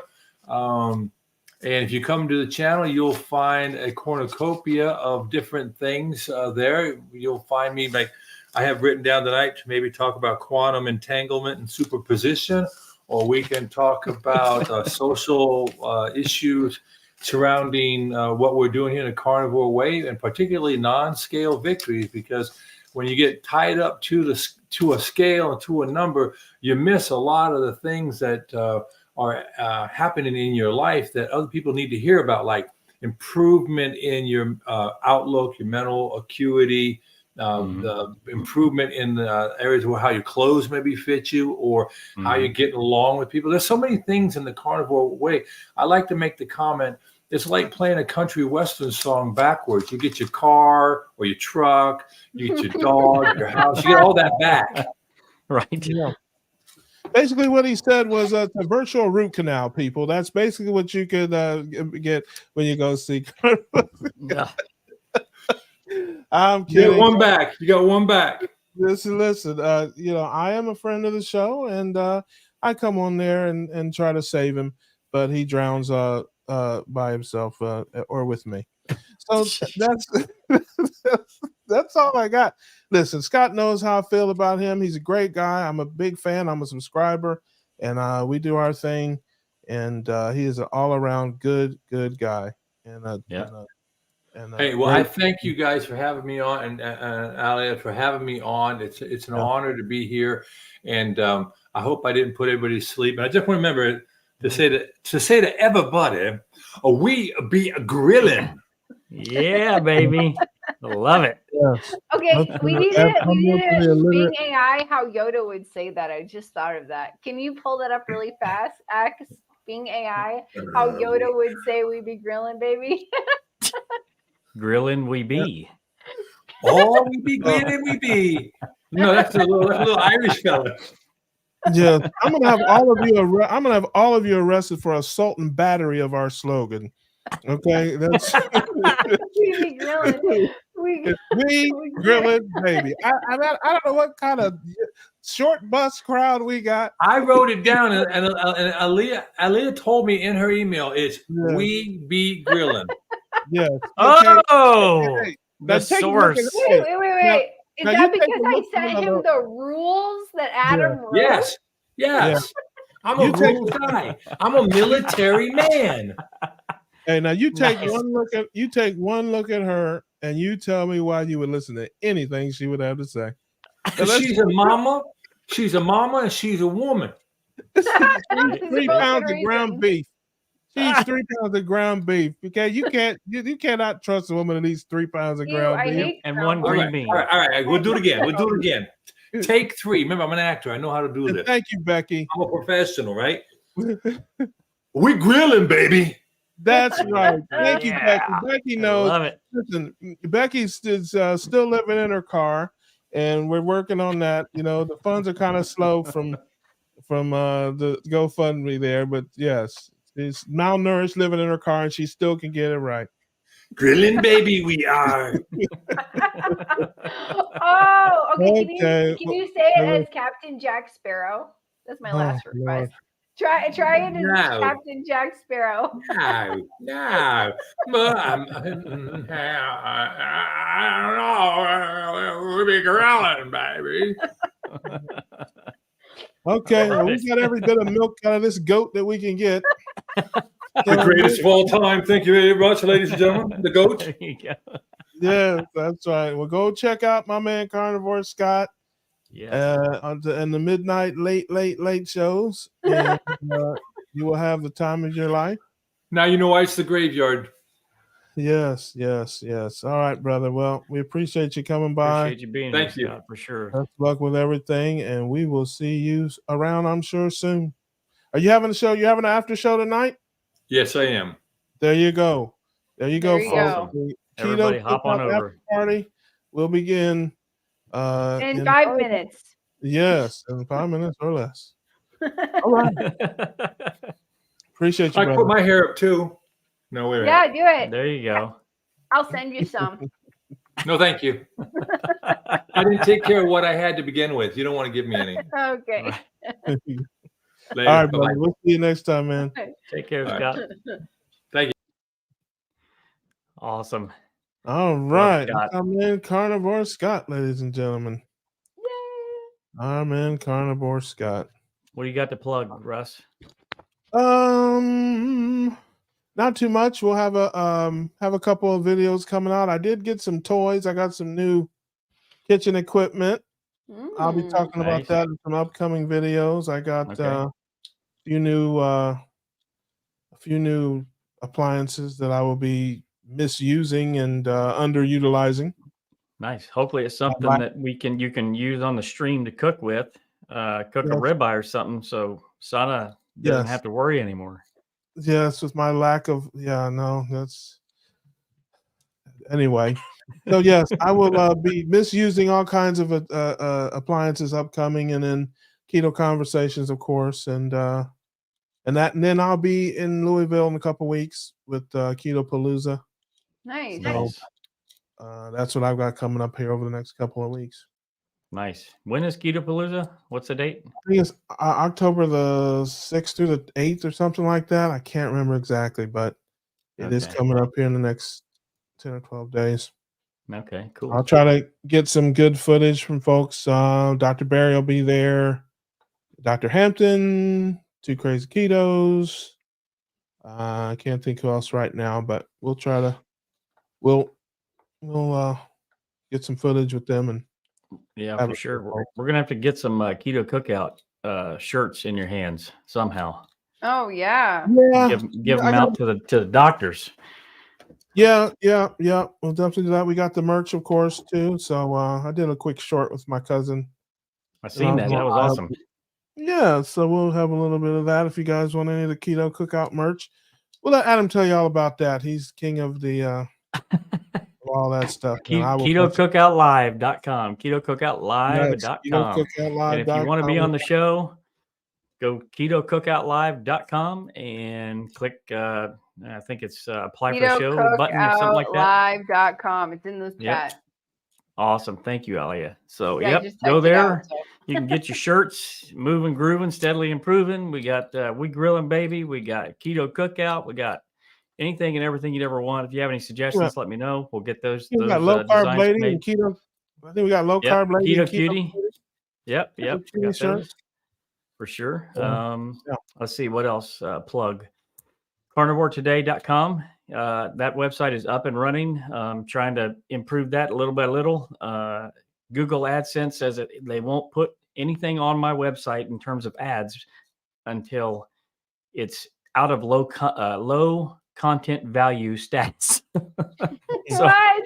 [SPEAKER 7] And if you come to the channel, you'll find a cornucopia of different things there. You'll find me, like I have written down tonight, to maybe talk about quantum entanglement and superposition, or we can talk about social issues surrounding what we're doing here in a carnivore way, and particularly non-scale victories, because when you get tied up to a scale and to a number, you miss a lot of the things that are happening in your life that other people need to hear about, like improvement in your outlook, your mental acuity, the improvement in the areas where how your clothes maybe fit you, or how you're getting along with people. There's so many things in the carnivore way. I like to make the comment, it's like playing a country western song backwards. You get your car or your truck, you get your dog, your house, you get all that back.
[SPEAKER 2] Right.
[SPEAKER 1] Yeah. Basically, what he said was it's a virtual root canal, people. That's basically what you could get when you go see.
[SPEAKER 2] Yeah.
[SPEAKER 1] I'm
[SPEAKER 7] You
[SPEAKER 1] kidding.
[SPEAKER 7] got one back. You got one back.
[SPEAKER 1] Listen. You know, I am a friend of the show, and I come on there and try to save him, but he drowns by himself or with me. So that's all I got. Listen, Scott knows how I feel about him. He's a great guy. I'm a big fan. I'm a subscriber, and we do our thing. And he is an all-around good guy. And
[SPEAKER 7] Hey, well, I thank you guys for having me on, and Alia for having me on. It's an honor to be here, and I hope I didn't put everybody to sleep. And I just want to remember to say to everybody, we be grilling.
[SPEAKER 2] Yeah, baby. Love it.
[SPEAKER 1] Yes.
[SPEAKER 3] Okay, we need
[SPEAKER 1] That's
[SPEAKER 3] it. We need
[SPEAKER 1] to be
[SPEAKER 3] it.
[SPEAKER 1] illiterate.
[SPEAKER 3] Being AI, how Yoda would say that. I just thought of that. Can you pull that up really fast? Ask Being AI, how Yoda would say we be grilling, baby.
[SPEAKER 2] Grilling we be.
[SPEAKER 7] Oh, we be grilling, we be. No, that's a little Irish fella.
[SPEAKER 1] Yeah, I'm gonna have all of you arrested for assault and battery of our slogan. Okay, that's
[SPEAKER 3] we be grilling.
[SPEAKER 1] we grilling, baby. I don't know what kind of short bus crowd we got.
[SPEAKER 7] I wrote it down, and Aaliyah told me in her email, it's we be grilling.
[SPEAKER 1] Yes.
[SPEAKER 2] Oh,
[SPEAKER 1] Hey,
[SPEAKER 2] the
[SPEAKER 1] now take a look at
[SPEAKER 2] source.
[SPEAKER 1] this.
[SPEAKER 3] Wait. Is
[SPEAKER 1] Now,
[SPEAKER 3] that
[SPEAKER 1] you take
[SPEAKER 3] because
[SPEAKER 1] a
[SPEAKER 3] I
[SPEAKER 1] look at
[SPEAKER 3] sent
[SPEAKER 1] another-
[SPEAKER 3] him the rules that Adam wrote?
[SPEAKER 7] Yes. Yes. I'm a
[SPEAKER 1] You take-
[SPEAKER 7] rules guy. I'm a military man.
[SPEAKER 1] Hey, now you take
[SPEAKER 2] Nice.
[SPEAKER 1] one look at her, and you tell me why you would listen to anything she would have to say.
[SPEAKER 7] Because
[SPEAKER 1] let's-
[SPEAKER 7] she's a mama. She's a mama and she's a woman.
[SPEAKER 1] She eats
[SPEAKER 3] That's
[SPEAKER 1] 3
[SPEAKER 3] both
[SPEAKER 1] pounds
[SPEAKER 3] good
[SPEAKER 1] of ground
[SPEAKER 3] reasons.
[SPEAKER 1] beef. She eats 3 pounds of ground beef. Okay, you cannot trust a woman that eats 3 pounds of
[SPEAKER 3] Ew,
[SPEAKER 1] ground
[SPEAKER 3] I
[SPEAKER 1] beef.
[SPEAKER 3] hate
[SPEAKER 2] And
[SPEAKER 3] ground
[SPEAKER 2] one
[SPEAKER 7] All
[SPEAKER 2] green
[SPEAKER 7] right,
[SPEAKER 2] bean.
[SPEAKER 7] all right, all right. We'll do it again. We'll do it again. Take 3. Remember, I'm an actor. I know how to do
[SPEAKER 1] And
[SPEAKER 7] this.
[SPEAKER 1] thank you, Becky.
[SPEAKER 7] I'm a professional, right? We grilling, baby.
[SPEAKER 1] That's right. Thank you, Becky.
[SPEAKER 2] Yeah.
[SPEAKER 1] Becky
[SPEAKER 2] I
[SPEAKER 1] knows.
[SPEAKER 2] love it.
[SPEAKER 1] Listen, Becky's still living in her car, and we're working on that. You know, the funds are kind of slow from the GoFundMe there, but yes, she's malnourished, living in her car, and she still can get it right.
[SPEAKER 7] Grilling, baby, we are.
[SPEAKER 3] Oh, okay.
[SPEAKER 1] Okay,
[SPEAKER 3] Can you say it
[SPEAKER 1] well,
[SPEAKER 3] as Captain Jack Sparrow? That's my
[SPEAKER 1] Oh,
[SPEAKER 3] last
[SPEAKER 1] Lord.
[SPEAKER 3] request. Try it as
[SPEAKER 7] No.
[SPEAKER 3] Captain Jack Sparrow.
[SPEAKER 7] No. But I don't know. We'll be grilling, baby.
[SPEAKER 1] Okay, well, we got every bit of milk out of this goat that we can get.
[SPEAKER 7] The greatest of all time. Thank you very much, ladies and gentlemen. The goat.
[SPEAKER 2] There you go.
[SPEAKER 1] Yeah, that's right. Well, go check out my man Carnivore Scott
[SPEAKER 2] Yes.
[SPEAKER 1] in the midnight late shows, and you will have the time of your life.
[SPEAKER 7] Now you know why it's the graveyard.
[SPEAKER 1] Yes. All right, brother. Well, we appreciate you coming by.
[SPEAKER 2] Appreciate you being
[SPEAKER 7] Thank
[SPEAKER 2] here,
[SPEAKER 7] you.
[SPEAKER 2] Scott, for sure.
[SPEAKER 1] Best of luck with everything, and we will see you around, I'm sure, soon. Are you having a show? You having an after show tonight?
[SPEAKER 7] Yes, I am.
[SPEAKER 1] There you go. There you go,
[SPEAKER 3] There you
[SPEAKER 1] folks.
[SPEAKER 3] go.
[SPEAKER 1] The
[SPEAKER 2] Everybody
[SPEAKER 1] Keto
[SPEAKER 2] hop on
[SPEAKER 1] Cookout
[SPEAKER 2] over.
[SPEAKER 1] After Party will begin
[SPEAKER 3] In 5 minutes.
[SPEAKER 1] Yes, in 5 minutes or less. All right. Appreciate you,
[SPEAKER 7] I
[SPEAKER 1] brother.
[SPEAKER 7] put my hair up too. No, wait a minute.
[SPEAKER 3] Yeah, do it.
[SPEAKER 2] There you go.
[SPEAKER 3] I'll send you some.
[SPEAKER 7] No, thank you. I didn't take care of what I had to begin with. You don't want to give me any.
[SPEAKER 3] Okay.
[SPEAKER 1] All
[SPEAKER 7] Later.
[SPEAKER 1] right,
[SPEAKER 7] Bye-bye.
[SPEAKER 1] brother. We'll see you next time, man.
[SPEAKER 2] Take care,
[SPEAKER 7] All right.
[SPEAKER 2] Scott.
[SPEAKER 7] Thank you.
[SPEAKER 2] Awesome.
[SPEAKER 1] All right.
[SPEAKER 2] Scott.
[SPEAKER 1] Our man Carnivore Scott, ladies and gentlemen. Our man Carnivore Scott.
[SPEAKER 2] What do you got to plug, Russ?
[SPEAKER 1] Not too much. We'll have a couple of videos coming out. I did get some toys. I got some new kitchen equipment. I'll be talking about
[SPEAKER 2] Nice.
[SPEAKER 1] that in some upcoming videos. I got
[SPEAKER 2] Okay.
[SPEAKER 1] a few new appliances that I will be misusing and underutilizing.
[SPEAKER 2] Nice. Hopefully it's something
[SPEAKER 1] Right.
[SPEAKER 2] that you can use on the stream to cook with, cook a
[SPEAKER 1] Yes.
[SPEAKER 2] ribeye or something. So Sana doesn't
[SPEAKER 1] Yes.
[SPEAKER 2] have to worry anymore.
[SPEAKER 1] Yes, with my lack of that's anyway. So yes, I will be misusing all kinds of appliances upcoming, and then keto conversations, of course, and then I'll be in Louisville in a couple weeks with Keto Palooza.
[SPEAKER 3] Nice.
[SPEAKER 1] So-
[SPEAKER 2] Nice.
[SPEAKER 1] That's what I've got coming up here over the next couple of weeks.
[SPEAKER 2] Nice. When is Keto Palooza? What's the date?
[SPEAKER 1] I think it's October the 6th through the 8th or something like that. I can't remember exactly, but it is
[SPEAKER 2] Okay.
[SPEAKER 1] coming up here in the next 10 or 12 days.
[SPEAKER 2] Okay, cool.
[SPEAKER 1] I'll try to get some good footage from folks. Dr. Barry will be there. Dr. Hampton, Two Crazy Ketos. I can't think who else right now, but we'll try to we'll get some footage with them, and
[SPEAKER 2] Yeah,
[SPEAKER 1] have
[SPEAKER 2] for
[SPEAKER 1] a
[SPEAKER 2] sure.
[SPEAKER 1] good
[SPEAKER 2] We're gonna have to get some Keto Cookout shirts in your hands somehow.
[SPEAKER 3] Oh yeah.
[SPEAKER 2] Give them out to the doctors.
[SPEAKER 1] Yeah. We'll definitely do that. We got the merch, of course, too. So I did a quick short with my cousin.
[SPEAKER 2] I seen that. That was awesome.
[SPEAKER 1] Yeah, so we'll have a little bit of that if you guys want any of the Keto Cookout merch. We'll let Adam tell you all about that. He's king of the all that stuff. And I will post-
[SPEAKER 2] KetoCookoutLive.com. KetoCookoutLive.com.
[SPEAKER 1] Yes, KetoCookoutLive.com.
[SPEAKER 2] And if you want to be on the show, go KetoCookoutLive.com and click I think it's apply for show button or something like that.
[SPEAKER 3] KetoCookoutLive.com. It's in the
[SPEAKER 2] Yep.
[SPEAKER 3] chat.
[SPEAKER 2] Awesome. Thank you, Alia. So
[SPEAKER 3] Yeah, I
[SPEAKER 2] yep,
[SPEAKER 3] just
[SPEAKER 2] go
[SPEAKER 3] typed it out,
[SPEAKER 2] there.
[SPEAKER 3] so.
[SPEAKER 2] You can get your shirts, moving, grooving, steadily improving. We got We Grilling Baby. We got Keto Cookout. We got anything and everything you'd ever want. If you have any suggestions, let me know. We'll get those
[SPEAKER 1] We got low carb
[SPEAKER 2] designs
[SPEAKER 1] lady
[SPEAKER 2] made.
[SPEAKER 1] and I think we got low
[SPEAKER 2] Yep.
[SPEAKER 1] carb lady.
[SPEAKER 2] Keto
[SPEAKER 1] and
[SPEAKER 2] Cutie. Yep.
[SPEAKER 1] Keto
[SPEAKER 2] Yep.
[SPEAKER 1] Cutie
[SPEAKER 2] Got
[SPEAKER 1] shirt.
[SPEAKER 2] those for sure.
[SPEAKER 1] Yeah.
[SPEAKER 2] Let's see what else. Plug carnivoretoday.com. That website is up and running. Trying to improve that little by little. Google AdSense says that they won't put anything on my website in terms of ads until it's out of low content value stats. So
[SPEAKER 3] What?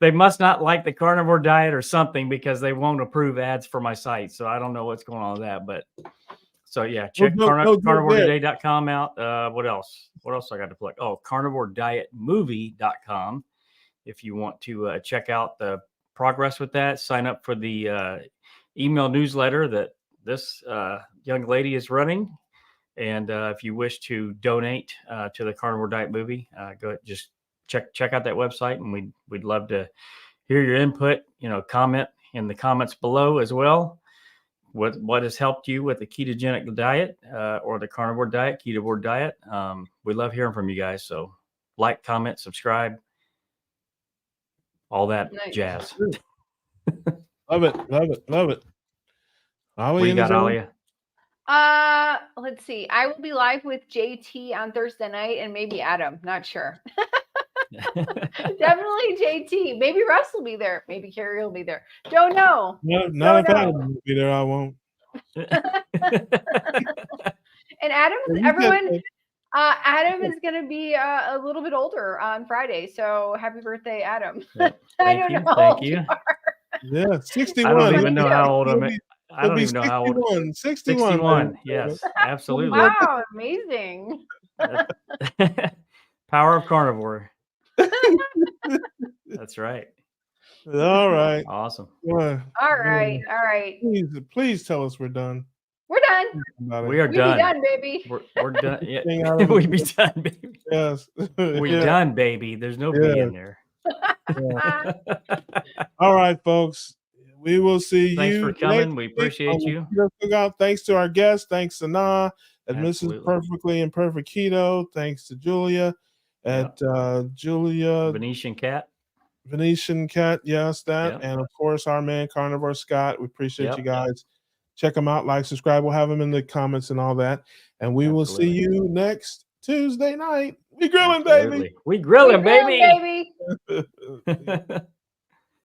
[SPEAKER 2] they must not like the carnivore diet or something, because they won't approve ads for my site. So I don't know what's going on with that, but so yeah, check carnivoretoday.com out. What else? What else I got to plug? Oh, carnivoredietmovie.com. If you want to check out the progress with that, sign up for the email newsletter that this young lady is running. And if you wish to donate to the Carnivore Diet movie, go ahead, just check out that website, and we'd love to hear your input. Comment in the comments below as well. What has helped you with the ketogenic diet or the carnivore diet, ketovore diet? We love hearing from you guys. So like, comment, subscribe, all that jazz.
[SPEAKER 1] Love it.
[SPEAKER 2] What you got, Alia?
[SPEAKER 3] Let's see. I will be live with JT on Thursday night, and maybe Adam. Not sure. Definitely JT. Maybe Russ will be there. Maybe Carrie will be there. Don't know.
[SPEAKER 1] Not if Adam will be there, I won't.
[SPEAKER 3] And Adam is going to be a little bit older on Friday. So happy birthday, Adam.
[SPEAKER 2] Thank you.
[SPEAKER 1] Yeah, 61.
[SPEAKER 2] I don't even know how old I'm. I don't even know
[SPEAKER 1] 61,
[SPEAKER 2] how old.
[SPEAKER 1] 61.
[SPEAKER 2] Yes, absolutely.
[SPEAKER 3] Wow, amazing.
[SPEAKER 2] Power of carnivore. That's right.
[SPEAKER 1] All right.
[SPEAKER 2] Awesome.
[SPEAKER 3] All right.
[SPEAKER 1] Please tell us we're done.
[SPEAKER 3] We're done.
[SPEAKER 2] We are done.
[SPEAKER 3] Be done, baby.
[SPEAKER 2] We're done. Yeah. We be done, baby.
[SPEAKER 1] Yes.
[SPEAKER 2] We done, baby. There's no B in there.
[SPEAKER 1] Yeah. All right, folks. We will see
[SPEAKER 2] Thanks
[SPEAKER 1] you.
[SPEAKER 2] for coming. We appreciate you.
[SPEAKER 1] Cookout. Thanks to our guests. Thanks to Nah at
[SPEAKER 2] Absolutely.
[SPEAKER 1] Mrs. Perfectly and Perfect Keto. Thanks to Julia at Julia
[SPEAKER 2] Venetian Cat.
[SPEAKER 1] Yes, that.
[SPEAKER 2] Yep.
[SPEAKER 1] And of course, our man Carnivore Scott. We appreciate you guys. Check them out, like, subscribe. We'll have them in the comments and all that. And we will see you next Tuesday night. We grilling, baby.
[SPEAKER 2] We grilling, baby.
[SPEAKER 3] Baby.